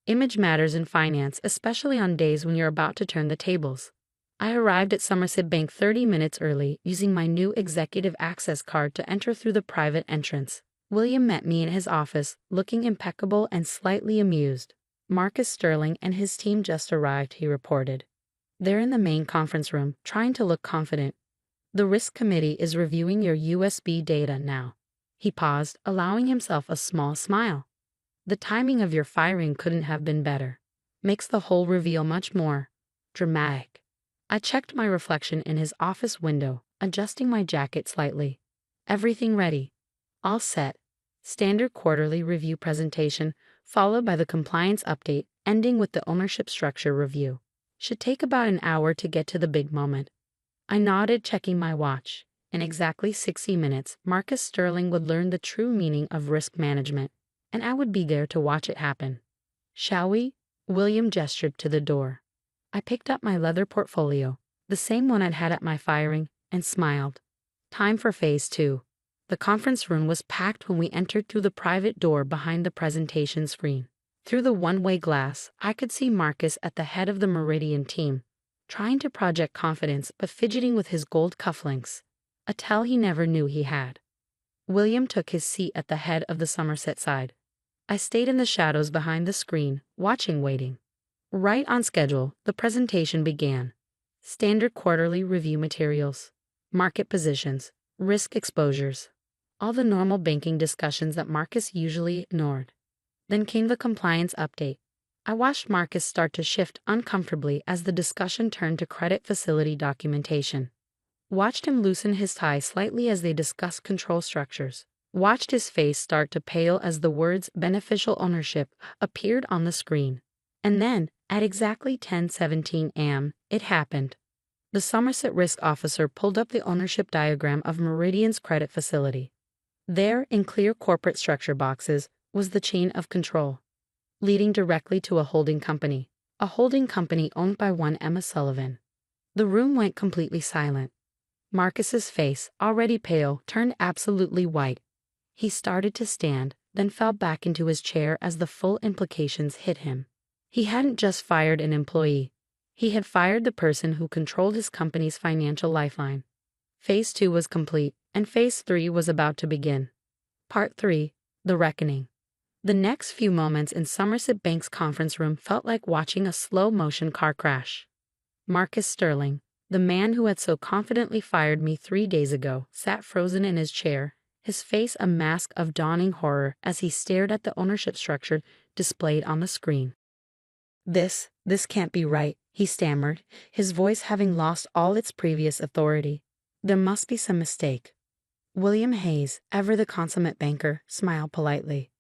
Image matters in finance, especially on days when you're about to turn the tables. I arrived at Somerset Bank 30 minutes early, using my new executive access card to enter through the private entrance. William met me in his office, looking impeccable and slightly amused. Marcus Sterling and his team just arrived, he reported. They're in the main conference room, trying to look confident. The risk committee is reviewing your USB data now. He paused, allowing himself a small smile. The timing of your firing couldn't have been better. Makes the whole reveal much more dramatic. I checked my reflection in his office window, adjusting my jacket slightly. Everything ready. All set. Standard quarterly review presentation, followed by the compliance update, ending with the ownership structure review. Should take about an hour to get to the big moment. I nodded, checking my watch. In exactly 60 minutes, Marcus Sterling would learn the true meaning of risk management, and I would be there to watch it happen. Shall we? William gestured to the door. I picked up my leather portfolio, the same one I'd had at my firing, and smiled. Time for phase 2. The conference room was packed when we entered through the private door behind the presentation screen. Through the one-way glass, I could see Marcus at the head of the Meridian team, trying to project confidence but fidgeting with his gold cufflinks, a tell he never knew he had. William took his seat at the head of the Somerset side. I stayed in the shadows behind the screen, watching, waiting. Right on schedule, the presentation began. Standard quarterly review materials, market positions, risk exposures, all the normal banking discussions that Marcus usually ignored. Then came the compliance update. I watched Marcus start to shift uncomfortably as the discussion turned to credit facility documentation. Watched him loosen his tie slightly as they discussed control structures. Watched his face start to pale as the words beneficial ownership appeared on the screen. And then, at exactly 10:17 a.m., it happened. The Somerset risk officer pulled up the ownership diagram of Meridian's credit facility. There, in clear corporate structure boxes, was the chain of control, leading directly to a holding company owned by one Emma Sullivan. The room went completely silent. Marcus's face, already pale, turned absolutely white. He started to stand, then fell back into his chair as the full implications hit him. He hadn't just fired an employee. He had fired the person who controlled his company's financial lifeline. Phase 2 was complete, and Phase 3 was about to begin. Part 3, The Reckoning. The next few moments in Somerset Bank's conference room felt like watching a slow-motion car crash. Marcus Sterling, the man who had so confidently fired me 3 days ago, sat frozen in his chair, his face a mask of dawning horror as he stared at the ownership structure displayed on the screen. This can't be right, he stammered, his voice having lost all its previous authority. There must be some mistake. William Hayes, ever the consummate banker, smiled politely.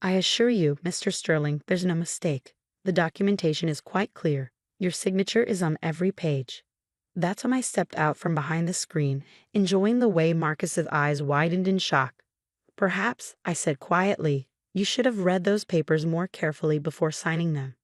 I assure you, Mr. Sterling, there's no mistake. The documentation is quite clear. Your signature is on every page. That's when I stepped out from behind the screen, enjoying the way Marcus's eyes widened in shock. Perhaps, I said quietly, you should have read those papers more carefully before signing them.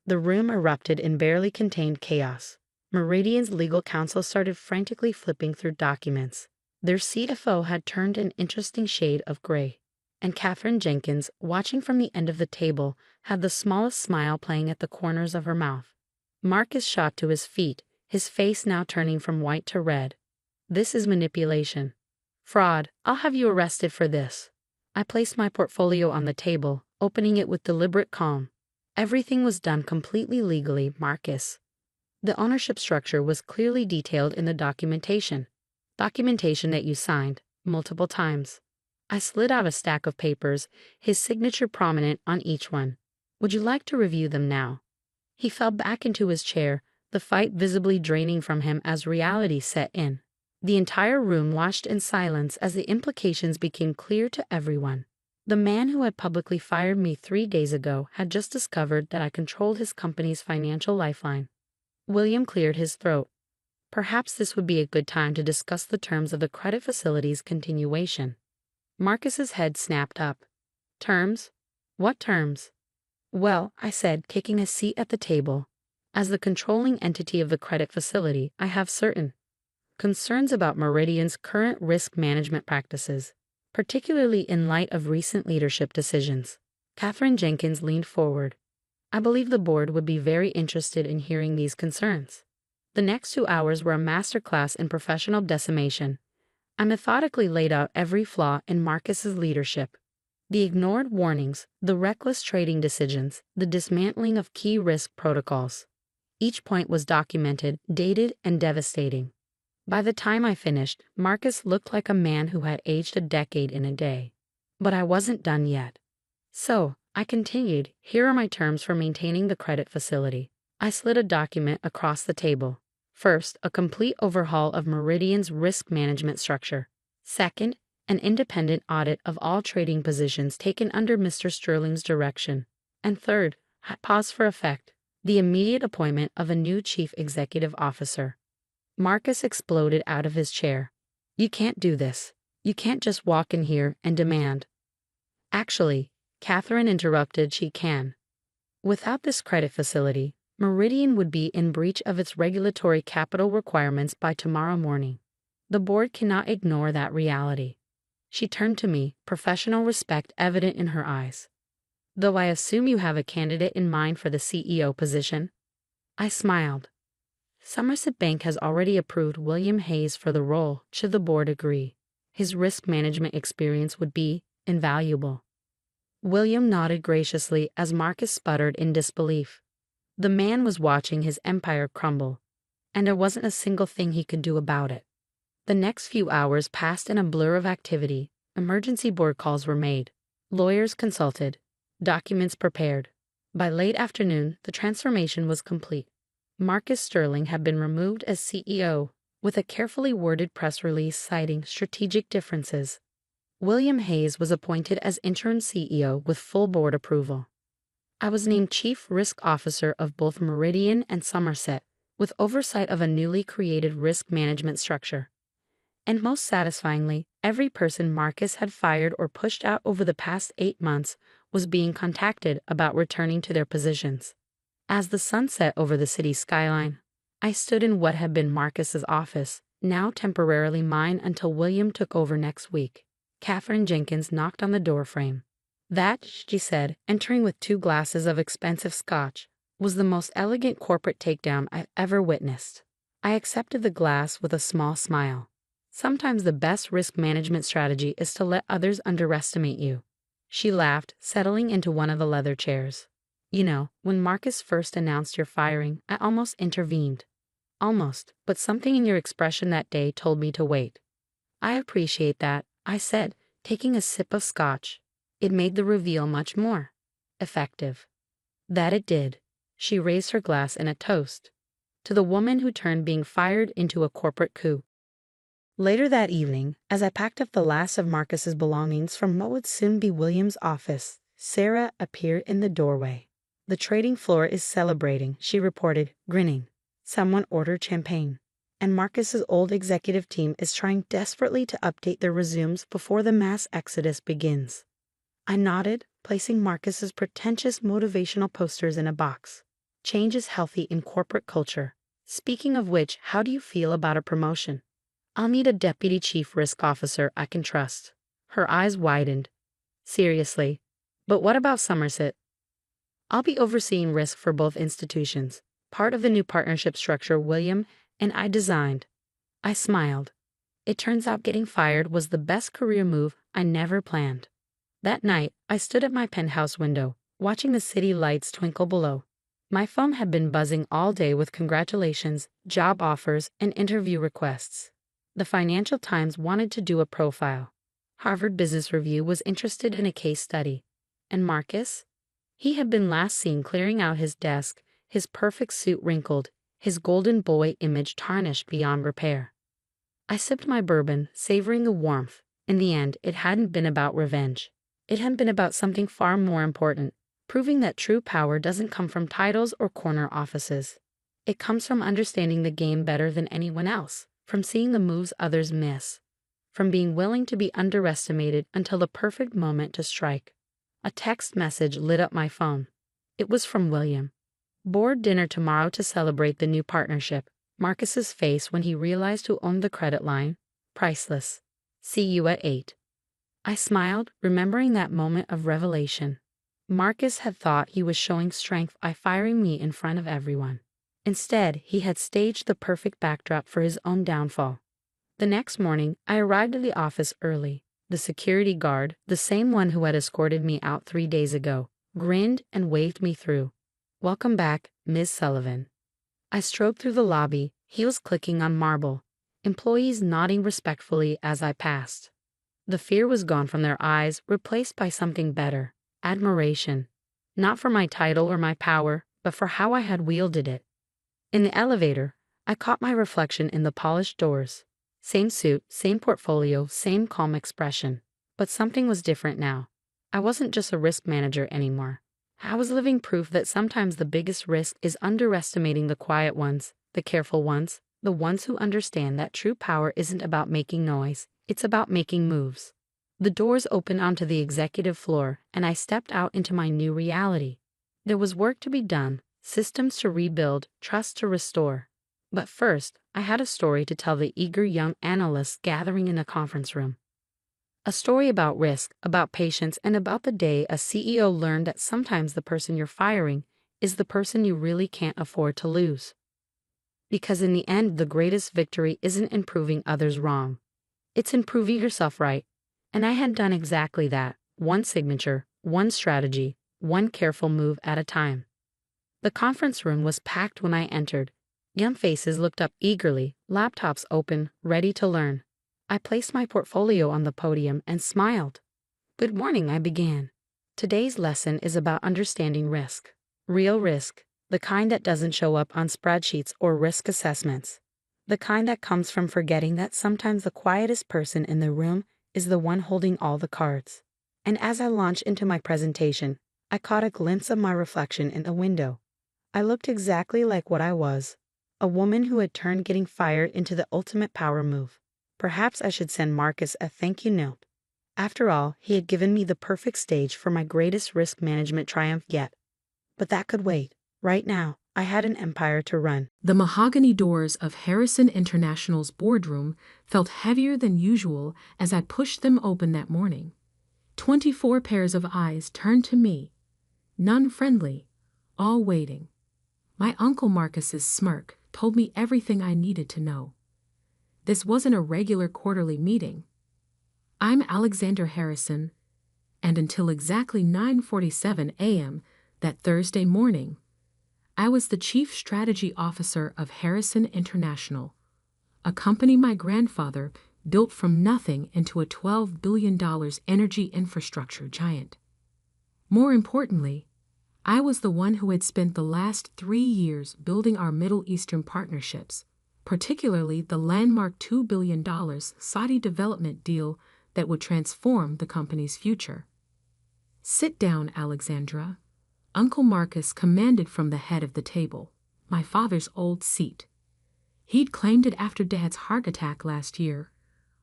The room erupted in barely contained chaos. Meridian's legal counsel started frantically flipping through documents. Their CFO had turned an interesting shade of gray. And Katherine Jenkins, watching from the end of the table, had the smallest smile playing at the corners of her mouth. Marcus shot to his feet, his face now turning from white to red. This is manipulation. Fraud. I'll have you arrested for this. I placed my portfolio on the table, opening it with deliberate calm. Everything was done completely legally, Marcus. The ownership structure was clearly detailed in the documentation. Documentation that you signed, multiple times. I slid out a stack of papers, his signature prominent on each one. Would you like to review them now? He fell back into his chair, the fight visibly draining from him as reality set in. The entire room watched in silence as the implications became clear to everyone. The man who had publicly fired me 3 days ago had just discovered that I controlled his company's financial lifeline. William cleared his throat. Perhaps this would be a good time to discuss the terms of the credit facility's continuation. Marcus's head snapped up. Terms? What terms? Well, I said, taking a seat at the table. As the controlling entity of the credit facility, I have certain concerns about Meridian's current risk management practices, particularly in light of recent leadership decisions. Katherine Jenkins leaned forward. I believe the board would be very interested in hearing these concerns. The next 2 hours were a masterclass in professional decimation. I methodically laid out every flaw in Marcus's leadership, The ignored warnings, the reckless trading decisions, the dismantling of key risk protocols. Each point was documented, dated, and devastating. By the time I finished, Marcus looked like a man who had aged a decade in a day. But I wasn't done yet. So, I continued, here are my terms for maintaining the credit facility. I slid a document across the table. First, a complete overhaul of Meridian's risk management structure. Second, an independent audit of all trading positions taken under Mr. Sterling's direction. And third, pause for effect, the immediate appointment of a new chief executive officer. Marcus exploded out of his chair. You can't do this. You can't just walk in here and demand. Actually, Catherine interrupted, she can. Without this credit facility, Meridian would be in breach of its regulatory capital requirements by tomorrow morning. The board cannot ignore that reality. She turned to me, professional respect evident in her eyes. Though I assume you have a candidate in mind for the CEO position? I smiled. Somerset Bank has already approved William Hayes for the role, should the board agree. His risk management experience would be invaluable. William nodded graciously as Marcus sputtered in disbelief. The man was watching his empire crumble, and there wasn't a single thing he could do about it. The next few hours passed in a blur of activity. Emergency board calls were made, lawyers consulted, documents prepared. By late afternoon, the transformation was complete. Marcus Sterling had been removed as CEO, with a carefully worded press release citing strategic differences. William Hayes was appointed as interim CEO with full board approval. I was named Chief Risk Officer of both Meridian and Somerset, with oversight of a newly created risk management structure. And most satisfyingly, every person Marcus had fired or pushed out over the past 8 months was being contacted about returning to their positions. As the sun set over the city skyline, I stood in what had been Marcus's office, now temporarily mine until William took over next week. Catherine Jenkins knocked on the doorframe. That, she said, entering with 2 glasses of expensive scotch, was the most elegant corporate takedown I've ever witnessed. I accepted the glass with a small smile. Sometimes the best risk management strategy is to let others underestimate you. She laughed, settling into one of the leather chairs. You know, when Marcus first announced your firing, I almost intervened. Almost, but something in your expression that day told me to wait. I appreciate that, I said, taking a sip of scotch. It made the reveal much more effective. That it did. She raised her glass in a toast to the woman who turned being fired into a corporate coup. Later that evening, as I packed up the last of Marcus's belongings from what would soon be William's office, Sarah appeared in the doorway. The trading floor is celebrating, she reported, grinning. Someone ordered champagne. And Marcus's old executive team is trying desperately to update their resumes before the mass exodus begins. I nodded, placing Marcus's pretentious motivational posters in a box. Change is healthy in corporate culture. Speaking of which, how do you feel about a promotion? I'll need a deputy chief risk officer I can trust. Her eyes widened. Seriously. But what about Somerset? I'll be overseeing risk for both institutions, part of the new partnership structure William and I designed. I smiled. It turns out getting fired was the best career move I never planned. That night, I stood at my penthouse window, watching the city lights twinkle below. My phone had been buzzing all day with congratulations, job offers, and interview requests. The Financial Times wanted to do a profile. Harvard Business Review was interested in a case study. And Marcus? He had been last seen clearing out his desk, his perfect suit wrinkled, his golden boy image tarnished beyond repair. I sipped my bourbon, savoring the warmth. In the end, it hadn't been about revenge. It had been about something far more important, proving that true power doesn't come from titles or corner offices. It comes from understanding the game better than anyone else, from seeing the moves others miss, from being willing to be underestimated until the perfect moment to strike. A text message lit up my phone. It was from William. Board dinner tomorrow to celebrate the new partnership. Marcus's face when he realized who owned the credit line. Priceless. See you at 8. I smiled, remembering that moment of revelation. Marcus had thought he was showing strength by firing me in front of everyone. Instead, he had staged the perfect backdrop for his own downfall. The next morning, I arrived at the office early. The security guard, the same one who had escorted me out 3 days ago, grinned and waved me through. "Welcome back, Ms. Sullivan." I strode through the lobby, heels clicking on marble, employees nodding respectfully as I passed. The fear was gone from their eyes, replaced by something better: admiration. Not for my title or my power, but for how I had wielded it. In the elevator, I caught my reflection in the polished doors. Same suit, same portfolio, same calm expression. But something was different now. I wasn't just a risk manager anymore. I was living proof that sometimes the biggest risk is underestimating the quiet ones, the careful ones, the ones who understand that true power isn't about making noise, it's about making moves. The doors opened onto the executive floor, and I stepped out into my new reality. There was work to be done, systems to rebuild, trust to restore. But first, I had a story to tell the eager young analysts gathering in a conference room. A story about risk, about patience, and about the day a CEO learned that sometimes the person you're firing is the person you really can't afford to lose. Because in the end, the greatest victory isn't in proving others wrong. It's in proving yourself right. And I had done exactly that, one signature, one strategy, one careful move at a time. The conference room was packed when I entered. Young faces looked up eagerly, laptops open, ready to learn. I placed my portfolio on the podium and smiled. "Good morning," I began. "Today's lesson is about understanding risk. Real risk, the kind that doesn't show up on spreadsheets or risk assessments. The kind that comes from forgetting that sometimes the quietest person in the room is the one holding all the cards." And as I launched into my presentation, I caught a glimpse of my reflection in the window. I looked exactly like what I was, a woman who had turned getting fired into the ultimate power move. Perhaps I should send Marcus a thank you note. After all, he had given me the perfect stage for my greatest risk management triumph yet. But that could wait. Right now, I had an empire to run. The mahogany doors of Harrison International's boardroom felt heavier than usual as I pushed them open that morning. 24 pairs of eyes turned to me, none friendly, all waiting. My Uncle Marcus's smirk told me everything I needed to know. This wasn't a regular quarterly meeting. I'm Alexander Harrison, and until exactly 9:47 a.m. that Thursday morning, I was the Chief Strategy Officer of Harrison International, a company my grandfather built from nothing into a $12 billion energy infrastructure giant. More importantly, I was the one who had spent the last 3 years building our Middle Eastern partnerships, particularly the landmark $2 billion Saudi development deal that would transform the company's future. "Sit down, Alexandra," Uncle Marcus commanded from the head of the table, my father's old seat. He'd claimed it after Dad's heart attack last year,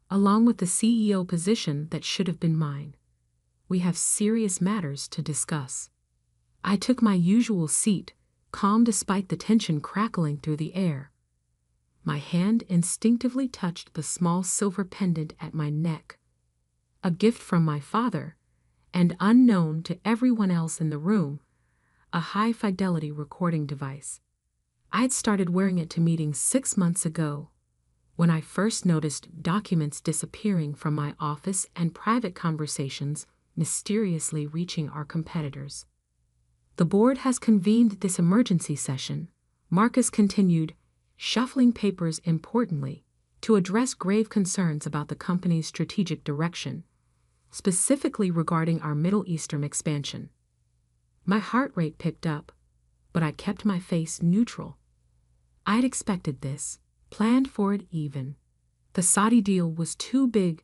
along with the CEO position that should have been mine. "We have serious matters to discuss." I took my usual seat, calm despite the tension crackling through the air. My hand instinctively touched the small silver pendant at my neck, a gift from my father, and unknown to everyone else in the room, a high-fidelity recording device. I'd started wearing it to meetings 6 months ago, when I first noticed documents disappearing from my office and private conversations mysteriously reaching our competitors. "The board has convened this emergency session," Marcus continued, shuffling papers importantly, "to address grave concerns about the company's strategic direction, specifically regarding our Middle Eastern expansion." My heart rate picked up, but I kept my face neutral. I'd expected this, planned for it even. The Saudi deal was too big,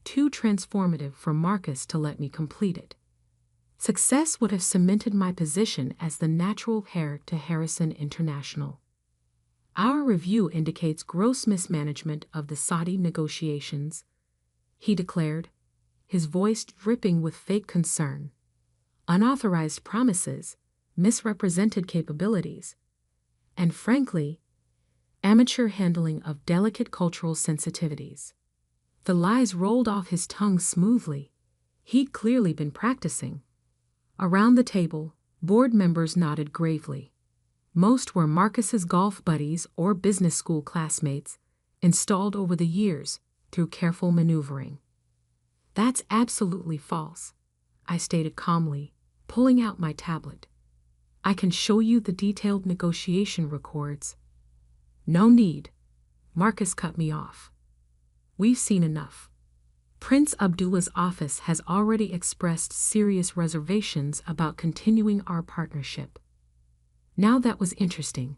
too transformative for Marcus to let me complete it. Success would have cemented my position as the natural heir to Harrison International. "Our review indicates gross mismanagement of the Saudi negotiations," he declared, his voice dripping with fake concern. "Unauthorized promises, misrepresented capabilities, and frankly, amateur handling of delicate cultural sensitivities." The lies rolled off his tongue smoothly. He'd clearly been practicing. Around the table, board members nodded gravely. Most were Marcus's golf buddies or business school classmates, installed over the years through careful maneuvering. That's absolutely false, I stated calmly, pulling out my tablet. I can show you the detailed negotiation records. No need, Marcus cut me off. We've seen enough. Prince Abdullah's office has already expressed serious reservations about continuing our partnership. Now that was interesting.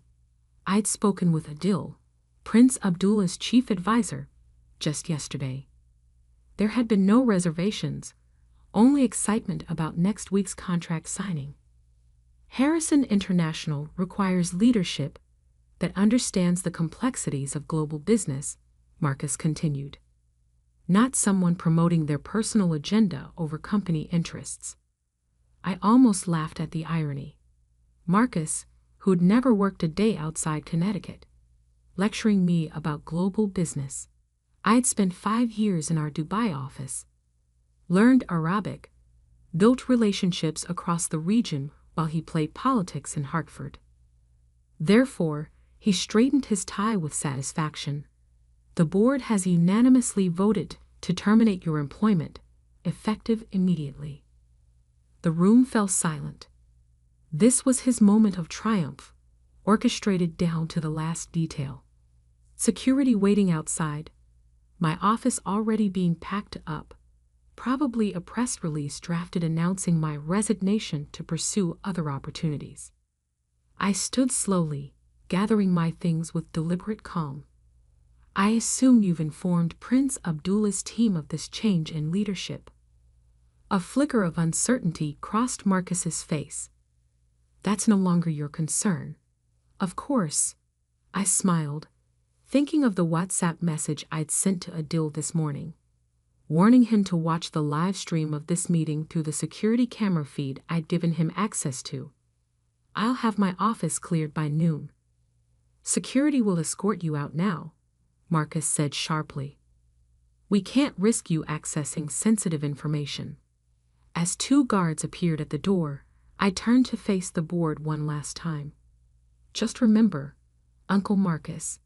I'd spoken with Adil, Prince Abdullah's chief advisor, just yesterday. There had been no reservations, only excitement about next week's contract signing. Harrison International requires leadership that understands the complexities of global business, Marcus continued. Not someone promoting their personal agenda over company interests. I almost laughed at the irony. Marcus, who'd never worked a day outside Connecticut, lecturing me about global business. I'd spent 5 years in our Dubai office, learned Arabic, built relationships across the region while he played politics in Hartford. Therefore, he straightened his tie with satisfaction. The board has unanimously voted to terminate your employment, effective immediately. The room fell silent. This was his moment of triumph, orchestrated down to the last detail. Security waiting outside, my office already being packed up, probably a press release drafted announcing my resignation to pursue other opportunities. I stood slowly, gathering my things with deliberate calm. I assume you've informed Prince Abdullah's team of this change in leadership. A flicker of uncertainty crossed Marcus's face. That's no longer your concern. Of course, I smiled, thinking of the WhatsApp message I'd sent to Adil this morning, warning him to watch the live stream of this meeting through the security camera feed I'd given him access to. I'll have my office cleared by noon. Security will escort you out now, Marcus said sharply. We can't risk you accessing sensitive information. As 2 guards appeared at the door, I turned to face the board one last time. Just remember, Uncle Marcus,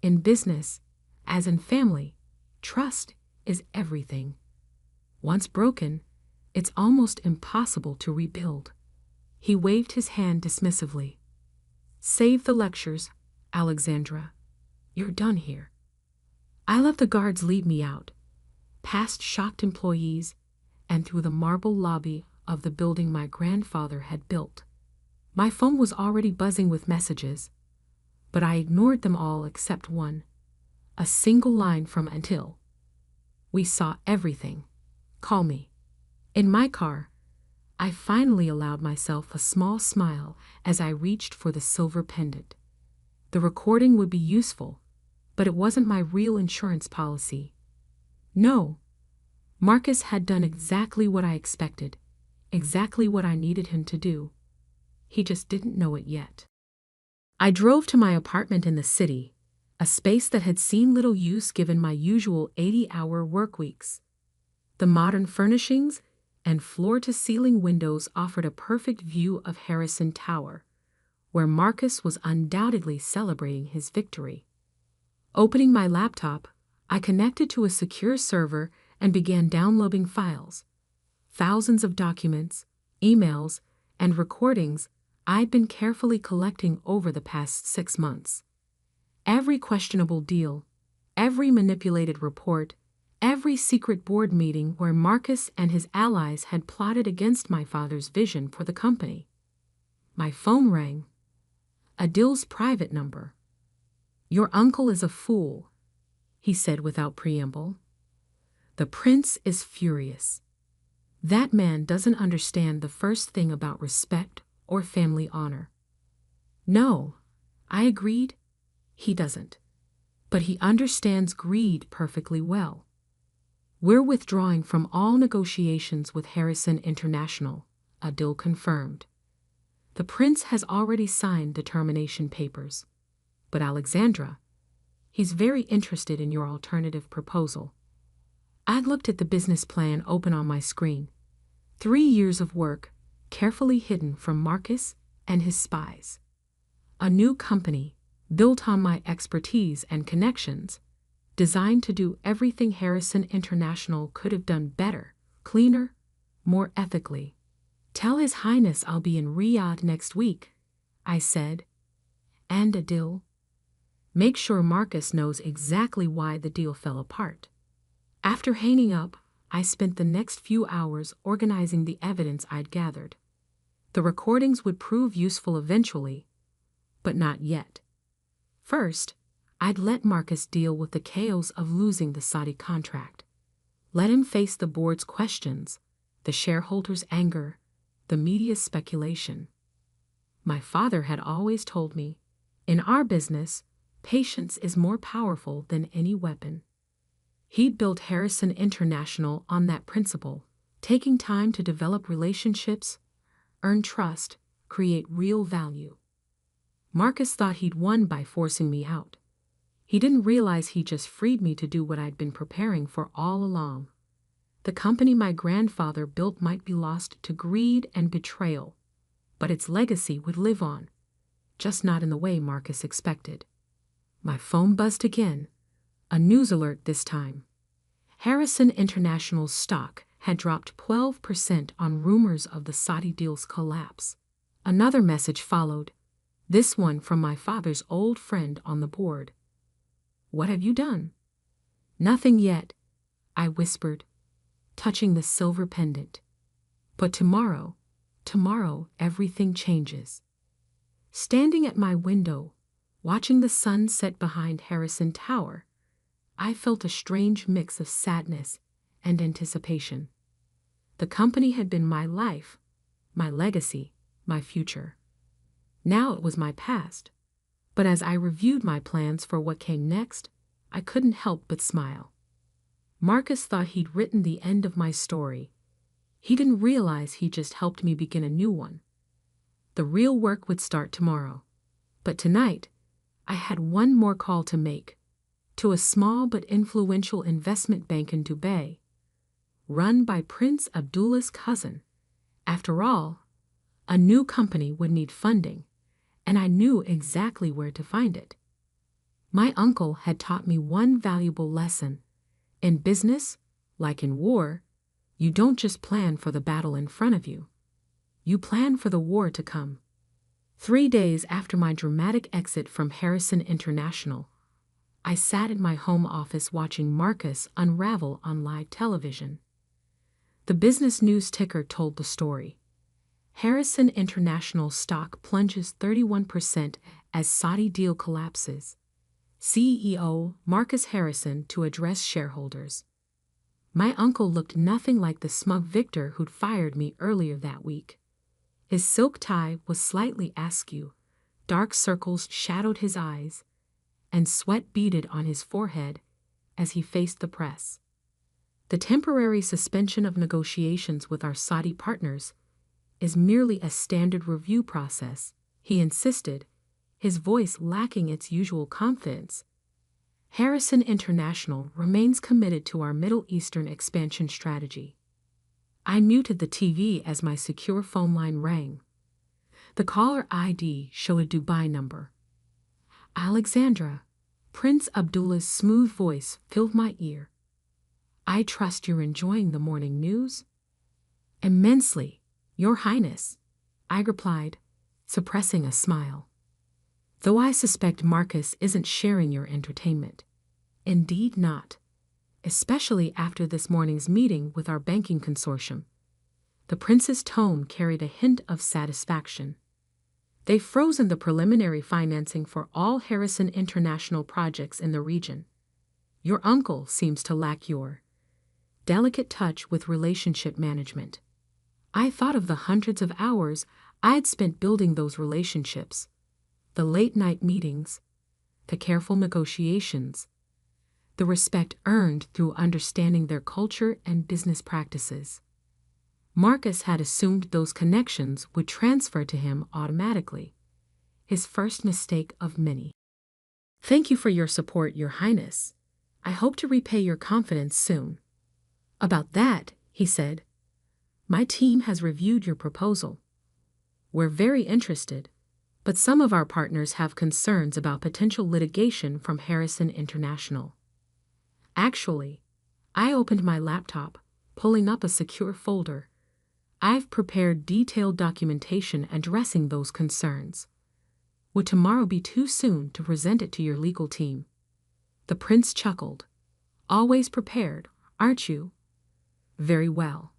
in business, as in family, trust is everything. Once broken, it's almost impossible to rebuild. He waved his hand dismissively. Save the lectures, Alexandra. You're done here. I let the guards lead me out, past shocked employees, and through the marble lobby of the building my grandfather had built. My phone was already buzzing with messages, but I ignored them all except one, a single line from Adil. We saw everything. Call me. In my car, I finally allowed myself a small smile as I reached for the silver pendant. The recording would be useful, but it wasn't my real insurance policy. No, Marcus had done exactly what I expected, exactly what I needed him to do. He just didn't know it yet. I drove to my apartment in the city, a space that had seen little use given my usual 80-hour work weeks. The modern furnishings and floor-to-ceiling windows offered a perfect view of Harrison Tower, where Marcus was undoubtedly celebrating his victory. Opening my laptop, I connected to a secure server and began downloading files. Thousands of documents, emails, and recordings I'd been carefully collecting over the past 6 months. Every questionable deal, every manipulated report, every secret board meeting where Marcus and his allies had plotted against my father's vision for the company. My phone rang. Adil's private number. Your uncle is a fool, he said without preamble. The prince is furious. That man doesn't understand the first thing about respect or family honor. No, I agreed. He doesn't. But he understands greed perfectly well. We're withdrawing from all negotiations with Harrison International, Adil confirmed. The prince has already signed the termination papers. But Alexandra, he's very interested in your alternative proposal. I looked at the business plan open on my screen. 3 years of work, carefully hidden from Marcus and his spies. A new company, built on my expertise and connections, designed to do everything Harrison International could have done better, cleaner, more ethically. "Tell His Highness I'll be in Riyadh next week," I said. "And a deal. Make sure Marcus knows exactly why the deal fell apart." After hanging up, I spent the next few hours organizing the evidence I'd gathered. The recordings would prove useful eventually, but not yet. First, I'd let Marcus deal with the chaos of losing the Saudi contract. Let him face the board's questions, the shareholders' anger, the media's speculation. My father had always told me, in our business, patience is more powerful than any weapon. He'd built Harrison International on that principle, taking time to develop relationships, earn trust, create real value. Marcus thought he'd won by forcing me out. He didn't realize he just freed me to do what I'd been preparing for all along. The company my grandfather built might be lost to greed and betrayal, but its legacy would live on, just not in the way Marcus expected. My phone buzzed again, a news alert this time. Harrison International's stock had dropped 12% on rumors of the Saudi deal's collapse. Another message followed, this one from my father's old friend on the board. "What have you done?" "Nothing yet," I whispered, touching the silver pendant. "But tomorrow everything changes." Standing at my window, watching the sun set behind Harrison Tower, I felt a strange mix of sadness and anticipation. The company had been my life, my legacy, my future. Now it was my past. But as I reviewed my plans for what came next, I couldn't help but smile. Marcus thought he'd written the end of my story. He didn't realize he just helped me begin a new one. The real work would start tomorrow. But tonight, I had one more call to make, to a small but influential investment bank in Dubai, run by Prince Abdullah's cousin. After all, a new company would need funding, and I knew exactly where to find it. My uncle had taught me one valuable lesson. In business, like in war, you don't just plan for the battle in front of you. You plan for the war to come. 3 days after my dramatic exit from Harrison International, I sat in my home office watching Marcus unravel on live television. The business news ticker told the story. Harrison International stock plunges 31% as Saudi deal collapses. CEO Marcus Harrison to address shareholders. My uncle looked nothing like the smug victor who'd fired me earlier that week. His silk tie was slightly askew, dark circles shadowed his eyes, and sweat beaded on his forehead as he faced the press. The temporary suspension of negotiations with our Saudi partners is merely a standard review process, he insisted, his voice lacking its usual confidence. Harrison International remains committed to our Middle Eastern expansion strategy. I muted the TV as my secure phone line rang. The caller ID showed a Dubai number. "Alexandra," Prince Abdullah's smooth voice filled my ear. "I trust you're enjoying the morning news?" "Immensely, Your Highness," I replied, suppressing a smile. "Though I suspect Marcus isn't sharing your entertainment." "Indeed not, especially after this morning's meeting with our banking consortium." The prince's tone carried a hint of satisfaction. "They've frozen the preliminary financing for all Harrison International projects in the region. Your uncle seems to lack your delicate touch with relationship management." I thought of the hundreds of hours I'd spent building those relationships, the late-night meetings, the careful negotiations, the respect earned through understanding their culture and business practices. Marcus had assumed those connections would transfer to him automatically, his first mistake of many. "Thank you for your support, Your Highness. I hope to repay your confidence soon." "About that," he said, "my team has reviewed your proposal. We're very interested, but some of our partners have concerns about potential litigation from Harrison International." Actually, I opened my laptop, pulling up a secure folder. I've prepared detailed documentation addressing those concerns. Would tomorrow be too soon to present it to your legal team? The prince chuckled. Always prepared, aren't you? Very well.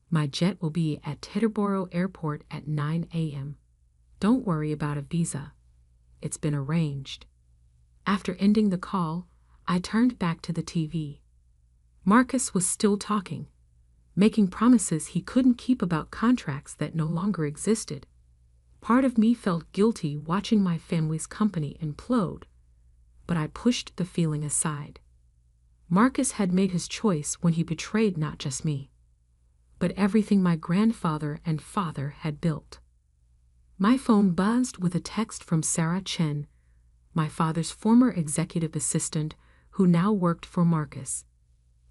My jet will be at Teterboro Airport at 9 a.m. Don't worry about a visa. It's been arranged. After ending the call, I turned back to the TV. Marcus was still talking, making promises he couldn't keep about contracts that no longer existed. Part of me felt guilty watching my family's company implode, but I pushed the feeling aside. Marcus had made his choice when he betrayed not just me, but everything my grandfather and father had built. My phone buzzed with a text from Sarah Chen, my father's former executive assistant who now worked for Marcus.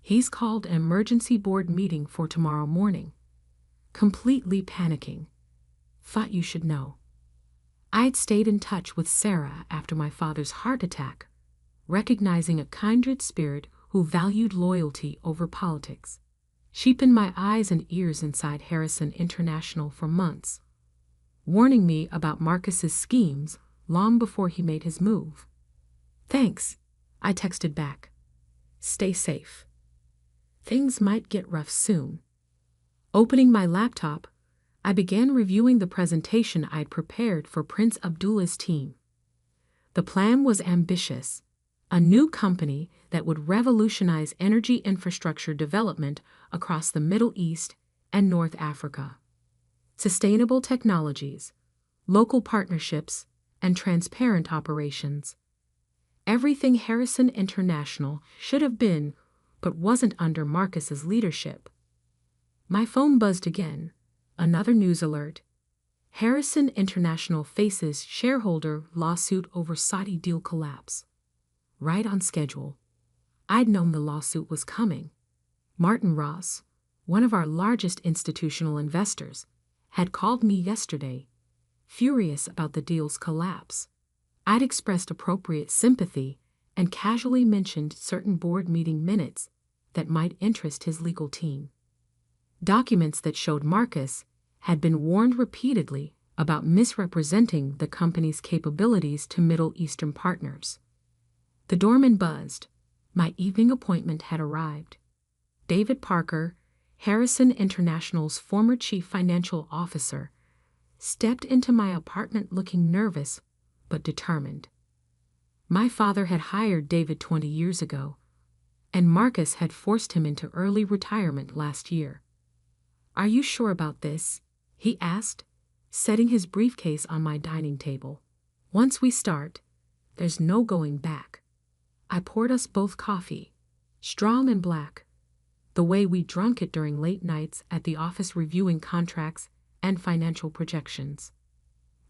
He's called an emergency board meeting for tomorrow morning. Completely panicking. Thought you should know. I'd stayed in touch with Sarah after my father's heart attack, recognizing a kindred spirit who valued loyalty over politics. She'd been my eyes and ears inside Harrison International for months, warning me about Marcus's schemes long before he made his move. Thanks, I texted back. Stay safe. Things might get rough soon. Opening my laptop, I began reviewing the presentation I'd prepared for Prince Abdullah's team. The plan was ambitious, a new company that would revolutionize energy infrastructure development across the Middle East and North Africa. Sustainable technologies, local partnerships, and transparent operations. Everything Harrison International should have been, but wasn't under Marcus's leadership. My phone buzzed again. Another news alert. Harrison International faces shareholder lawsuit over Saudi deal collapse. Right on schedule. I'd known the lawsuit was coming. Martin Ross, one of our largest institutional investors, had called me yesterday, furious about the deal's collapse. I'd expressed appropriate sympathy and casually mentioned certain board meeting minutes that might interest his legal team. Documents that showed Marcus had been warned repeatedly about misrepresenting the company's capabilities to Middle Eastern partners. The doorman buzzed. My evening appointment had arrived. David Parker, Harrison International's former chief financial officer, stepped into my apartment looking nervous but determined. My father had hired David 20 years ago, and Marcus had forced him into early retirement last year. Are you sure about this? He asked, setting his briefcase on my dining table. Once we start, there's no going back. I poured us both coffee, strong and black, the way we drunk it during late nights at the office reviewing contracts and financial projections.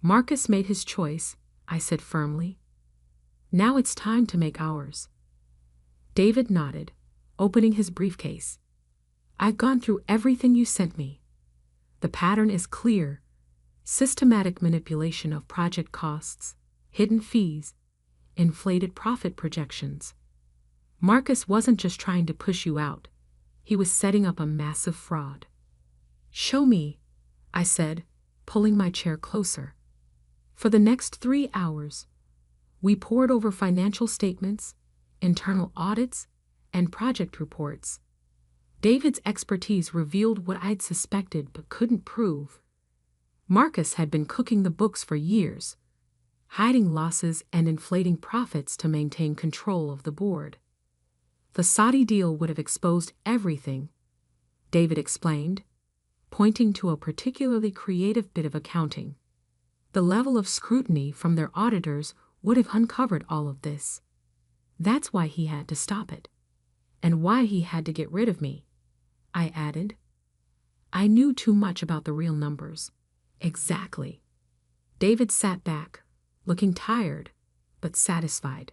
Marcus made his choice, I said firmly. Now it's time to make ours. David nodded, opening his briefcase. I've gone through everything you sent me. The pattern is clear. Systematic manipulation of project costs, hidden fees, inflated profit projections. Marcus wasn't just trying to push you out. He was setting up a massive fraud. Show me, I said, pulling my chair closer. For the next 3 hours, we pored over financial statements, internal audits, and project reports. David's expertise revealed what I'd suspected but couldn't prove. Marcus had been cooking the books for years, hiding losses and inflating profits to maintain control of the board. The Saudi deal would have exposed everything, David explained, pointing to a particularly creative bit of accounting. The level of scrutiny from their auditors would have uncovered all of this. That's why he had to stop it, and why he had to get rid of me, I added. I knew too much about the real numbers. Exactly. David sat back, looking tired, but satisfied.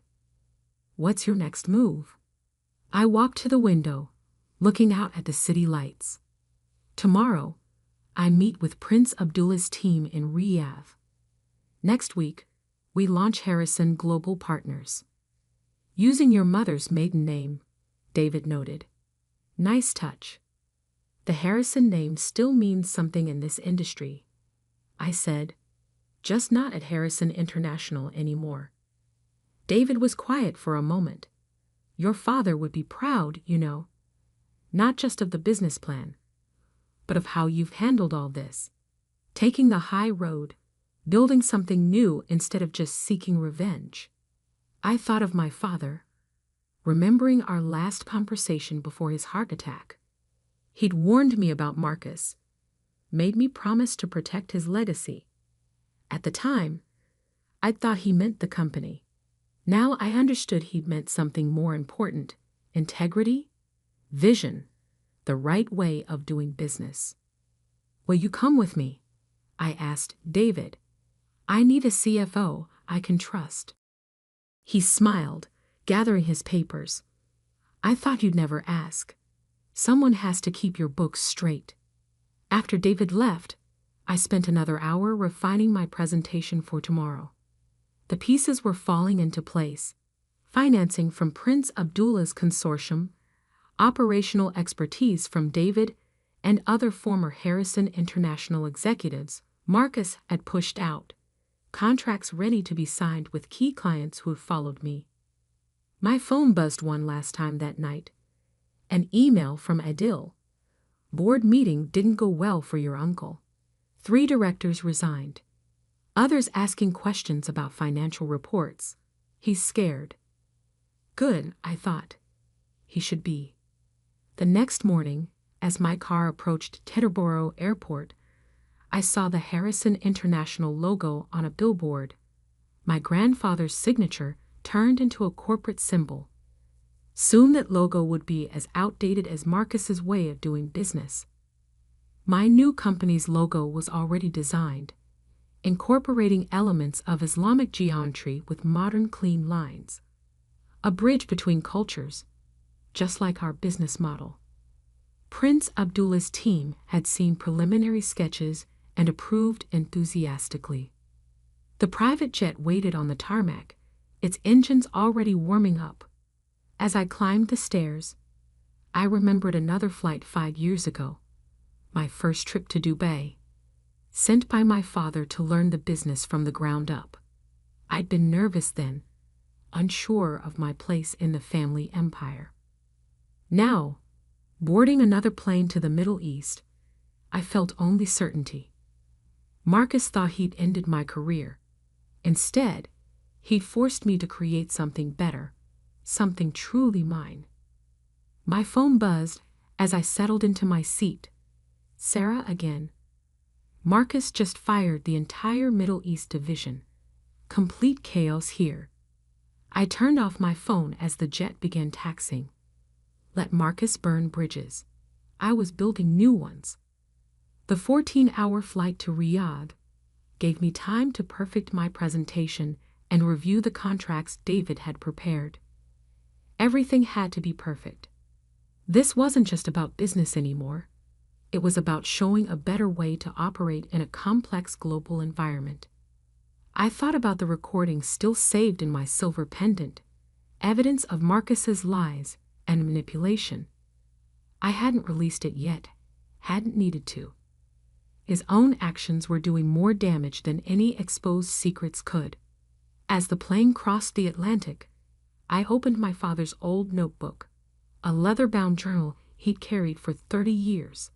What's your next move? I walked to the window, looking out at the city lights. Tomorrow, I meet with Prince Abdullah's team in Riyadh. Next week, we launch Harrison Global Partners. Using your mother's maiden name, David noted. Nice touch. The Harrison name still means something in this industry, I said, just not at Harrison International anymore. David was quiet for a moment. Your father would be proud, you know, not just of the business plan, but of how you've handled all this, taking the high road, building something new instead of just seeking revenge. I thought of my father, remembering our last conversation before his heart attack. He'd warned me about Marcus, made me promise to protect his legacy. At the time, I thought he meant the company. Now I understood he meant something more important: integrity, vision, the right way of doing business. Will you come with me? I asked David. I need a CFO I can trust. He smiled, gathering his papers. I thought you'd never ask. Someone has to keep your books straight. After David left, I spent another hour refining my presentation for tomorrow. The pieces were falling into place. Financing from Prince Abdullah's consortium, operational expertise from David and other former Harrison International executives Marcus had pushed out, contracts ready to be signed with key clients who had followed me. My phone buzzed one last time that night. An email from Adil. Board meeting didn't go well for your uncle. 3 directors resigned. Others asking questions about financial reports. He's scared. Good, I thought. He should be. The next morning, as my car approached Teterboro Airport, I saw the Harrison International logo on a billboard. My grandfather's signature turned into a corporate symbol. Soon that logo would be as outdated as Marcus's way of doing business. My new company's logo was already designed, incorporating elements of Islamic geometry with modern clean lines. A bridge between cultures, just like our business model. Prince Abdullah's team had seen preliminary sketches and approved enthusiastically. The private jet waited on the tarmac, its engines already warming up. As I climbed the stairs, I remembered another flight 5 years ago, my first trip to Dubai, sent by my father to learn the business from the ground up. I'd been nervous then, unsure of my place in the family empire. Now, boarding another plane to the Middle East, I felt only certainty. Marcus thought he'd ended my career. Instead, he'd forced me to create something better, something truly mine. My phone buzzed as I settled into my seat. Sarah again. Marcus just fired the entire Middle East division. Complete chaos here. I turned off my phone as the jet began taxiing. Let Marcus burn bridges. I was building new ones. The 14-hour flight to Riyadh gave me time to perfect my presentation and review the contracts David had prepared. Everything had to be perfect. This wasn't just about business anymore. It was about showing a better way to operate in a complex global environment. I thought about the recordings still saved in my silver pendant, evidence of Marcus's lies and manipulation. I hadn't released it yet, hadn't needed to. His own actions were doing more damage than any exposed secrets could. As the plane crossed the Atlantic, I opened my father's old notebook, a leather-bound journal he'd carried for 30 years.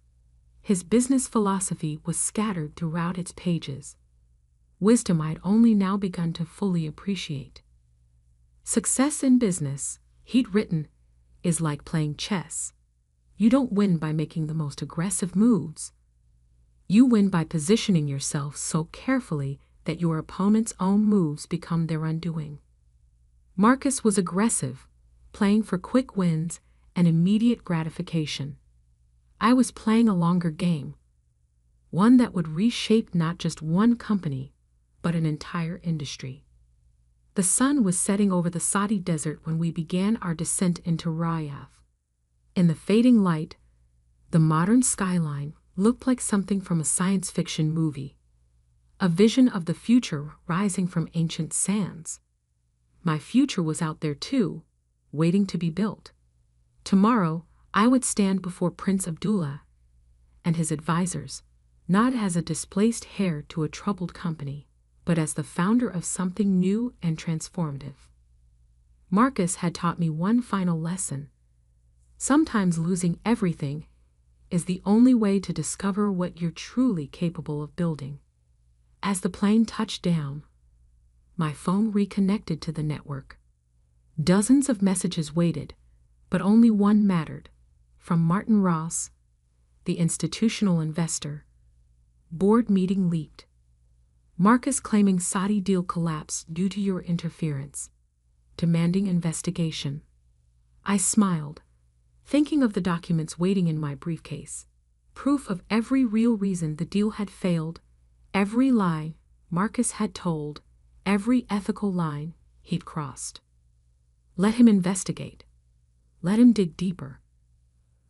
His business philosophy was scattered throughout its pages. Wisdom I'd only now begun to fully appreciate. Success in business, he'd written, is like playing chess. You don't win by making the most aggressive moves. You win by positioning yourself so carefully that your opponent's own moves become their undoing. Marcus was aggressive, playing for quick wins and immediate gratification. I was playing a longer game, one that would reshape not just one company, but an entire industry. The sun was setting over the Saudi desert when we began our descent into Riyadh. In the fading light, the modern skyline looked like something from a science fiction movie, a vision of the future rising from ancient sands. My future was out there too, waiting to be built. Tomorrow, I would stand before Prince Abdullah and his advisors, not as a displaced heir to a troubled company, but as the founder of something new and transformative. Marcus had taught me one final lesson. Sometimes losing everything is the only way to discover what you're truly capable of building. As the plane touched down, my phone reconnected to the network. Dozens of messages waited, but only one mattered, from Martin Ross, the institutional investor. Board meeting leaked. Marcus claiming Saudi deal collapsed due to your interference, demanding investigation. I smiled, thinking of the documents waiting in my briefcase, proof of every real reason the deal had failed, every lie Marcus had told, every ethical line he'd crossed. Let him investigate. Let him dig deeper.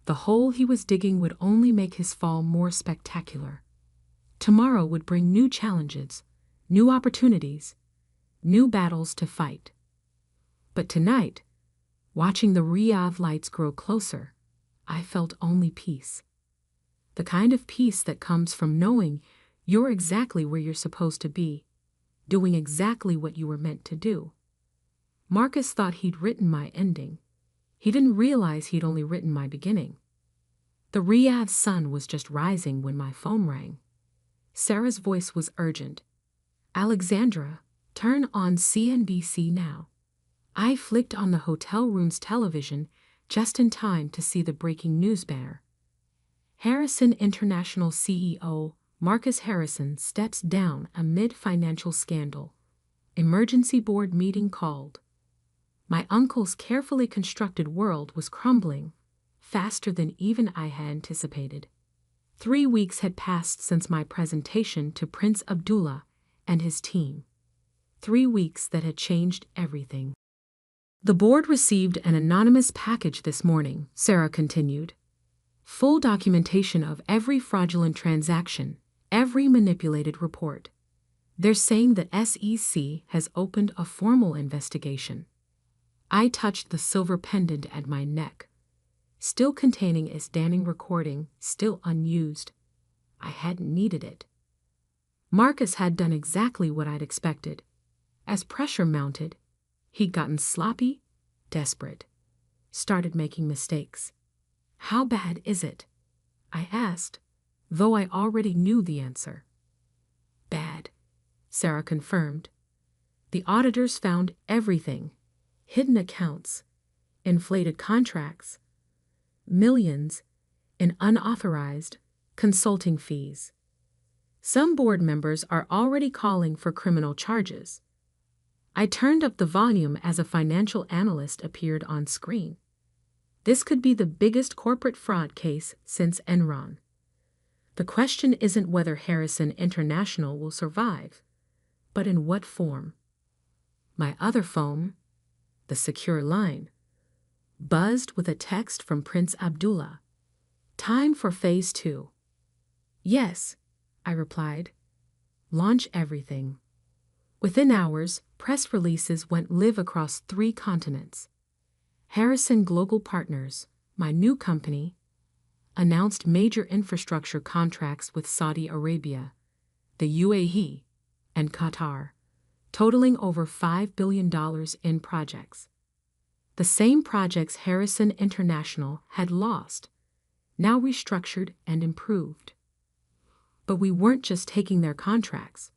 The hole he was digging would only make his fall more spectacular. Tomorrow would bring new challenges, new opportunities, new battles to fight. But tonight, watching the Riyadh lights grow closer, I felt only peace. The kind of peace that comes from knowing you're exactly where you're supposed to be, doing exactly what you were meant to do. Marcus thought he'd written my ending. He didn't realize he'd only written my beginning. The Riyadh sun was just rising when my phone rang. Sarah's voice was urgent. "Alexandra, turn on CNBC now." I flicked on the hotel room's television just in time to see the breaking news banner. Harrison International CEO Marcus Harrison steps down amid financial scandal. Emergency board meeting called. My uncle's carefully constructed world was crumbling, faster than even I had anticipated. 3 weeks had passed since my presentation to Prince Abdullah and his team. 3 weeks that had changed everything. The board received an anonymous package this morning, Sarah continued. Full documentation of every fraudulent transaction, every manipulated report. They're saying the SEC has opened a formal investigation. I touched the silver pendant at my neck, still containing a standing recording, still unused. I hadn't needed it. Marcus had done exactly what I'd expected. As pressure mounted, he'd gotten sloppy, desperate, started making mistakes. How bad is it? I asked, though I already knew the answer. Bad, Sarah confirmed. The auditors found everything. Hidden accounts, inflated contracts, millions in unauthorized consulting fees. Some board members are already calling for criminal charges. I turned up the volume as a financial analyst appeared on screen. This could be the biggest corporate fraud case since Enron. The question isn't whether Harrison International will survive, but in what form. My other phone, the secure line, buzzed with a text from Prince Abdullah. Time for phase 2. Yes, I replied. Launch everything. Within hours, press releases went live across 3 continents. Harrison Global Partners, my new company, announced major infrastructure contracts with Saudi Arabia, the UAE, and Qatar, totaling over $5 billion in projects. The same projects Harrison International had lost, now restructured and improved. But we weren't just taking their contracts.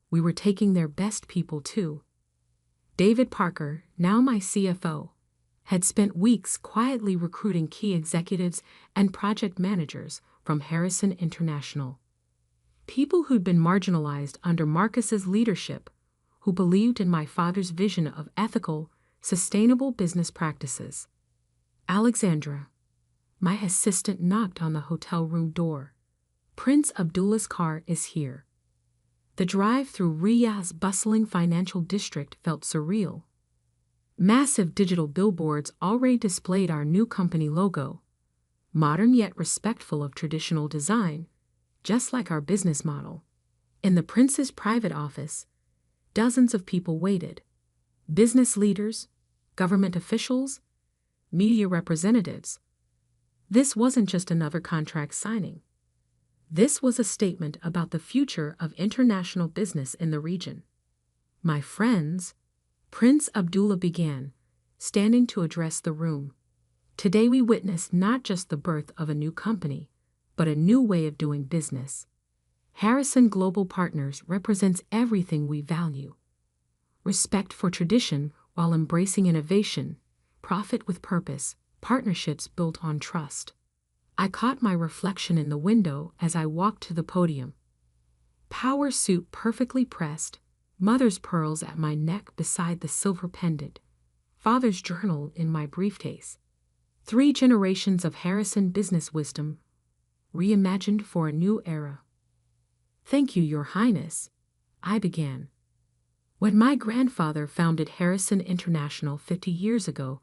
We were taking their best people too. David Parker, now my CFO, had spent weeks quietly recruiting key executives and project managers from Harrison International. People who'd been marginalized under Marcus's leadership, who believed in my father's vision of ethical, sustainable business practices. Alexandra, my assistant, knocked on the hotel room door. Prince Abdullah's car is here. The drive through Riyadh's bustling financial district felt surreal. Massive digital billboards already displayed our new company logo, modern yet respectful of traditional design, just like our business model. In the prince's private office, dozens of people waited. Business leaders, government officials, media representatives. This wasn't just another contract signing. This was a statement about the future of international business in the region. My friends, Prince Abdullah began, standing to address the room. Today we witness not just the birth of a new company, but a new way of doing business. Harrison Global Partners represents everything we value. Respect for tradition while embracing innovation, profit with purpose, partnerships built on trust. I caught my reflection in the window as I walked to the podium. Power suit perfectly pressed, mother's pearls at my neck beside the silver pendant, father's journal in my briefcase. 3 generations of Harrison business wisdom, reimagined for a new era. Thank you, Your Highness, I began. When my grandfather founded Harrison International 50 years ago,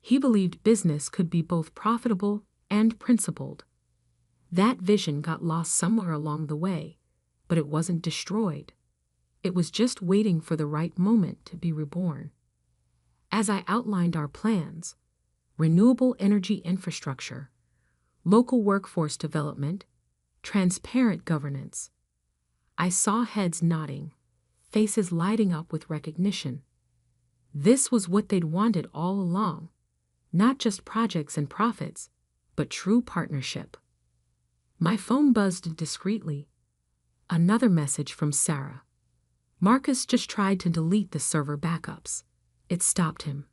he believed business could be both profitable and principled. That vision got lost somewhere along the way, but it wasn't destroyed. It was just waiting for the right moment to be reborn. As I outlined our plans, renewable energy infrastructure, local workforce development, transparent governance, I saw heads nodding, faces lighting up with recognition. This was what they'd wanted all along, not just projects and profits, but true partnership. My phone buzzed discreetly. Another message from Sarah. Marcus just tried to delete the server backups. It stopped him.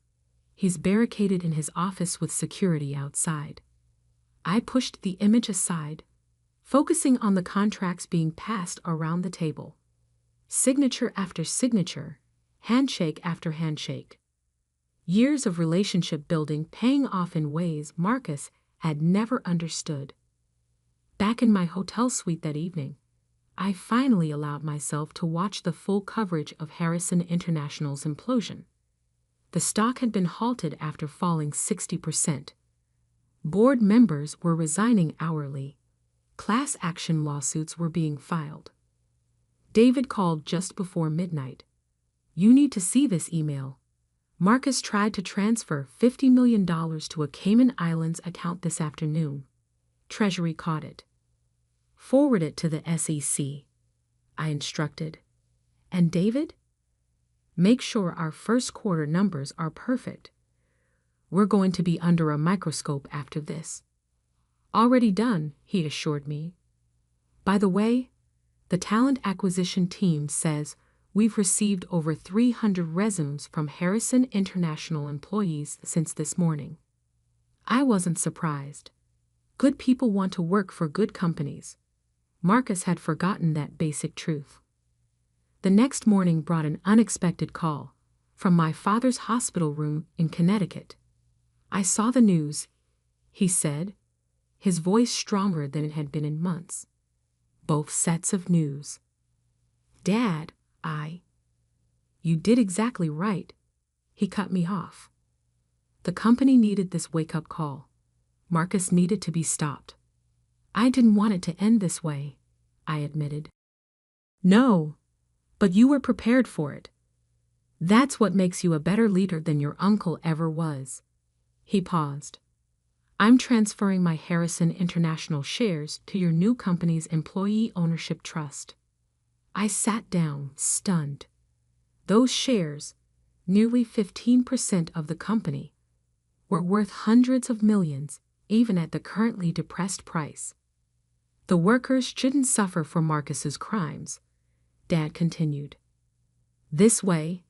He's barricaded in his office with security outside. I pushed the image aside, focusing on the contracts being passed around the table. Signature after signature, handshake after handshake. Years of relationship building paying off in ways Marcus had never understood. Back in my hotel suite that evening, I finally allowed myself to watch the full coverage of Harrison International's implosion. The stock had been halted after falling 60%. Board members were resigning hourly. Class action lawsuits were being filed. David called just before midnight. You need to see this email. Marcus tried to transfer $50 million to a Cayman Islands account this afternoon. Treasury caught it. Forward it to the SEC, I instructed. And David? Make sure our first quarter numbers are perfect. We're going to be under a microscope after this. Already done, he assured me. By the way, the talent acquisition team says we've received over 300 resumes from Harrison International employees since this morning. I wasn't surprised. Good people want to work for good companies. Marcus had forgotten that basic truth. The next morning brought an unexpected call from my father's hospital room in Connecticut. I saw the news, he said, his voice stronger than it had been in months. Both sets of news. Dad, You did exactly right. He cut me off. The company needed this wake-up call. Marcus needed to be stopped. I didn't want it to end this way, I admitted. No, but you were prepared for it. That's what makes you a better leader than your uncle ever was. He paused. I'm transferring my Harrison International shares to your new company's employee ownership trust. I sat down, stunned. Those shares, nearly 15% of the company, were worth hundreds of millions, even at the currently depressed price. The workers shouldn't suffer for Marcus's crimes, Dad continued. This way,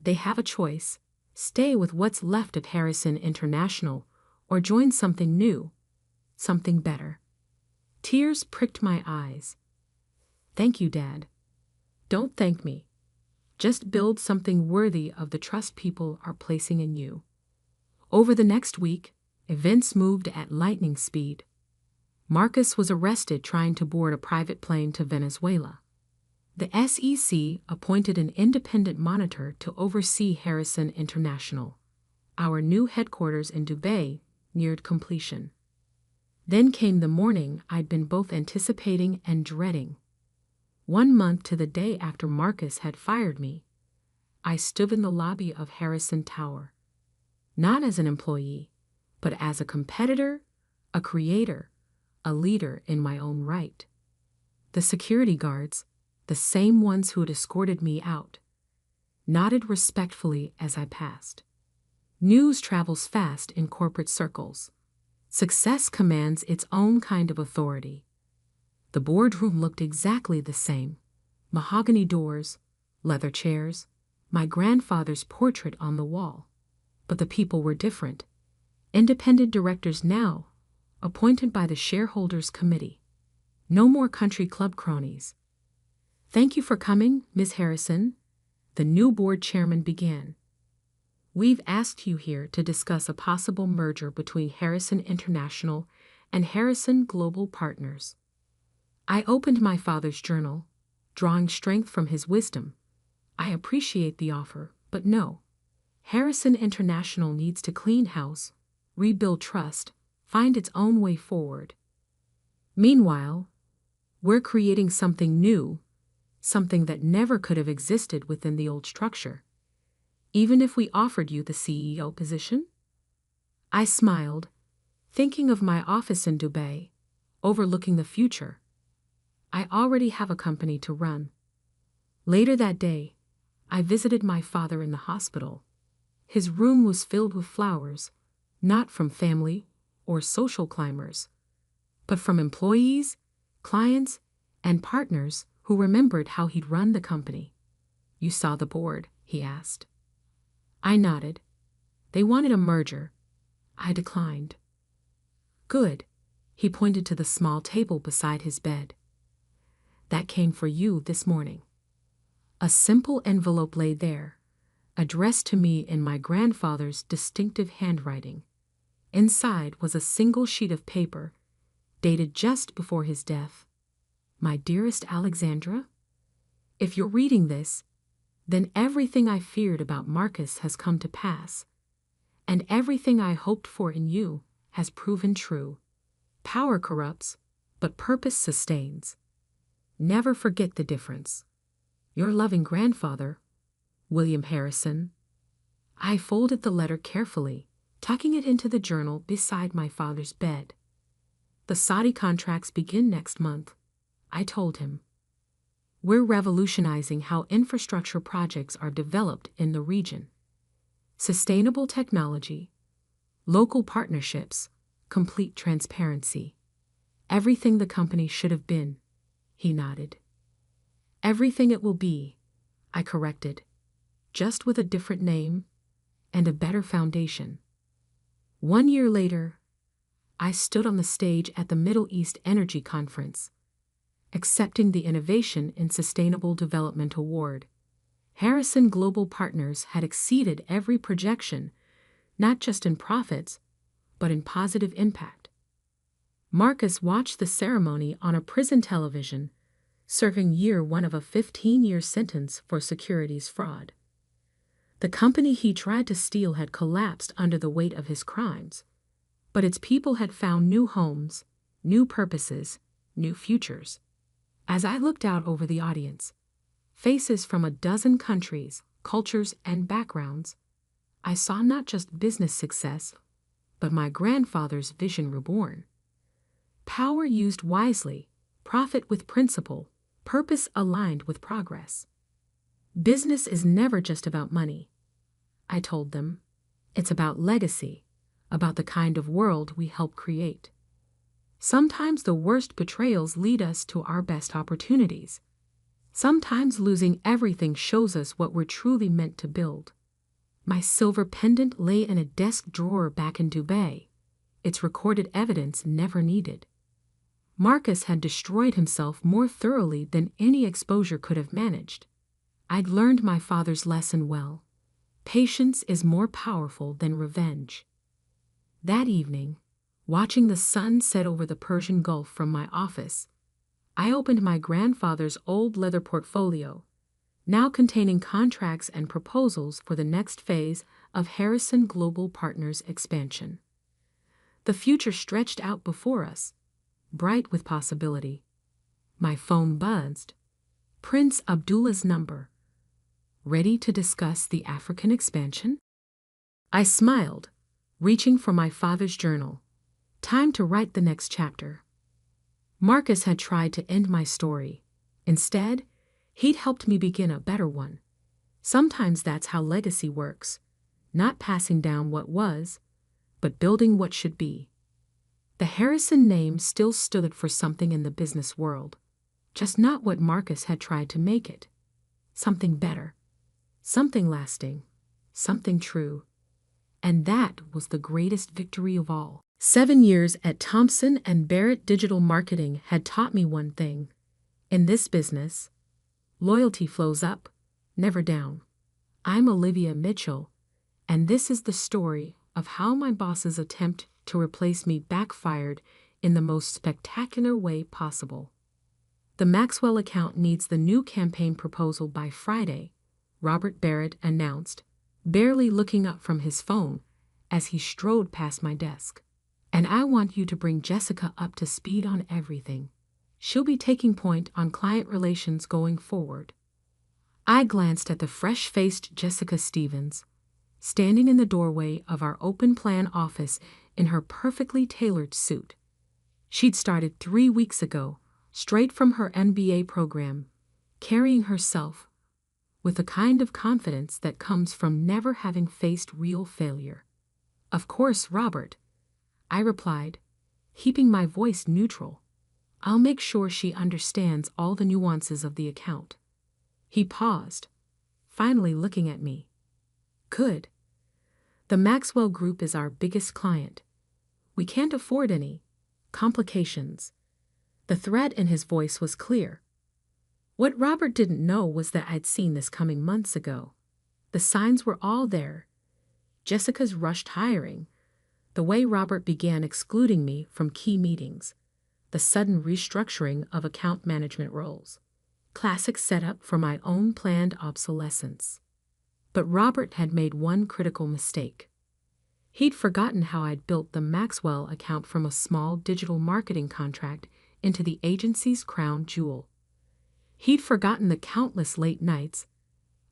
they have a choice: stay with what's left of Harrison International or join something new, something better. Tears pricked my eyes. Thank you, Dad. Don't thank me. Just build something worthy of the trust people are placing in you. Over the next week, events moved at lightning speed. Marcus was arrested trying to board a private plane to Venezuela. The SEC appointed an independent monitor to oversee Harrison International. Our new headquarters in Dubai neared completion. Then came the morning I'd been both anticipating and dreading. 1 month to the day after Marcus had fired me, I stood in the lobby of Harrison Tower. not as an employee, but as a competitor, a creator, a leader in my own right. The security guards, the same ones who had escorted me out, nodded respectfully as I passed. News travels fast in corporate circles. Success commands its own kind of authority. The boardroom looked exactly the same. Mahogany doors, leather chairs, my grandfather's portrait on the wall. But the people were different. Independent directors now, appointed by the shareholders' committee. No more country club cronies. "Thank you for coming, Ms. Harrison," the new board chairman began. "We've asked you here to discuss a possible merger between Harrison International and Harrison Global Partners." I opened my father's journal, drawing strength from his wisdom. "I appreciate the offer, but no. Harrison International needs to clean house, rebuild trust, find its own way forward. Meanwhile, we're creating something new, something that never could have existed within the old structure. Even if we offered you the CEO position?" I smiled, thinking of my office in Dubai, overlooking the future. I already have a company to run. Later that day, I visited my father in the hospital. His room was filled with flowers, not from family or social climbers, but from employees, clients, and partners who remembered how he'd run the company. "You saw the board?" he asked. I nodded. "They wanted a merger." I declined. "Good." He pointed to the small table beside his bed. "That came for you this morning." A simple envelope lay there, addressed to me in my grandfather's distinctive handwriting. Inside was a single sheet of paper, dated just before his death. "My dearest Alexandra, if you're reading this, then everything I feared about Marcus has come to pass, and everything I hoped for in you has proven true. Power corrupts, but purpose sustains. Never forget the difference. Your loving grandfather, William Harrison." I folded the letter carefully, tucking it into the journal beside my father's bed. "The Saudi contracts begin next month," I told him. "We're revolutionizing how infrastructure projects are developed in the region. Sustainable technology, local partnerships, complete transparency. Everything the company should have been," he nodded. "Everything it will be," I corrected, "just with a different name and a better foundation." 1 year later, I stood on the stage at the Middle East Energy Conference, accepting the Innovation in Sustainable Development Award. Harrison Global Partners had exceeded every projection, not just in profits, but in positive impact. Marcus watched the ceremony on a prison television, serving year 1 of a 15-year sentence for securities fraud. The company he tried to steal had collapsed under the weight of his crimes, but its people had found new homes, new purposes, new futures. As I looked out over the audience, faces from a dozen countries, cultures, and backgrounds, I saw not just business success, but my grandfather's vision reborn. Power used wisely, profit with principle, purpose aligned with progress. "Business is never just about money," I told them. "It's about legacy, about the kind of world we help create. Sometimes the worst betrayals lead us to our best opportunities. Sometimes losing everything shows us what we're truly meant to build." My silver pendant lay in a desk drawer back in Dubai, its recorded evidence never needed. Marcus had destroyed himself more thoroughly than any exposure could have managed. I'd learned my father's lesson well. Patience is more powerful than revenge. That evening, watching the sun set over the Persian Gulf from my office, I opened my grandfather's old leather portfolio, now containing contracts and proposals for the next phase of Harrison Global Partners' expansion. The future stretched out before us, bright with possibility. My phone buzzed. Prince Abdullah's number. "Ready to discuss the African expansion?" I smiled, reaching for my father's journal. Time to write the next chapter. Marcus had tried to end my story. Instead, he'd helped me begin a better one. Sometimes that's how legacy works, not passing down what was, but building what should be. The Harrison name still stood for something in the business world, just not what Marcus had tried to make it. Something better, something lasting, something true. And that was the greatest victory of all. 7 years at Thompson & Barrett Digital Marketing had taught me one thing. In this business, loyalty flows up, never down. I'm Olivia Mitchell, and this is the story of how my boss's attempt to replace me backfired in the most spectacular way possible. The Maxwell account needs the new campaign proposal by Friday, Robert Barrett announced, barely looking up from his phone as he strode past my desk. And I want you to bring Jessica up to speed on everything. She'll be taking point on client relations going forward. I glanced at the fresh-faced Jessica Stevens, standing in the doorway of our open-plan office in her perfectly tailored suit. She'd started 3 weeks ago, straight from her MBA program, carrying herself with a kind of confidence that comes from never having faced real failure. "Of course, Robert," I replied, keeping my voice neutral. "I'll make sure she understands all the nuances of the account." He paused, finally looking at me. "Good. The Maxwell Group is our biggest client. We can't afford any complications." The threat in his voice was clear. What Robert didn't know was that I'd seen this coming months ago. The signs were all there. Jessica's rushed hiring, the way Robert began excluding me from key meetings, the sudden restructuring of account management roles. Classic setup for my own planned obsolescence. But Robert had made one critical mistake. He'd forgotten how I'd built the Maxwell account from a small digital marketing contract into the agency's crown jewel. He'd forgotten the countless late nights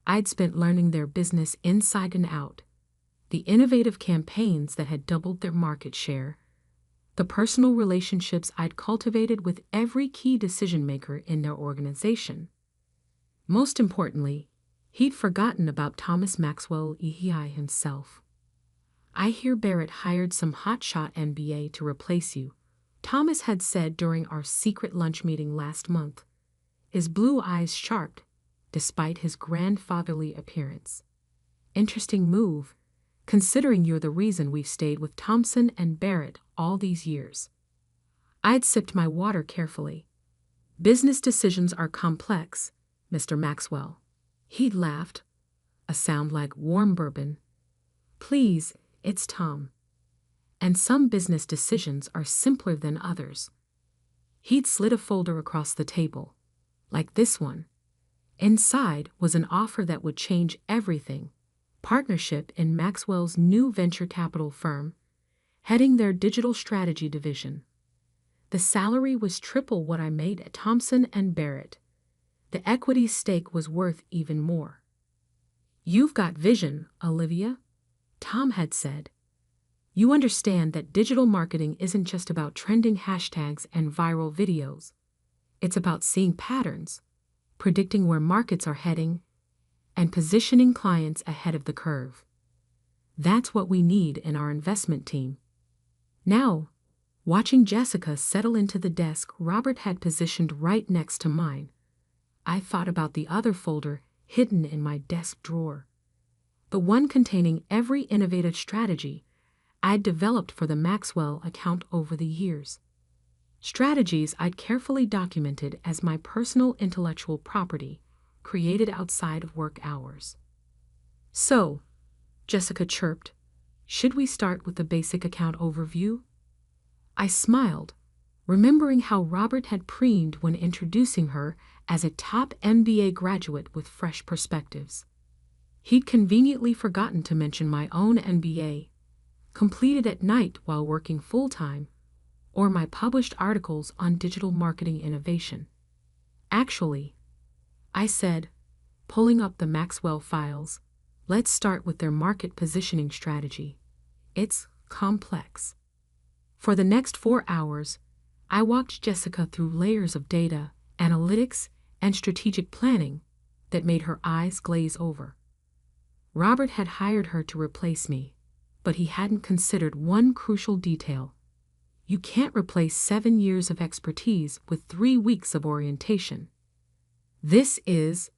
I'd spent learning their business inside and out, the innovative campaigns that had doubled their market share, the personal relationships I'd cultivated with every key decision-maker in their organization. Most importantly, he'd forgotten about Thomas Maxwell EHI himself. "I hear Barrett hired some hotshot MBA to replace you," Thomas had said during our secret lunch meeting last month, his blue eyes sharp despite his grandfatherly appearance. "Interesting move, considering you're the reason we've stayed with Thompson & Barrett all these years." I'd sipped my water carefully. "Business decisions are complex, Mr. Maxwell." He'd laughed, a sound like warm bourbon. "Please, it's Tom. And some business decisions are simpler than others." He'd slid a folder across the table, like this one. Inside was an offer that would change everything. Partnership in Maxwell's new venture capital firm, heading their digital strategy division. The salary was triple what I made at Thompson & Barrett. The equity stake was worth even more. "You've got vision, Olivia," Tom had said. "You understand that digital marketing isn't just about trending hashtags and viral videos. It's about seeing patterns, predicting where markets are heading, and positioning clients ahead of the curve. That's what we need in our investment team." Now, watching Jessica settle into the desk Robert had positioned right next to mine, I thought about the other folder hidden in my desk drawer, the one containing every innovative strategy I'd developed for the Maxwell account over the years. Strategies I'd carefully documented as my personal intellectual property, created outside of work hours. "So," Jessica chirped, "should we start with the basic account overview?" I smiled, remembering how Robert had preened when introducing her as a top MBA graduate with fresh perspectives. He'd conveniently forgotten to mention my own MBA, completed at night while working full-time, or my published articles on digital marketing innovation. "Actually," I said, pulling up the Maxwell files, Let's start with their market positioning strategy. It's complex. For the next 4 hours, I walked Jessica through layers of data, analytics, and strategic planning that made her eyes glaze over. Robert had hired her to replace me, but he hadn't considered one crucial detail. You can't replace 7 years of expertise with 3 weeks of orientation. This is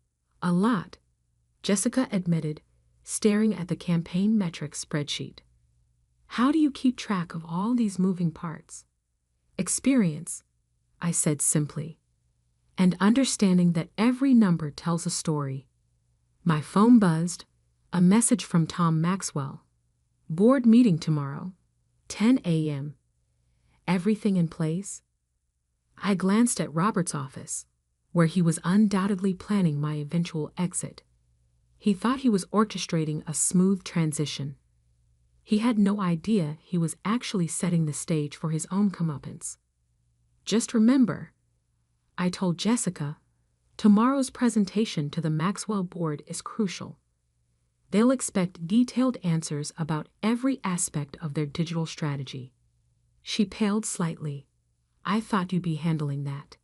a lot, Jessica admitted, staring at the campaign metrics spreadsheet. How do you keep track of all these moving parts? Experience, I said simply, and understanding that every number tells a story. My phone buzzed, a message from Tom Maxwell. Board meeting tomorrow, 10 a.m. Everything in place? I glanced at Robert's office, where he was undoubtedly planning my eventual exit. He thought he was orchestrating a smooth transition. He had no idea he was actually setting the stage for his own comeuppance. Just remember, I told Jessica, tomorrow's presentation to the Maxwell board is crucial. They'll expect detailed answers about every aspect of their digital strategy. She paled slightly. I thought you'd be handling that.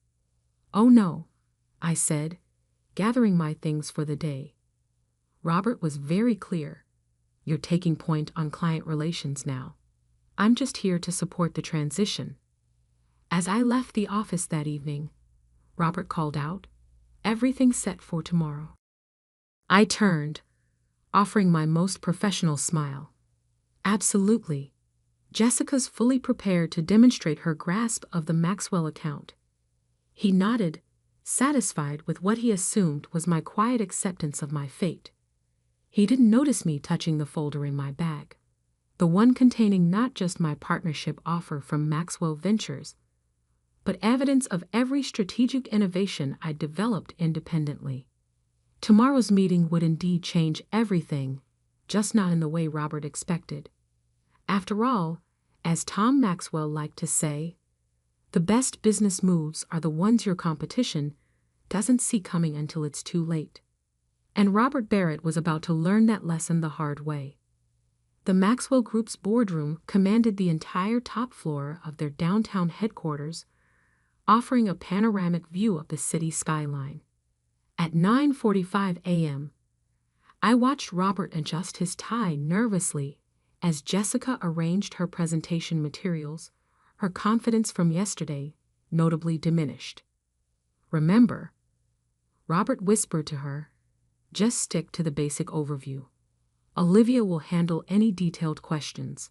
Oh no, I said, gathering my things for the day. Robert was very clear. You're taking point on client relations now. I'm just here to support the transition. As I left the office that evening, Robert called out, everything set for tomorrow. I turned, offering my most professional smile. Absolutely. Jessica's fully prepared to demonstrate her grasp of the Maxwell account. He nodded, satisfied with what he assumed was my quiet acceptance of my fate. He didn't notice me touching the folder in my bag, the one containing not just my partnership offer from Maxwell Ventures, but evidence of every strategic innovation I developed independently. Tomorrow's meeting would indeed change everything, just not in the way Robert expected. After all, as Tom Maxwell liked to say, the best business moves are the ones your competition doesn't see coming until it's too late. And Robert Barrett was about to learn that lesson the hard way. The Maxwell Group's boardroom commanded the entire top floor of their downtown headquarters, offering a panoramic view of the city skyline. At 9:45 a.m., I watched Robert adjust his tie nervously as Jessica arranged her presentation materials, her confidence from yesterday notably diminished. Remember, Robert whispered to her, just stick to the basic overview. Olivia will handle any detailed questions.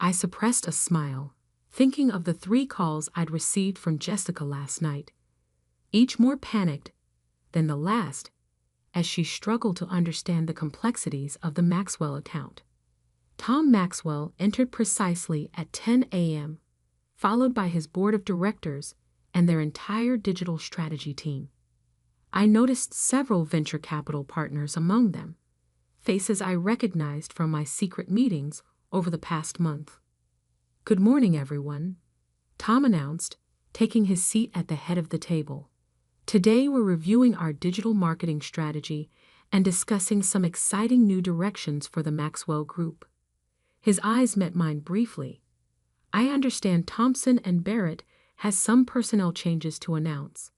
I suppressed a smile, thinking of the 3 calls I'd received from Jessica last night, each more panicked than the last, as she struggled to understand the complexities of the Maxwell account. Tom Maxwell entered precisely at 10 a.m., followed by his board of directors and their entire digital strategy team. I noticed several venture capital partners among them, faces I recognized from my secret meetings over the past month. Good morning, everyone, Tom announced, taking his seat at the head of the table. Today we're reviewing our digital marketing strategy and discussing some exciting new directions for the Maxwell Group. His eyes met mine briefly. I understand Thompson and Barrett has some personnel changes to announce.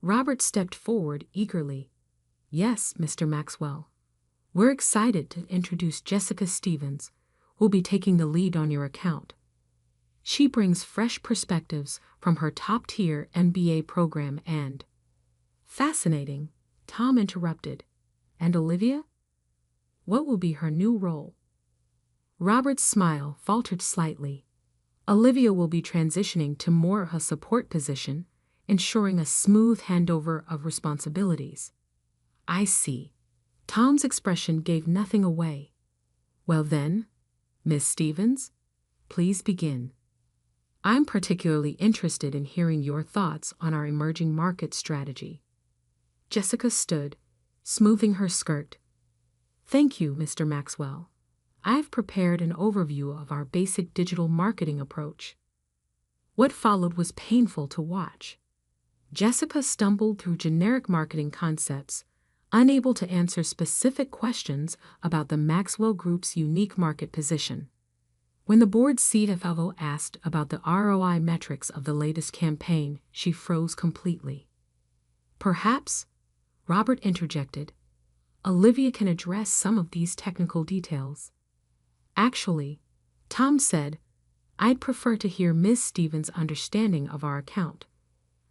Robert stepped forward eagerly. Yes, Mr. Maxwell. We're excited to introduce Jessica Stevens, who'll be taking the lead on your account. She brings fresh perspectives from her top-tier MBA program and... Fascinating, Tom interrupted. And Olivia? What will be her new role? Robert's smile faltered slightly. Olivia will be transitioning to more of a support position, ensuring a smooth handover of responsibilities. I see. Tom's expression gave nothing away. Well then, Miss Stevens, please begin. I'm particularly interested in hearing your thoughts on our emerging market strategy. Jessica stood, smoothing her skirt. Thank you, Mr. Maxwell. I've prepared an overview of our basic digital marketing approach. What followed was painful to watch. Jessica stumbled through generic marketing concepts, unable to answer specific questions about the Maxwell Group's unique market position. When the board's CFO asked about the ROI metrics of the latest campaign, she froze completely. Perhaps, Robert interjected, Olivia can address some of these technical details. Actually, Tom said, I'd prefer to hear Ms. Stevens' understanding of our account.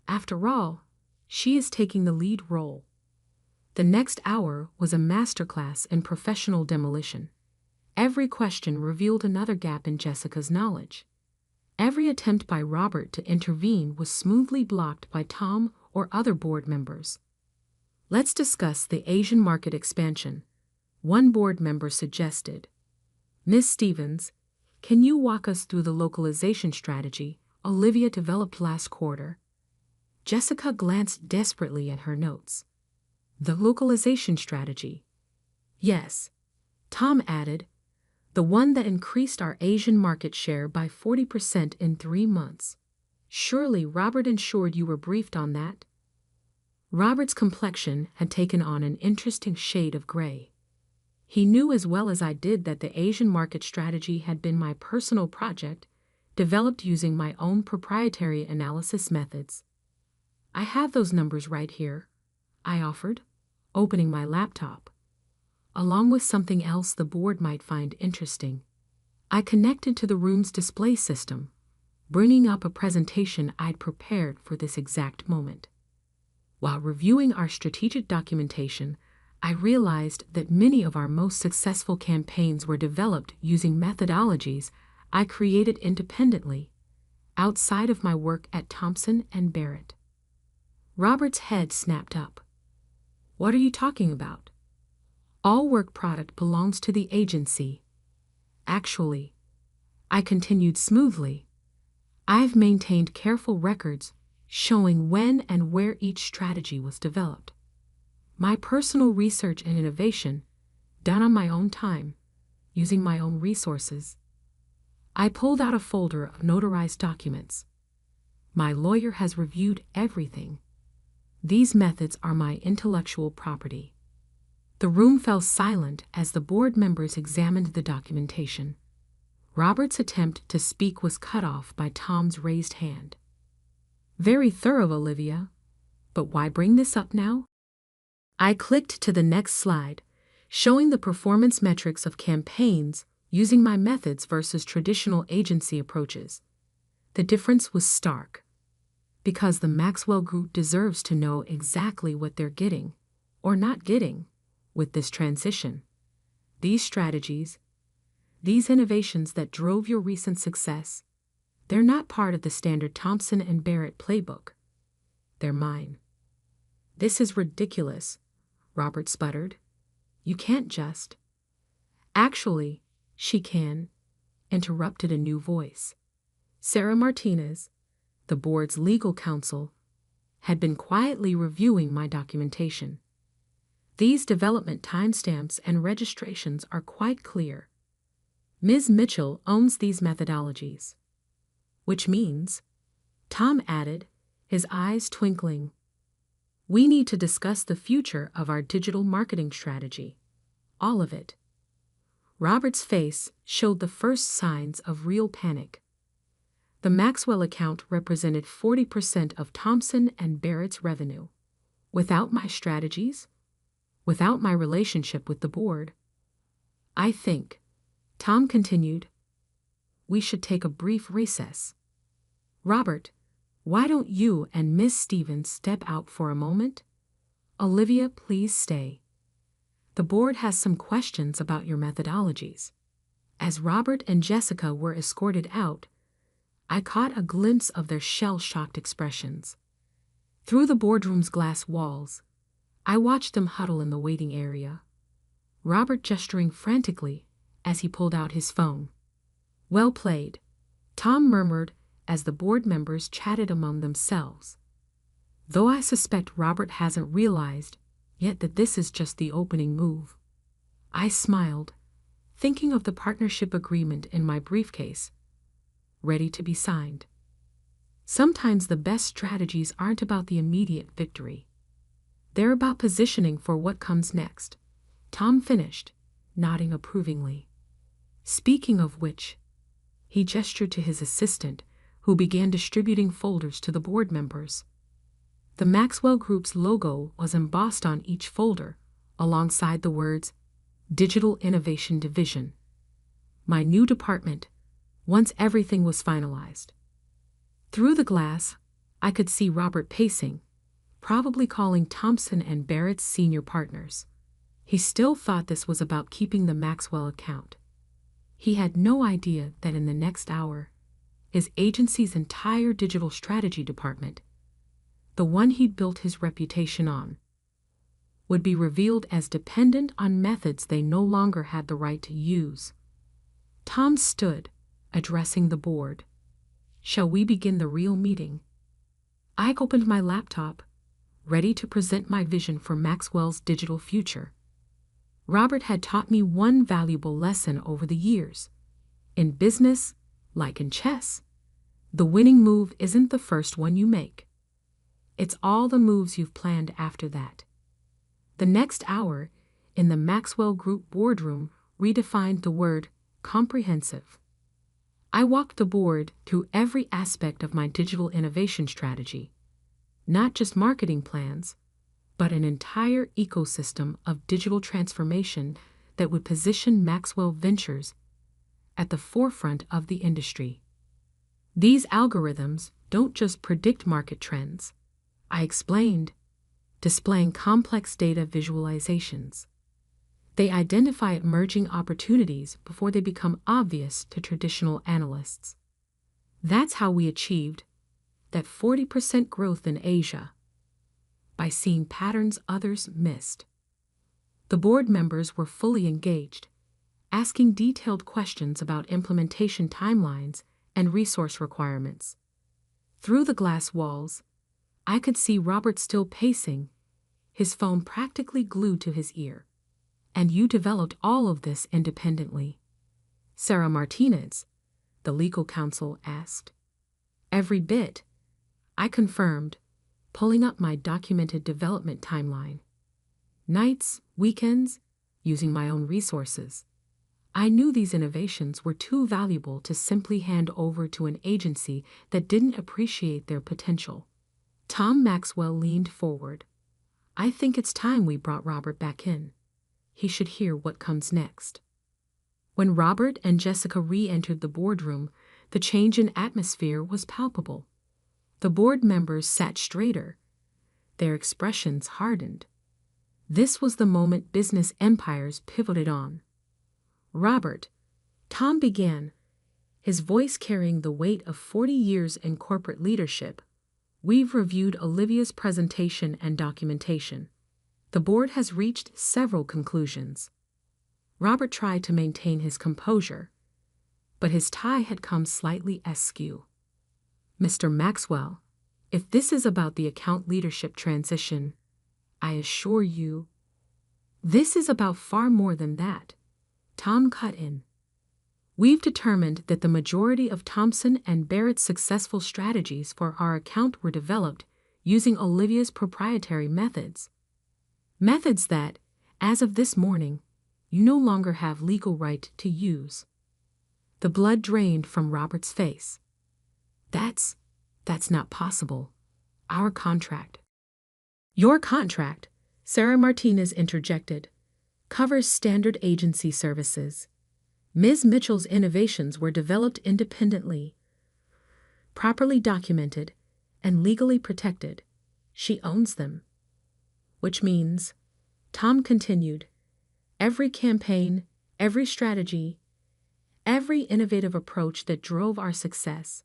After all, she is taking the lead role. The next hour was a masterclass in professional demolition. Every question revealed another gap in Jessica's knowledge. Every attempt by Robert to intervene was smoothly blocked by Tom or other board members. Let's discuss the Asian market expansion, one board member suggested. Ms. Stevens, can you walk us through the localization strategy Olivia developed last quarter? Jessica glanced desperately at her notes. The localization strategy. Yes, Tom added, the one that increased our Asian market share by 40% in 3 months. Surely Robert ensured you were briefed on that? Robert's complexion had taken on an interesting shade of gray. He knew as well as I did that the Asian market strategy had been my personal project, developed using my own proprietary analysis methods. I have those numbers right here, I offered, opening my laptop. Along with something else the board might find interesting. I connected to the room's display system, bringing up a presentation I'd prepared for this exact moment. While reviewing our strategic documentation, I realized that many of our most successful campaigns were developed using methodologies I created independently, outside of my work at Thompson and Barrett. Robert's head snapped up. What are you talking about? All work product belongs to the agency. Actually, I continued smoothly, I've maintained careful records showing when and where each strategy was developed. My personal research and innovation, done on my own time, using my own resources. I pulled out a folder of notarized documents. My lawyer has reviewed everything. These methods are my intellectual property. The room fell silent as the board members examined the documentation. Robert's attempt to speak was cut off by Tom's raised hand. Very thorough, Olivia. But why bring this up now? I clicked to the next slide, showing the performance metrics of campaigns using my methods versus traditional agency approaches. The difference was stark. Because the Maxwell Group deserves to know exactly what they're getting, or not getting, with this transition. These strategies, these innovations that drove your recent success, they're not part of the standard Thompson and Barrett playbook. They're mine. This is ridiculous, Robert sputtered. You can't just. Actually, she can, interrupted a new voice. Sarah Martinez, the board's legal counsel, had been quietly reviewing my documentation. These development timestamps and registrations are quite clear. Ms. Mitchell owns these methodologies. Which means, Tom added, his eyes twinkling, we need to discuss the future of our digital marketing strategy. All of it. Robert's face showed the first signs of real panic. The Maxwell account represented 40% of Thompson and Barrett's revenue. Without my strategies, without my relationship with the board, I think, Tom continued, we should take a brief recess. Robert, why don't you and Miss Stevens step out for a moment? Olivia, please stay. The board has some questions about your methodologies. As Robert and Jessica were escorted out, I caught a glimpse of their shell-shocked expressions. Through the boardroom's glass walls, I watched them huddle in the waiting area, Robert gesturing frantically as he pulled out his phone. Well played, Tom murmured as the board members chatted among themselves. Though I suspect Robert hasn't realized yet that this is just the opening move. I smiled, thinking of the partnership agreement in my briefcase, ready to be signed. Sometimes the best strategies aren't about the immediate victory. They're about positioning for what comes next. Tham finished, nodding approvingly. Speaking of which, he gestured to his assistant, who began distributing folders to the board members. The Maxwell Group's logo was embossed on each folder, alongside the words, Digital Innovation Division. My new department, once everything was finalized. Through the glass, I could see Robert pacing, probably calling Thompson and Barrett's senior partners. He still thought this was about keeping the Maxwell account. He had no idea that in the next hour, his agency's entire digital strategy department, the one he'd built his reputation on, would be revealed as dependent on methods they no longer had the right to use. Tham stood, addressing the board. Shall we begin the real meeting? I opened my laptop, ready to present my vision for Maxwell's digital future. Robert had taught me one valuable lesson over the years. In business, like in chess, the winning move isn't the first one you make. It's all the moves you've planned after that. The next hour, in the Maxwell Group boardroom, redefined the word comprehensive. I walked the board through every aspect of my digital innovation strategy, not just marketing plans, but an entire ecosystem of digital transformation that would position Maxwell Ventures at the forefront of the industry. These algorithms don't just predict market trends, I explained, displaying complex data visualizations. They identify emerging opportunities before they become obvious to traditional analysts. That's how we achieved that 40% growth in Asia, by seeing patterns others missed. The board members were fully engaged, asking detailed questions about implementation timelines and resource requirements. Through the glass walls, I could see Robert still pacing, his phone practically glued to his ear. And you developed all of this independently? Sarah Martinez, the legal counsel, asked. Every bit, I confirmed, pulling up my documented development timeline. Nights, weekends, using my own resources. I knew these innovations were too valuable to simply hand over to an agency that didn't appreciate their potential. Tom Maxwell leaned forward. I think it's time we brought Robert back in. He should hear what comes next. When Robert and Jessica re-entered the boardroom, the change in atmosphere was palpable. The board members sat straighter. Their expressions hardened. This was the moment business empires pivoted on. Robert, Tom began, his voice carrying the weight of 40 years in corporate leadership. We've reviewed Olivia's presentation and documentation. The board has reached several conclusions. Robert tried to maintain his composure, but his tie had come slightly askew. Mr. Maxwell, if this is about the account leadership transition, I assure you, this is about far more than that. Tom cut in. We've determined that the majority of Thompson and Barrett's successful strategies for our account were developed using Olivia's proprietary methods. Methods that, as of this morning, you no longer have legal right to use. The blood drained from Robert's face. That's not possible. Our contract. Your contract, Sarah Martinez interjected, covers standard agency services. Ms. Mitchell's innovations were developed independently, properly documented, and legally protected. She owns them. Which means, Tom continued, every campaign, every strategy, every innovative approach that drove our success,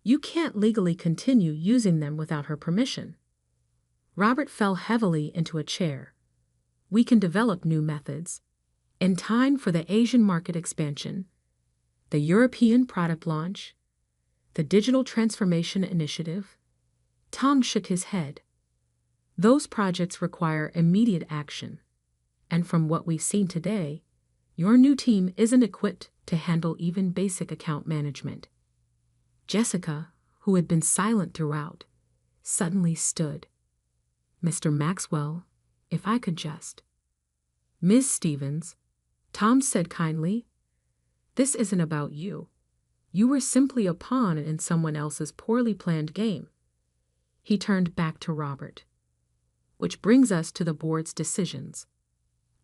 you can't legally continue using them without her permission. Robert fell heavily into a chair. We can develop new methods, in time for the Asian market expansion, the European product launch, the digital transformation initiative. Tom shook his head. Those projects require immediate action, and from what we've seen today, your new team isn't equipped to handle even basic account management. Jessica, who had been silent throughout, suddenly stood. Mr. Maxwell, if I could just. Miss Stevens, Tom said kindly, this isn't about you. You were simply a pawn in someone else's poorly planned game. He turned back to Robert. Which brings us to the board's decisions.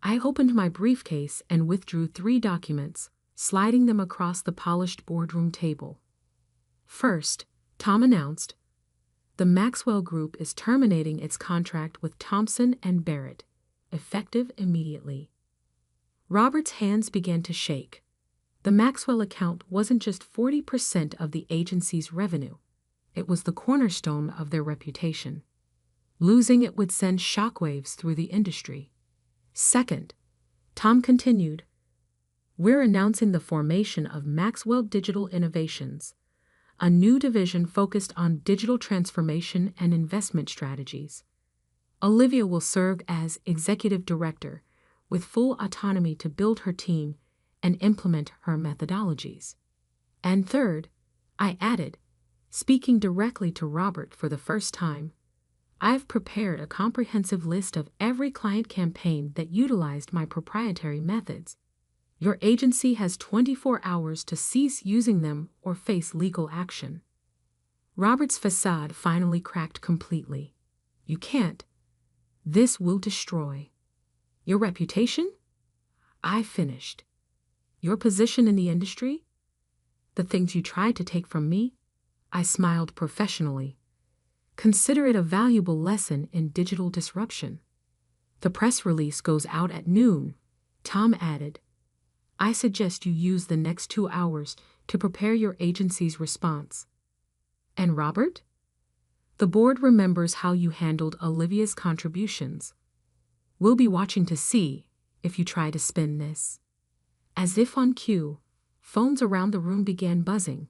I opened my briefcase and withdrew 3 documents, sliding them across the polished boardroom table. First, Tom announced, the Maxwell Group is terminating its contract with Thompson and Barrett, effective immediately. Robert's hands began to shake. The Maxwell account wasn't just 40% of the agency's revenue. It was the cornerstone of their reputation. Losing it would send shockwaves through the industry. Second, Tom continued, we're announcing the formation of Maxwell Digital Innovations, a new division focused on digital transformation and investment strategies. Olivia will serve as executive director, with full autonomy to build her team and implement her methodologies. And third, I added, speaking directly to Robert for the first time, I've prepared a comprehensive list of every client campaign that utilized my proprietary methods. Your agency has 24 hours to cease using them or face legal action. Robert's facade finally cracked completely. You can't. This will destroy. Your reputation? I finished. Your position in the industry? The things you tried to take from me? I smiled professionally. Consider it a valuable lesson in digital disruption. The press release goes out at noon, Tom added. I suggest you use the next 2 hours to prepare your agency's response. And Robert? The board remembers how you handled Olivia's contributions. We'll be watching to see if you try to spin this. As if on cue, phones around the room began buzzing.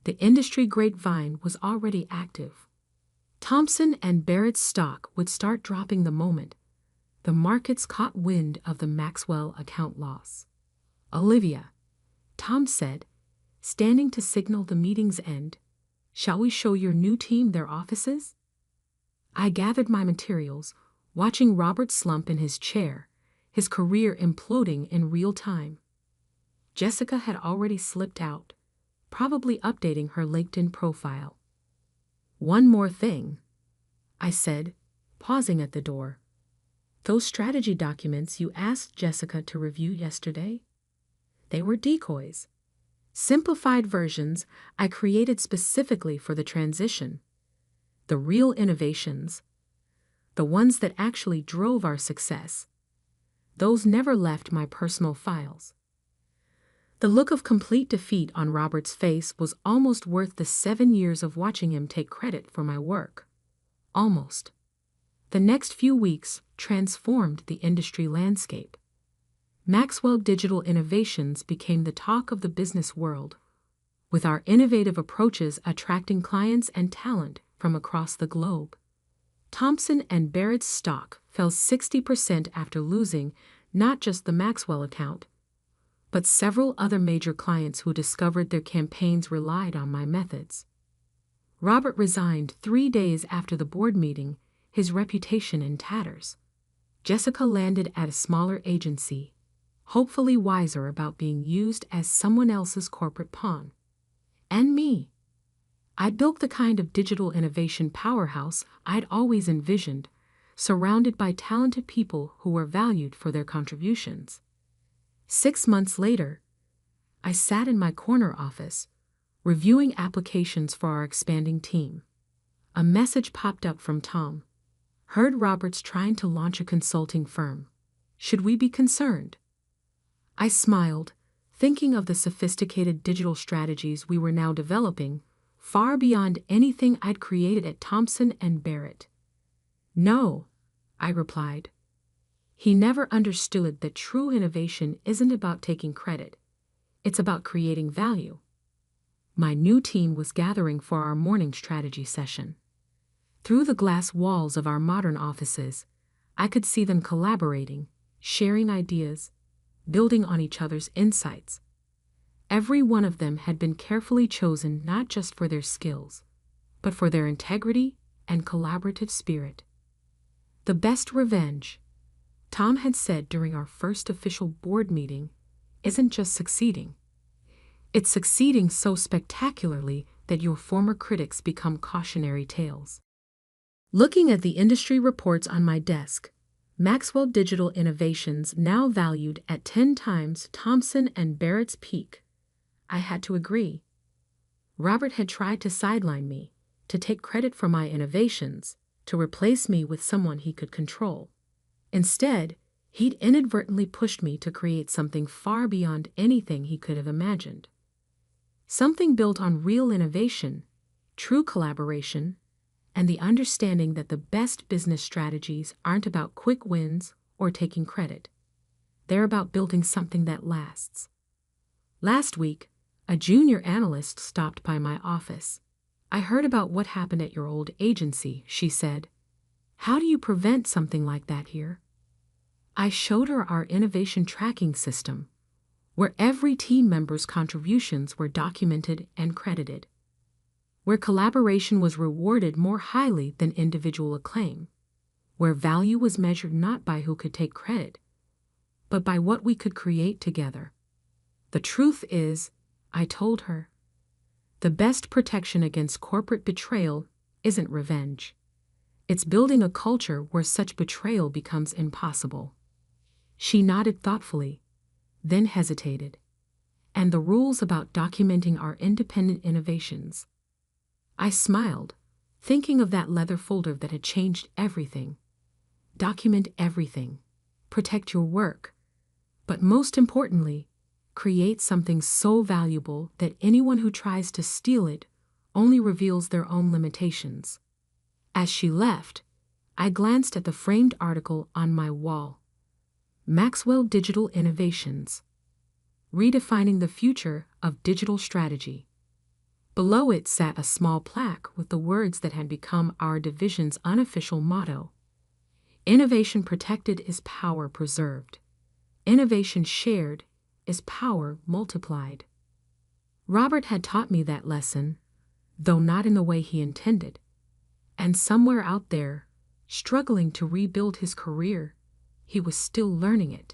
The industry grapevine was already active. Thompson and Barrett's stock would start dropping the moment the markets caught wind of the Maxwell account loss. Olivia, Tom said, standing to signal the meeting's end, shall we show your new team their offices? I gathered my materials, watching Robert slump in his chair, his career imploding in real time. Jessica had already slipped out, probably updating her LinkedIn profile. One more thing, I said, pausing at the door. Those strategy documents you asked Jessica to review yesterday? They were decoys. Simplified versions I created specifically for the transition. The real innovations, the ones that actually drove our success, those never left my personal files. The look of complete defeat on Robert's face was almost worth the 7 years of watching him take credit for my work. Almost. The next few weeks transformed the industry landscape. Maxwell Digital Innovations became the talk of the business world, with our innovative approaches attracting clients and talent from across the globe. Thompson and Barrett's stock fell 60% after losing not just the Maxwell account, but several other major clients who discovered their campaigns relied on my methods. Robert resigned 3 days after the board meeting, his reputation in tatters. Jessica landed at a smaller agency, hopefully wiser about being used as someone else's corporate pawn. And me. I built the kind of digital innovation powerhouse I'd always envisioned, surrounded by talented people who were valued for their contributions. 6 months later, I sat in my corner office, reviewing applications for our expanding team. A message popped up from Tom. Heard Robert's trying to launch a consulting firm. Should we be concerned? I smiled, thinking of the sophisticated digital strategies we were now developing, far beyond anything I'd created at Thompson and Barrett. No, I replied. He never understood that true innovation isn't about taking credit. It's about creating value. My new team was gathering for our morning strategy session. Through the glass walls of our modern offices, I could see them collaborating, sharing ideas, building on each other's insights. Every one of them had been carefully chosen not just for their skills, but for their integrity and collaborative spirit. The best revenge, Tham had said during our first official board meeting, isn't just succeeding. It's succeeding so spectacularly that your former critics become cautionary tales. Looking at the industry reports on my desk, Maxwell Digital Innovations now valued at 10 times Thomson and Barrett's peak. I had to agree. Robert had tried to sideline me, to take credit for my innovations, to replace me with someone he could control. Instead, he'd inadvertently pushed me to create something far beyond anything he could have imagined. Something built on real innovation, true collaboration, and the understanding that the best business strategies aren't about quick wins or taking credit. They're about building something that lasts. Last week, a junior analyst stopped by my office. "I heard about what happened at your old agency," she said. "How do you prevent something like that here?" I showed her our innovation tracking system, where every team member's contributions were documented and credited, where collaboration was rewarded more highly than individual acclaim, where value was measured not by who could take credit, but by what we could create together. The truth is, I told her, the best protection against corporate betrayal isn't revenge. It's building a culture where such betrayal becomes impossible. She nodded thoughtfully, then hesitated. "And the rules about documenting our independent innovations." I smiled, thinking of that leather folder that had changed everything. Document everything. Protect your work. But most importantly, create something so valuable that anyone who tries to steal it only reveals their own limitations. As she left, I glanced at the framed article on my wall. Maxwell Digital Innovations, Redefining the Future of Digital Strategy. Below it sat a small plaque with the words that had become our division's unofficial motto. Innovation protected is power preserved. Innovation shared is power multiplied. Robert had taught me that lesson, though not in the way he intended. And somewhere out there, struggling to rebuild his career, he was still learning it.